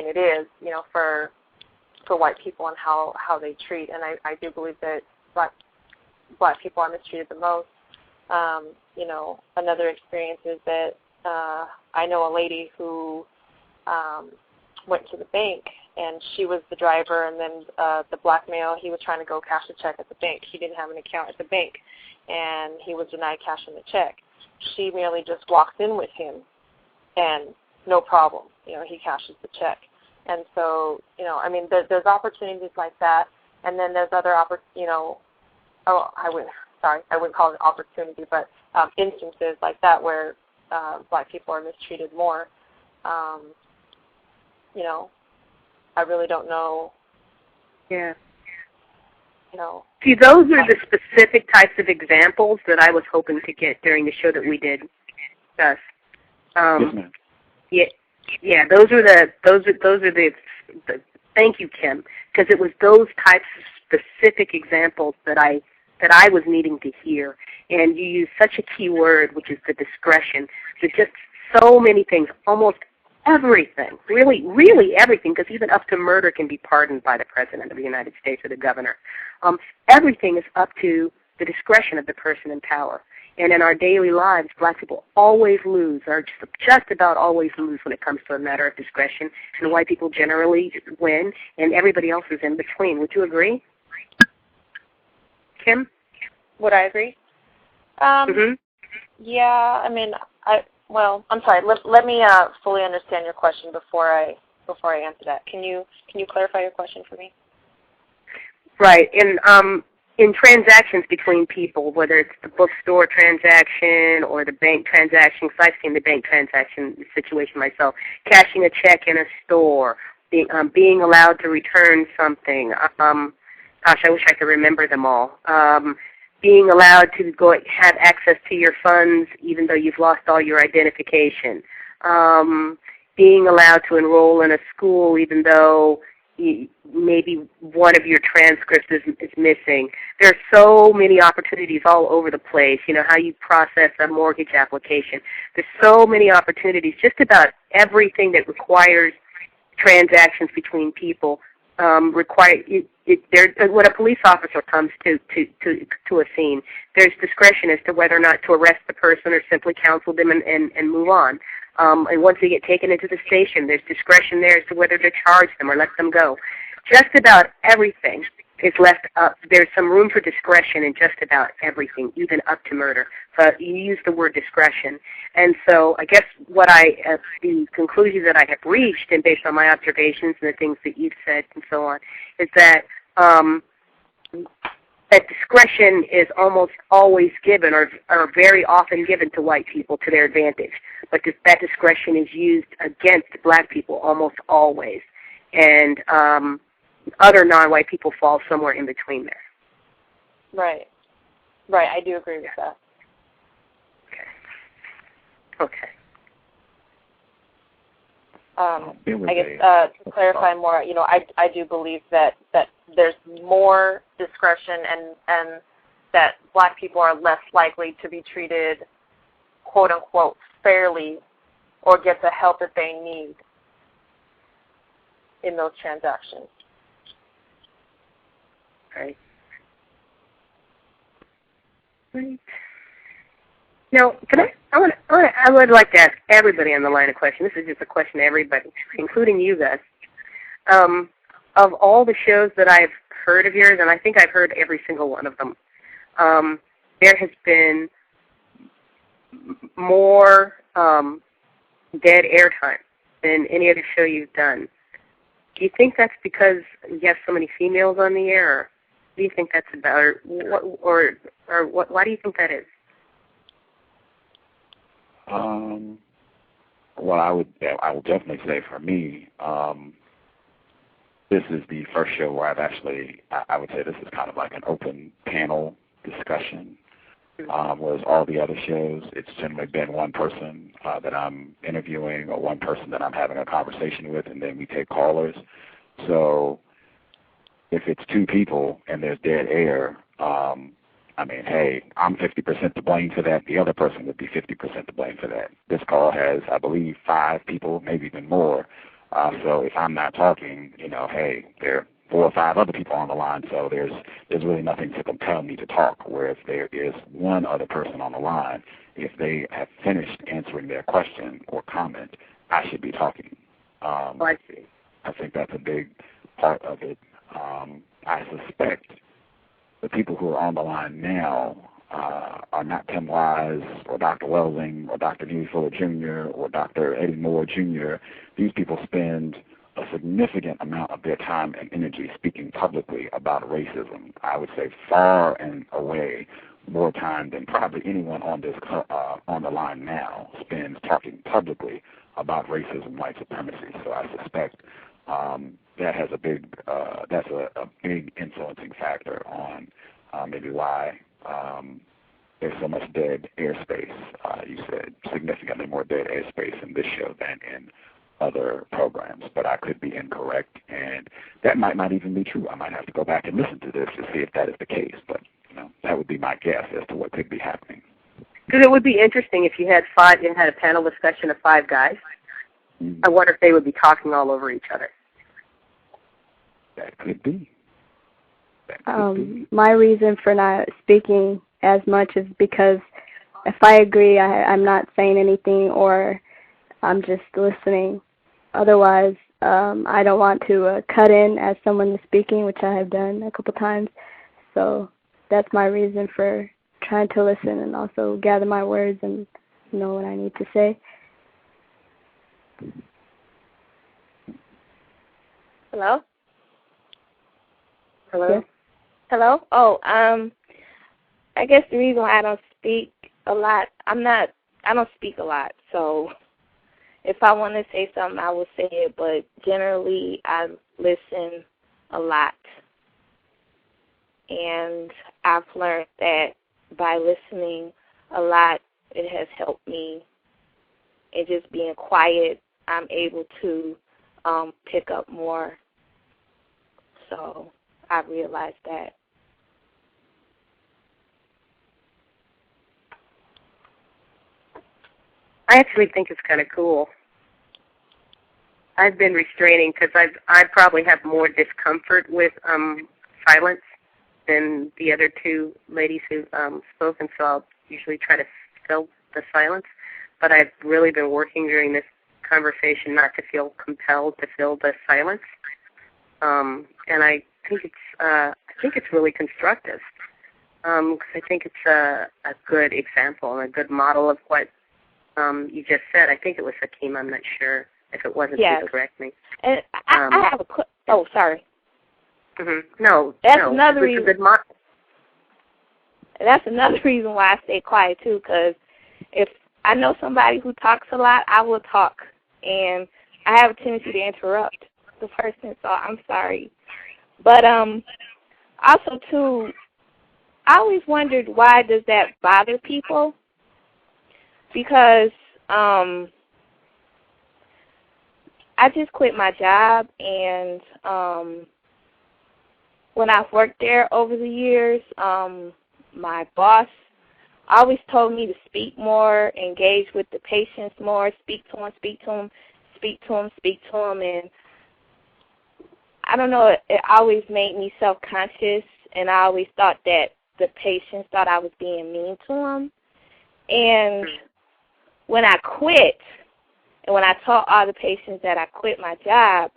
It is, for white people and how they treat, and I do believe that black people are mistreated the most. Another experience is that I know a lady who went to the bank, and she was the driver, and then the black male, he was trying to go cash a check at the bank. He didn't have an account at the bank, and he was denied cashing the check. She merely just walks in with him, and no problem. He cashes the check. And so, there's opportunities like that, and then there's other I wouldn't call it an opportunity, but instances like that where black people are mistreated more. I really don't know. Yeah. See, those are the specific types of examples that I was hoping to get during the show that we did, Gus. Yeah, those are the thank you, Kim, because it was those types of specific examples that I was needing to hear. And you use such a key word, which is the discretion. There's just so many things, almost everything, really everything, because even up to murder can be pardoned by the President of the United States or the governor. Everything is up to the discretion of the person in power. And in our daily lives, black people always lose, or just about always lose when it comes to a matter of discretion, and white people generally win, and everybody else is in between. Would you agree? Kim? Would I agree? Yeah, I'm sorry. Let me fully understand your question before I answer that. Can you clarify your question for me? Right. In transactions between people, whether it's the bookstore transaction or the bank transaction, because I've seen the bank transaction situation myself, cashing a check in a store, being allowed to return something. Gosh, I wish I could remember them all. Being allowed to go have access to your funds even though you've lost all your identification. Being allowed to enroll in a school even though maybe one of your transcripts is missing. There are so many opportunities all over the place. How you process a mortgage application. There's so many opportunities. Just about everything that requires transactions between people when a police officer comes to a scene, there's discretion as to whether or not to arrest the person or simply counsel them and move on. And once they get taken into the station, there's discretion there as to whether to charge them or let them go. Just about everything is left up. There's some room for discretion in just about everything, even up to murder. But you use the word discretion. And so I guess the conclusion that I have reached, and based on my observations and the things that you've said and so on, is that that discretion is almost always given or very often given to white people to their advantage. But that discretion is used against black people almost always. And other non-white people fall somewhere in between there. Right. I do agree with that. Okay. I guess to clarify more, I do believe that there's more discretion and that black people are less likely to be treated, quote unquote, fairly or get the help that they need in those transactions. Right. Now, I would like to ask everybody on the line a question. This is just a question to everybody, including you guys. Of all the shows that I've heard of yours, and I think I've heard every single one of them, there has been more dead air time than any other show you've done. Do you think that's because you have so many females on the air, or what do you think that's about, or why do you think that is? Well, I would definitely say for me, this is the first show where I've actually, I would say this is kind of like an open panel discussion, whereas all the other shows, it's generally been one person that I'm interviewing or one person that I'm having a conversation with, and then we take callers. So if it's two people and there's dead air, I mean, hey, I'm 50% to blame for that. The other person would be 50% to blame for that. This call has, I believe, 5 people, maybe even more. So if I'm not talking, you know, hey, there are 4 or 5 other people on the line, so there's really nothing to compel me to talk. Whereas there is one other person on the line, if they have finished answering their question or comment, I should be talking. I think that's a big part of it. I suspect the people who are on the line now are not Tim Wise or Dr. Welsing or Dr. Neely Fuller Jr. or Dr. Eddie Moore Jr. These people spend a significant amount of their time and energy speaking publicly about racism. I would say far and away more time than probably anyone on this on the line now spends talking publicly about racism, white supremacy. So I suspect that has a big that's a big influencing factor on maybe why there's so much dead airspace. You said significantly more dead airspace in this show than in other programs, but I could be incorrect, and that might not even be true. I might have to go back and listen to this to see if that is the case, but you know, that would be my guess as to what could be happening. Because it would be interesting if you had a panel discussion of 5 guys. Mm-hmm. I wonder if they would be talking all over each other. That could be. My reason for not speaking as much is because if I agree, I'm not saying anything, or I'm just listening. Otherwise, I don't want to cut in as someone is speaking, which I have done a couple times. So that's my reason for trying to listen and also gather my words and know what I need to say. Hello? Hello? Yes. Hello? Oh, I guess the reason why I don't speak a lot, I don't speak a lot, so if I want to say something, I will say it, but generally I listen a lot. And I've learned that by listening a lot, it has helped me. And just being quiet, I'm able to pick up more. So I realized that. I actually think it's kind of cool. I've been restraining because I probably have more discomfort with silence than the other 2 ladies who spoke, and so I'll usually try to fill the silence. But I've really been working during this conversation not to feel compelled to fill the silence, and I think it's really constructive. Because I think it's a good example and a good model of what you just said. I think it was Hakeem. I'm not sure. If it wasn't, yes. Please correct me. And I have a oh, sorry. Mm-hmm. No, that's another reason. That's another reason why I stay quiet too. Because if I know somebody who talks a lot, I will talk, and I have a tendency to interrupt the person. So I'm sorry, but also too, I always wondered why does that bother people? Because I just quit my job, and when I've worked there over the years, my boss always told me to speak more, engage with the patients more, speak to them, and I don't know, it always made me self-conscious, and I always thought that the patients thought I was being mean to them. And when I quit, and when I told all the patients that I quit my job,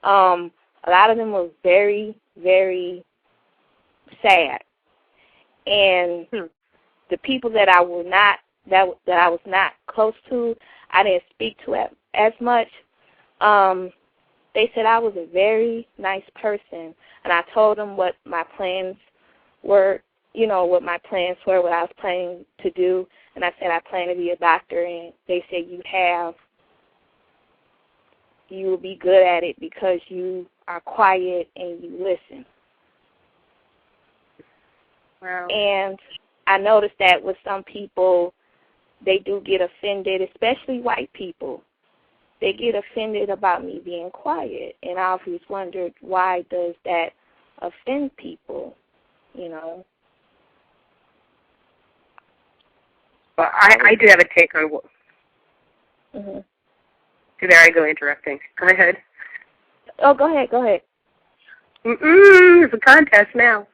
a lot of them were very, very sad. And the people that I was not close to, I didn't speak to as much. They said I was a very nice person, and I told them what my plans were. What my plans were, what I was planning to do, and I said I plan to be a doctor, and they said you will be good at it because you are quiet and you listen. Wow. And I noticed that with some people, they do get offended, especially white people. They get offended about me being quiet. And I always wondered, why does that offend people, you know? Well, I do have a take on what... Mm-hmm. So there I go interrupting. Go ahead. Oh, go ahead. It's a contest now.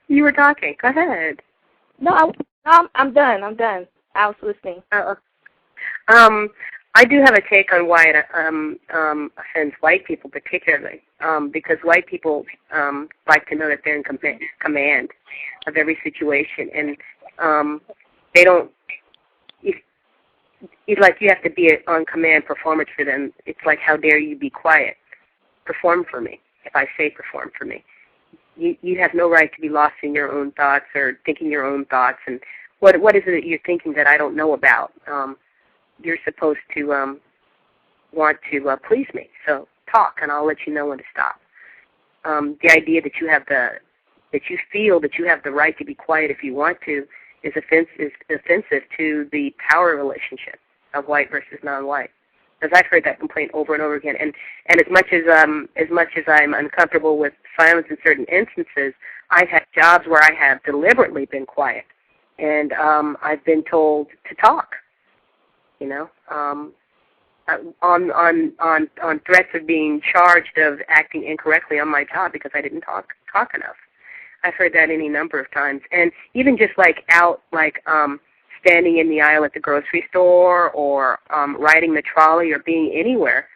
You were talking. Go ahead. No, I'm done. I was listening. I do have a take on why it offends white people particularly, because white people like to know that they're in command of every situation, and they don't. It's like you have to be an on-command performance for them. It's like, how dare you be quiet? Perform for me. If I say perform for me. You have no right to be lost in your own thoughts or thinking your own thoughts. And what is it that you're thinking that I don't know about? You're supposed to want to please me. So talk, and I'll let you know when to stop. The idea that you feel that you have the right to be quiet if you want to is offensive to the power relationship of white versus non-white. Because I've heard that complaint over and over again. And as much as I'm uncomfortable with silence in certain instances, I've had jobs where I have deliberately been quiet, and I've been told to talk. You know, on threats of being charged of acting incorrectly on my job because I didn't talk enough. I've heard that any number of times, and even just like out, like standing in the aisle at the grocery store, or riding the trolley, or being anywhere.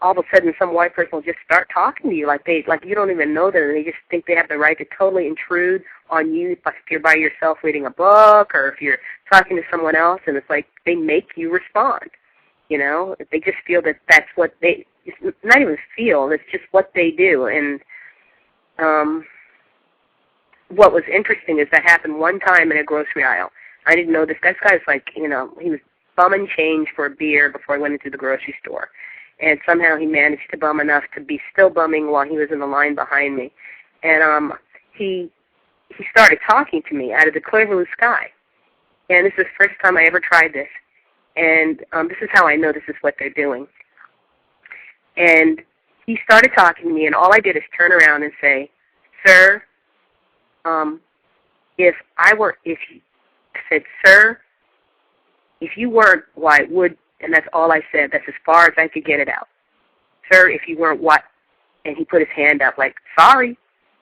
All of a sudden, some white person will just start talking to you like you don't even know them, and they just think they have the right to totally intrude on you if you're by yourself reading a book, or if you're talking to someone else, and it's like they make you respond. You know, they just feel that that's what they. It's not even feel; it's just what they do, and. What was interesting is that happened one time in a grocery aisle. I didn't know this. This guy's like, you know, he was bumming change for a beer before I went into the grocery store. And somehow he managed to bum enough to be still bumming while he was in the line behind me. And he started talking to me out of the clear blue sky. And this is the first time I ever tried this. And this is how I know this is what they're doing. And he started talking to me, and all I did is turn around and say, "Sir, sir, if you weren't white, and that's all I said. That's as far as I could get it out. Sir, if you weren't white," and he put his hand up like, "Sorry."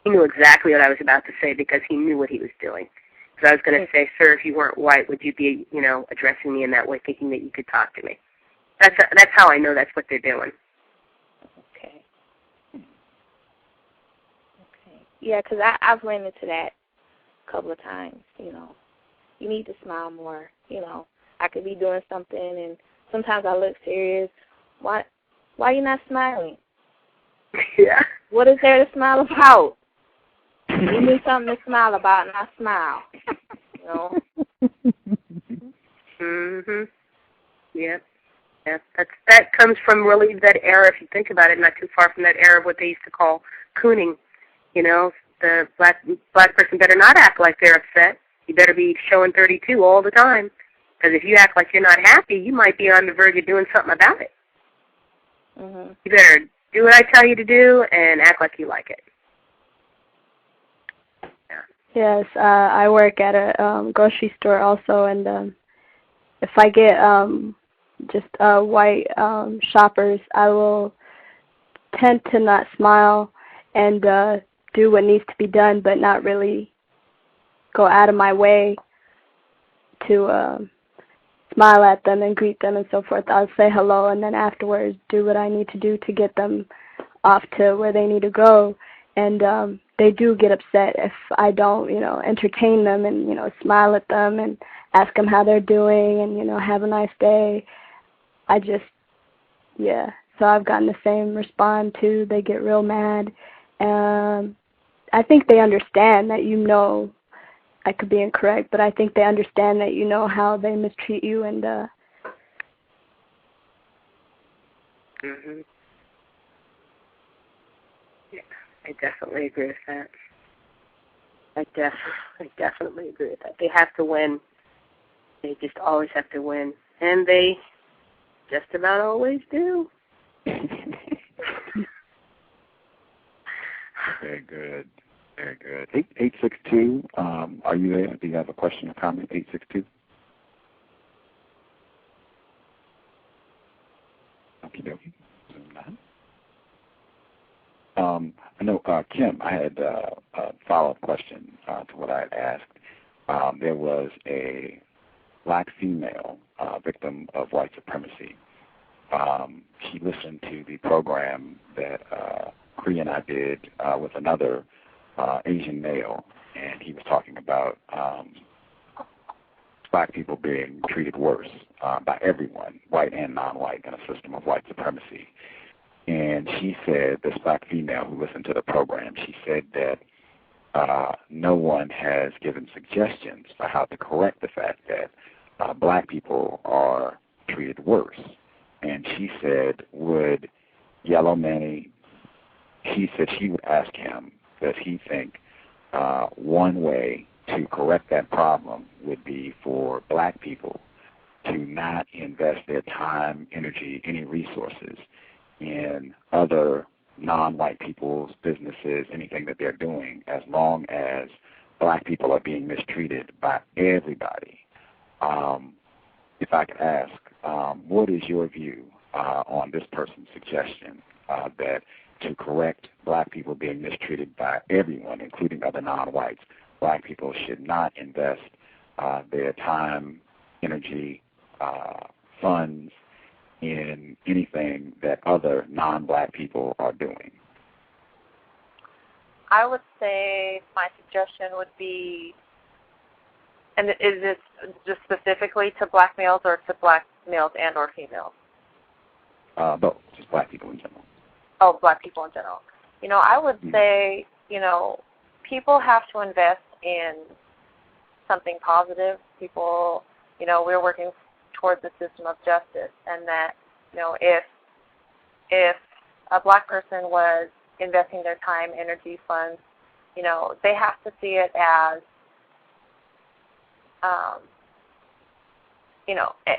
He knew exactly what I was about to say because he knew what he was doing. Because I was going to say, "Sir, if you weren't white, would you be, you know, addressing me in that way, thinking that you could talk to me?" That's how I know that's what they're doing. Okay. Yeah, because I've run into that a couple of times, you know. You need to smile more, you know. I could be doing something, and sometimes I look serious. Why are you not smiling? Yeah. What is there to smile about? Give me something to smile about, and I smile. You know? Mhm. Yeah. Yeah. That comes from really that era, if you think about it, not too far from that era of what they used to call cooning. You know, the black person better not act like they're upset. You better be showing 32 all the time. Because if you act like you're not happy, you might be on the verge of doing something about it. Mm-hmm. You better do what I tell you to do and act like you like it. Yeah. Yes, I work at a grocery store also, and if I get just white shoppers, I will tend to not smile and do what needs to be done, but not really go out of my way to smile at them and greet them and so forth. I'll say hello, and then afterwards do what I need to do to get them off to where they need to go. And they do get upset if I don't, you know, entertain them and, you know, smile at them and ask them how they're doing and, you know, have a nice day. So I've gotten the same response too. They get real mad. I think they understand that, you know, I could be incorrect, but I think they understand that, you know, how they mistreat you, and Mhm. I definitely agree with that. I definitely agree with that. They have to win. They just always have to win. And they just about always do. Very good. Very good. 862, are you there? Do you have a question or comment? 862? Okie dokie. I know, Kim, I had a follow-up question to what I had asked. There was a black female victim of white supremacy. She listened to the program that Cree and I did with another Asian male, and he was talking about black people being treated worse by everyone, white and non-white, in a system of white supremacy. And she said, this black female who listened to the program, she said that no one has given suggestions for how to correct the fact that black people are treated worse. And she said, would Yellow Manny, she said she would ask him, does he think one way to correct that problem would be for black people to not invest their time, energy, any resources in other non-white people's businesses, anything that they're doing, as long as black people are being mistreated by everybody. If I could ask, what is your view on this person's suggestion that to correct black people being mistreated by everyone, including other non-whites, black people should not invest their time, energy, funds in anything that other non-black people are doing? I would say my suggestion would be, and is this just specifically to black males or to black males and or females? Both, just black people in general. Oh, black people in general. I would say, people have to invest in something positive. People, we're working towards the system of justice, and that, if a black person was investing their time, energy, funds, they have to see it as,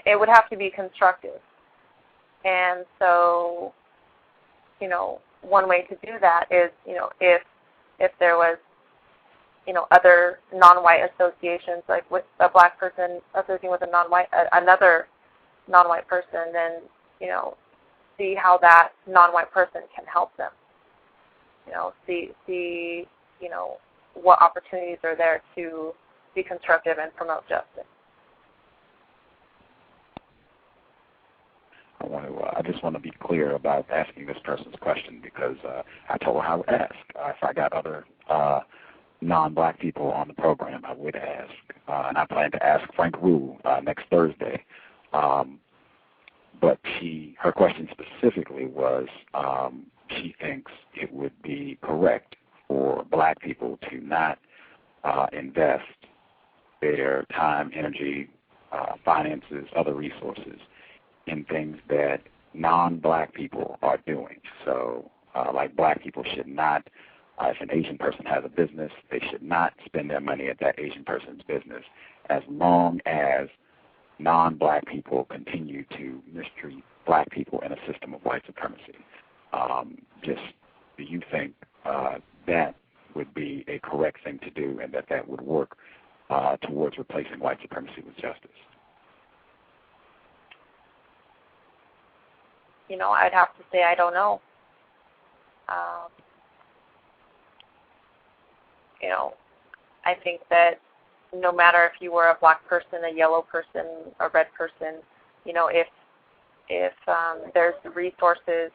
it would have to be constructive. And so, one way to do that is, if there was, other non-white associations, like with a black person associating with another non-white person, then, see how that non-white person can help them. See, what opportunities are there to be constructive and promote justice. I just want to be clear about asking this person's question, because I told her I would ask. If I got other non-black people on the program, I would ask. And I plan to ask Frank Wu next Thursday. But her question specifically was, she thinks it would be correct for black people to not invest their time, energy, finances, other resources in things that non-black people are doing. So, like, black people should not, if an Asian person has a business, they should not spend their money at that Asian person's business, as long as non-black people continue to mistreat black people in a system of white supremacy. Do you think that would be a correct thing to do, and that would work towards replacing white supremacy with justice? I'd have to say I don't know. I think that no matter if you were a black person, a yellow person, a red person, if there's resources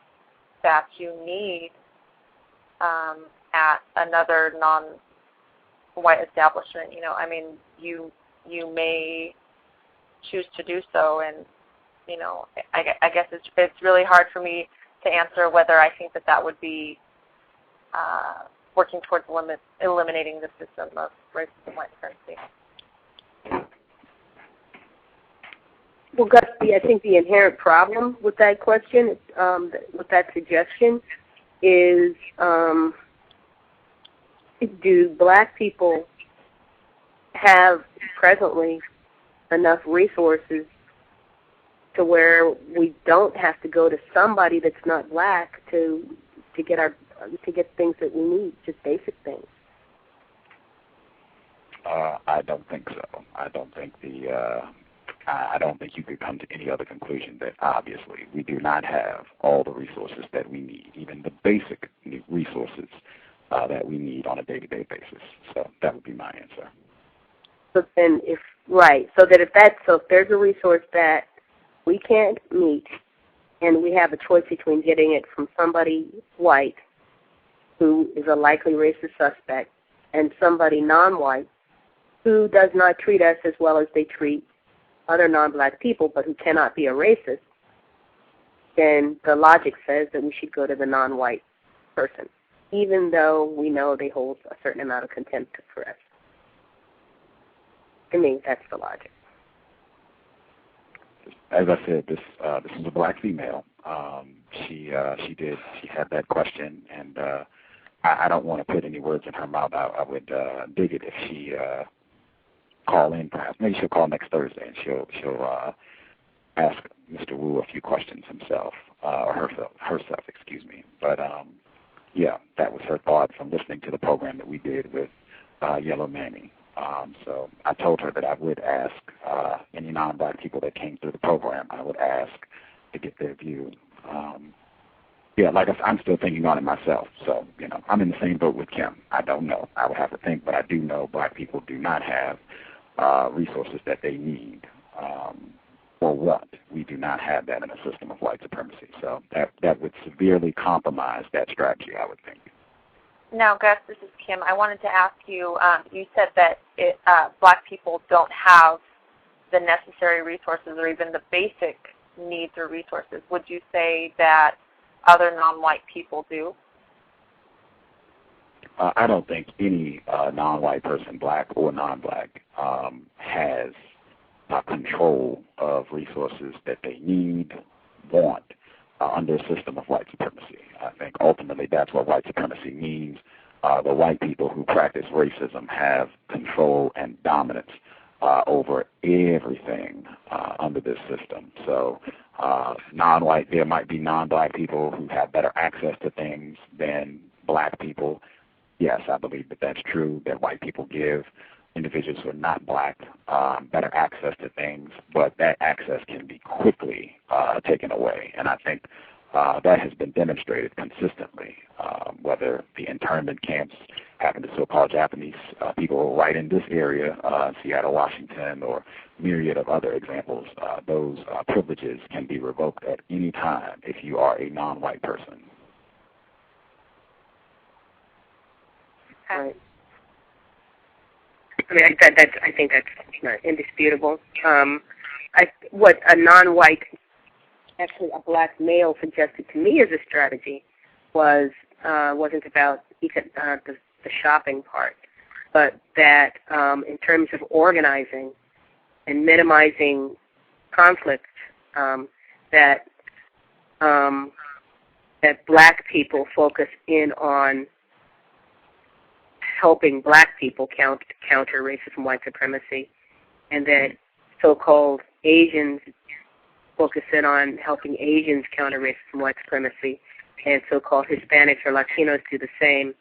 that you need at another non-white establishment, you may choose to do so. And I guess it's really hard for me to answer whether I think that would be working towards eliminating the system of racism and white supremacy. Well, Gus, I think the inherent problem with that question, with that suggestion, is do black people have presently enough resources to where we don't have to go to somebody that's not black to get things that we need, just basic things? I don't think so. I don't think you could come to any other conclusion that obviously we do not have all the resources that we need, even the basic resources that we need on a day-to-day basis. So that would be my answer. So then, if there's a resource that we can't meet, and we have a choice between getting it from somebody white who is a likely racist suspect and somebody non-white who does not treat us as well as they treat other non-black people, but who cannot be a racist, then the logic says that we should go to the non-white person, even though we know they hold a certain amount of contempt for us. To me, that's the logic. As I said, this is a black female. She had that question, and I don't want to put any words in her mouth. I would dig it if she call in, perhaps. Maybe she'll call next Thursday, and she'll ask Mr. Wu a few questions himself, or herself, excuse me. But yeah, that was her thought from listening to the program that we did with Yellow Mammy. So I told her that I would ask any non-black people that came through the program, I would ask to get their view. Yeah, like I said, I'm still thinking on it myself. So, I'm in the same boat with Kim. I don't know. I would have to think, but I do know black people do not have resources that they need or want. We do not have that in a system of white supremacy. So that would severely compromise that strategy, I would think. Now, Gus, this is Kim. I wanted to ask you, you said that black people don't have the necessary resources or even the basic needs or resources. Would you say that other non-white people do? I don't think any non-white person, black or non-black, has control of resources that they need, want, under a system of white supremacy. I think ultimately that's what white supremacy means. The white people who practice racism have control and dominance over everything under this system. So non-white, there might be non-black people who have better access to things than black people. Yes, I believe that that's true, that white people give individuals who are not black better access to things, but that access can be quickly taken away. And I think that has been demonstrated consistently, whether the internment camps happen to so-called Japanese people right in this area, Seattle, Washington, or myriad of other examples. Those privileges can be revoked at any time if you are a non-white person. Right. I mean, I think that's indisputable. What a non-white, actually a black male, suggested to me as a strategy wasn't about the shopping part, but that in terms of organizing and minimizing conflict, that black people focus in on helping black people counter racism, white supremacy, and that so-called Asians focus in on helping Asians counter racism, white supremacy, and so-called Hispanics or Latinos do the same,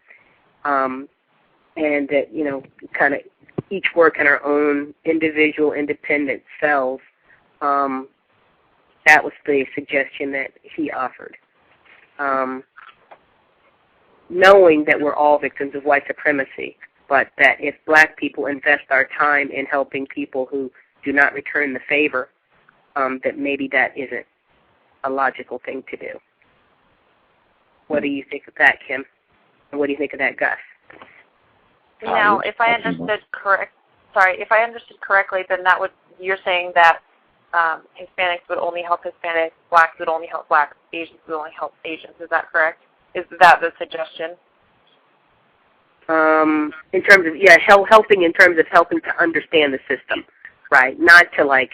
and that, kind of each work in our own individual, independent cells. That was the suggestion that he offered. Knowing that we're all victims of white supremacy, but that if black people invest our time in helping people who do not return the favor, that maybe that isn't a logical thing to do. What do you think of that, Kim? And what do you think of that, Gus? Now, if I understood correctly, then you're saying that Hispanics would only help Hispanics, blacks would only help blacks, Asians would only help Asians. Is that correct? Is that the suggestion? In terms of helping in terms of helping to understand the system, right? Not like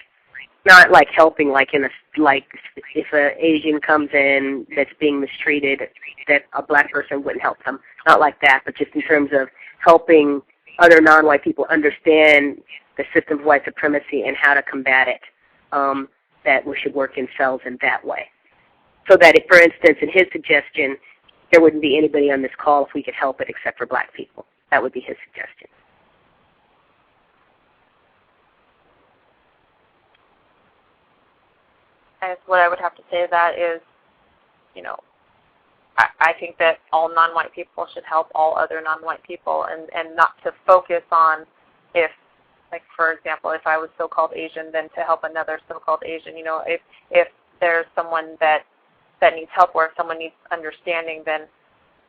helping like if an Asian comes in that's being mistreated, that a black person wouldn't help them. not like that, but just in terms of helping other non-white people understand the system of white supremacy and how to combat it, that we should work in cells in that way. So that, if, for instance, in his suggestion, there wouldn't be anybody on this call if we could help it except for black people. That would be his suggestion. And what I would have to say to that is, I think that all non-white people should help all other non-white people, and not to focus on if, like, for example, if I was so-called Asian, then to help another so-called Asian. If there's someone that needs help, or if someone needs understanding, then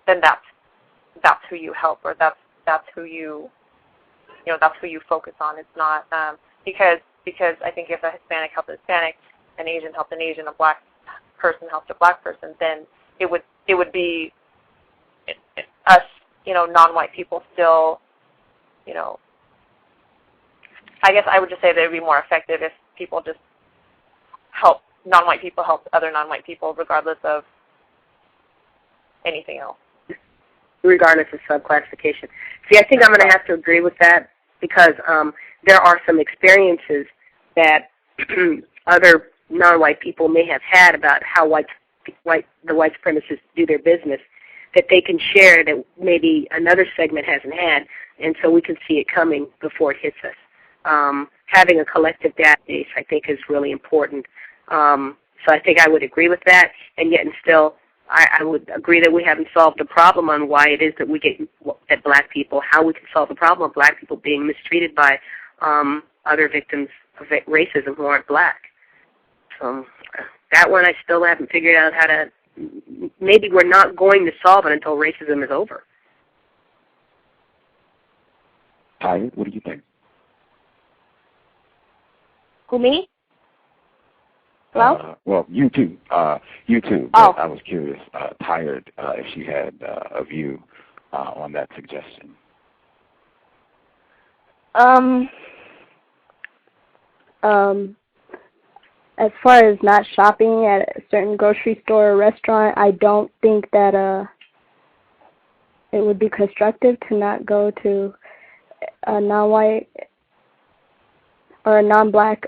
that's who you help, or that's who you focus on. It's not because I think if a Hispanic helped a Hispanic, an Asian helped an Asian, a black person helped a black person, then it would be us, non-white people still, I guess I would just say that it would be more effective if people just help, non-white people help other non-white people regardless of anything else. Regardless of subclassification. See, I think I'm going to have to agree with that, because there are some experiences that other non-white people may have had about how the white supremacists do their business that they can share that maybe another segment hasn't had, and so we can see it coming before it hits us. Having a collective database, I think, is really important. So I think I would agree with that, and yet and still I would agree that we haven't solved the problem on why it is that we get at black people, how we can solve the problem of black people being mistreated by other victims of racism who aren't black. So that one I still haven't figured out how to, maybe we're not going to solve it until racism is over. Ty, what do you think? Who, me? Hello? Well, you too. You too. Oh. But I was curious, Tired, if she had a view on that suggestion. As far as not shopping at a certain grocery store or restaurant, I don't think that it would be constructive to not go to a non-white or a non-black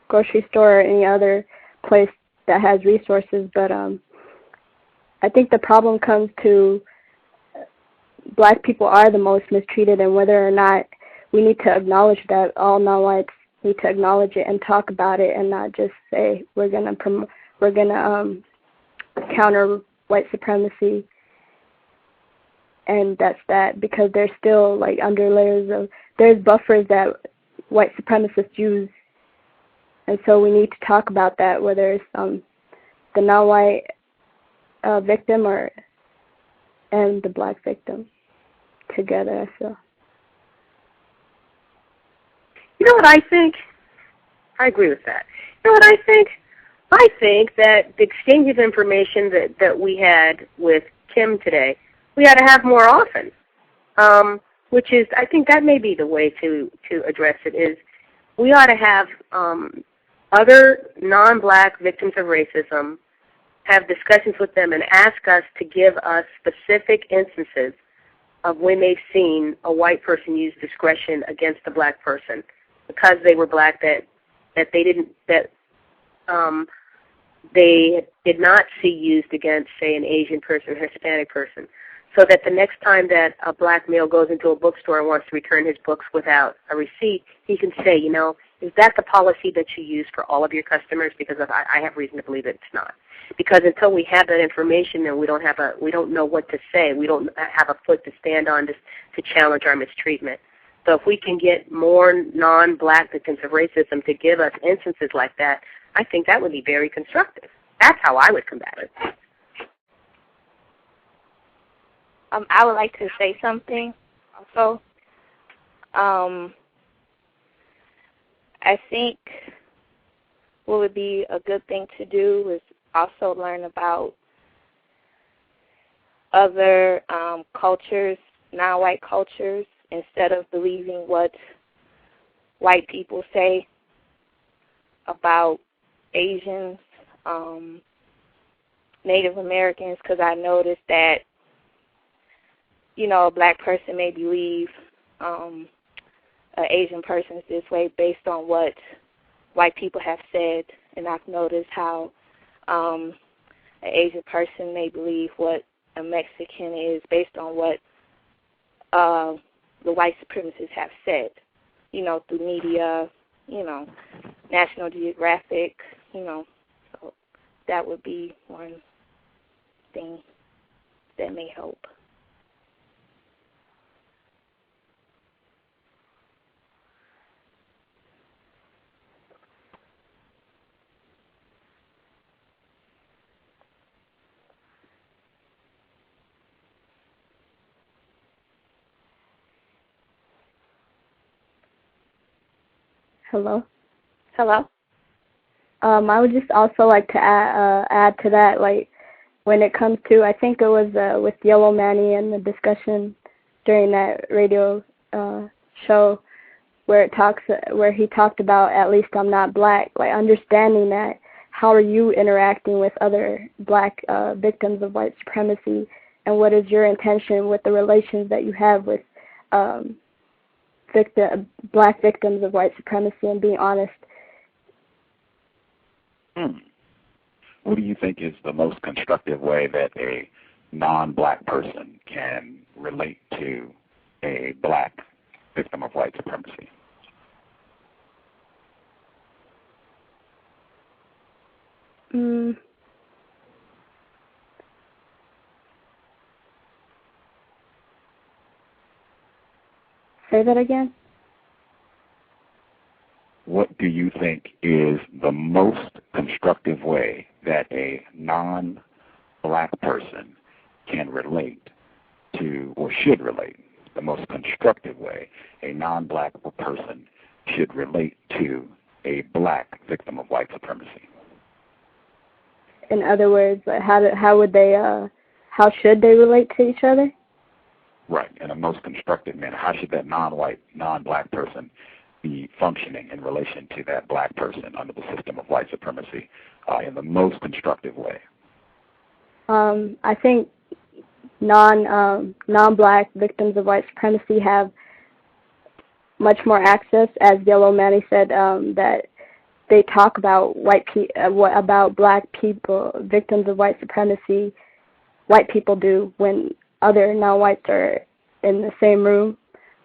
grocery store or any other place that has resources. But I think the problem comes to black people are the most mistreated, and whether or not we need to acknowledge that all non-whites need to acknowledge it and talk about it, and not just say we're gonna counter white supremacy, and that's that, because there's still like there's buffers that white supremacists use, and so we need to talk about that, whether it's the non-white victim and the black victim together. I feel. You know what I think? I agree with that. You know what I think? I think that the exchange of information that we had with Kim today, we ought to have more often. Which is, I think that may be the way to address it, is we ought to have other non-black victims of racism, have discussions with them and ask us to give us specific instances of when they've seen a white person use discretion against a black person because they were black, that they did not see used against, say, an Asian person or Hispanic person, so that the next time that a black male goes into a bookstore and wants to return his books without a receipt, he can say, is that the policy that you use for all of your customers? Because I have reason to believe that it's not. Because until we have that information, then we don't know what to say. We don't have a foot to stand on to challenge our mistreatment. So if we can get more non-black victims of racism to give us instances like that, I think that would be very constructive. That's how I would combat it. I would like to say something also. I think what would be a good thing to do is also learn about other cultures, non-white cultures, instead of believing what white people say about Asians, Native Americans, because I noticed that a black person may believe an Asian person is this way based on what white people have said, and I've noticed how an Asian person may believe what a Mexican is based on what the white supremacists have said, through media, National Geographic, so that would be one thing that may help. Hello? Hello? I would just also like to add to that, like, when it comes to, I think it was with Yellow Manny and the discussion during that radio show where he talked about at least I'm not black, like understanding that, how are you interacting with other black victims of white supremacy, and what is your intention with the relations that you have with black victims of white supremacy, and being honest. What do you think is the most constructive way that a non-black person can relate to a black victim of white supremacy? Say that again? What do you think is the most constructive way that a non-black person can relate to, or should relate, the most constructive way a non-black person should relate to a black victim of white supremacy? In other words, how should they relate to each other? Right, in a most constructive manner. How should that non-white, non-black person be functioning in relation to that black person under the system of white supremacy in the most constructive way? I think non-black victims of white supremacy have much more access, as Yellow Manny said, that they talk about about black people, victims of white supremacy. White people do when other non-whites are in the same room,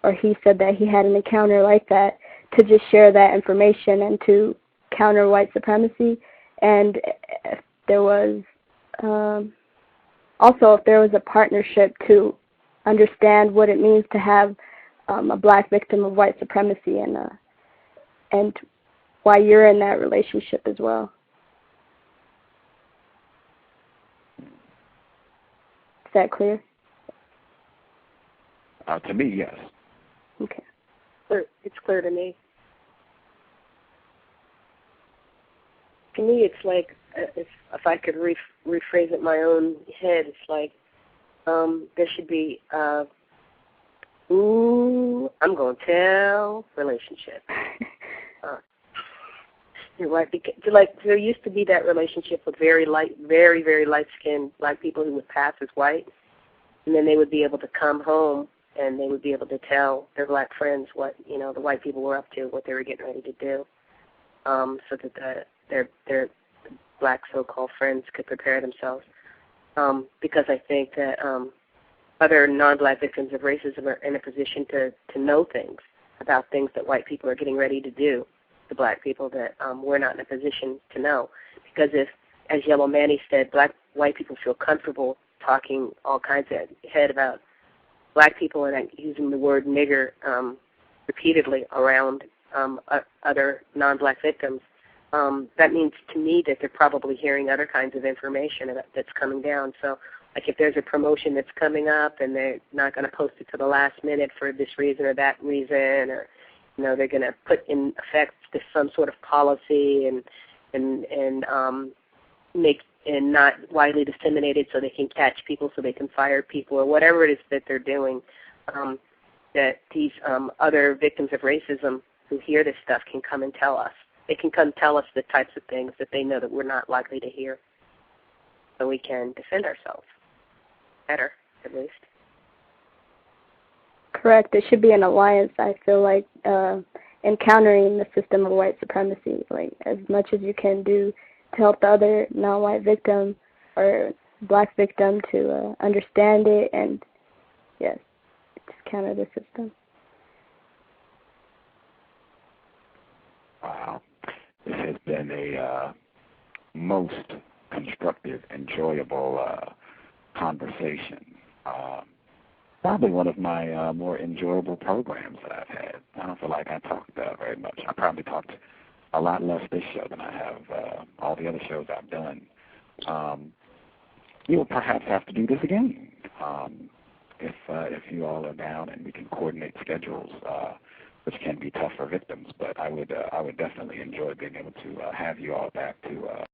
or he said that he had an encounter like that, to just share that information and to counter white supremacy. And if there was also if there was a partnership to understand what it means to have a black victim of white supremacy, and why you're in that relationship as well. Is that clear? To me, yes. Okay. It's clear to me. To me, it's like, if I could rephrase it in my own head, it's like there should be, ooh, I'm going to tell relationship. You're right. Because, there used to be that relationship with very, very light-skinned black people who would pass as white, and then they would be able to come home and they would be able to tell their black friends what the white people were up to, what they were getting ready to do, so that their black so-called friends could prepare themselves. Because I think that other non-black victims of racism are in a position to know things about things that white people are getting ready to do to black people that we're not in a position to know. Because if, as Yellow Manny said, white people feel comfortable talking all kinds of head about black people and using the word nigger repeatedly around other non-black victims, that means to me that they're probably hearing other kinds of information that's coming down. So, like if there's a promotion that's coming up and they're not going to post it to the last minute for this reason or that reason, or they're going to put in effect some sort of policy and make and not widely disseminated so they can catch people, so they can fire people, or whatever it is that they're doing, that these other victims of racism who hear this stuff can come and tell us. They can come tell us the types of things that they know that we're not likely to hear, so we can defend ourselves better, at least. correct. It should be an alliance, I feel like, encountering the system of white supremacy, like as much as you can do to help the other non-white victim or black victim to understand it and, yes, just counter the system. Wow. This has been a most constructive, enjoyable conversation. Probably one of my more enjoyable programs that I've had. I don't feel like I talked very much. I probably talked a lot less this show than I have all the other shows I've done. You'll perhaps have to do this again if you all are down and we can coordinate schedules, which can be tough for victims. But I would definitely enjoy being able to have you all back to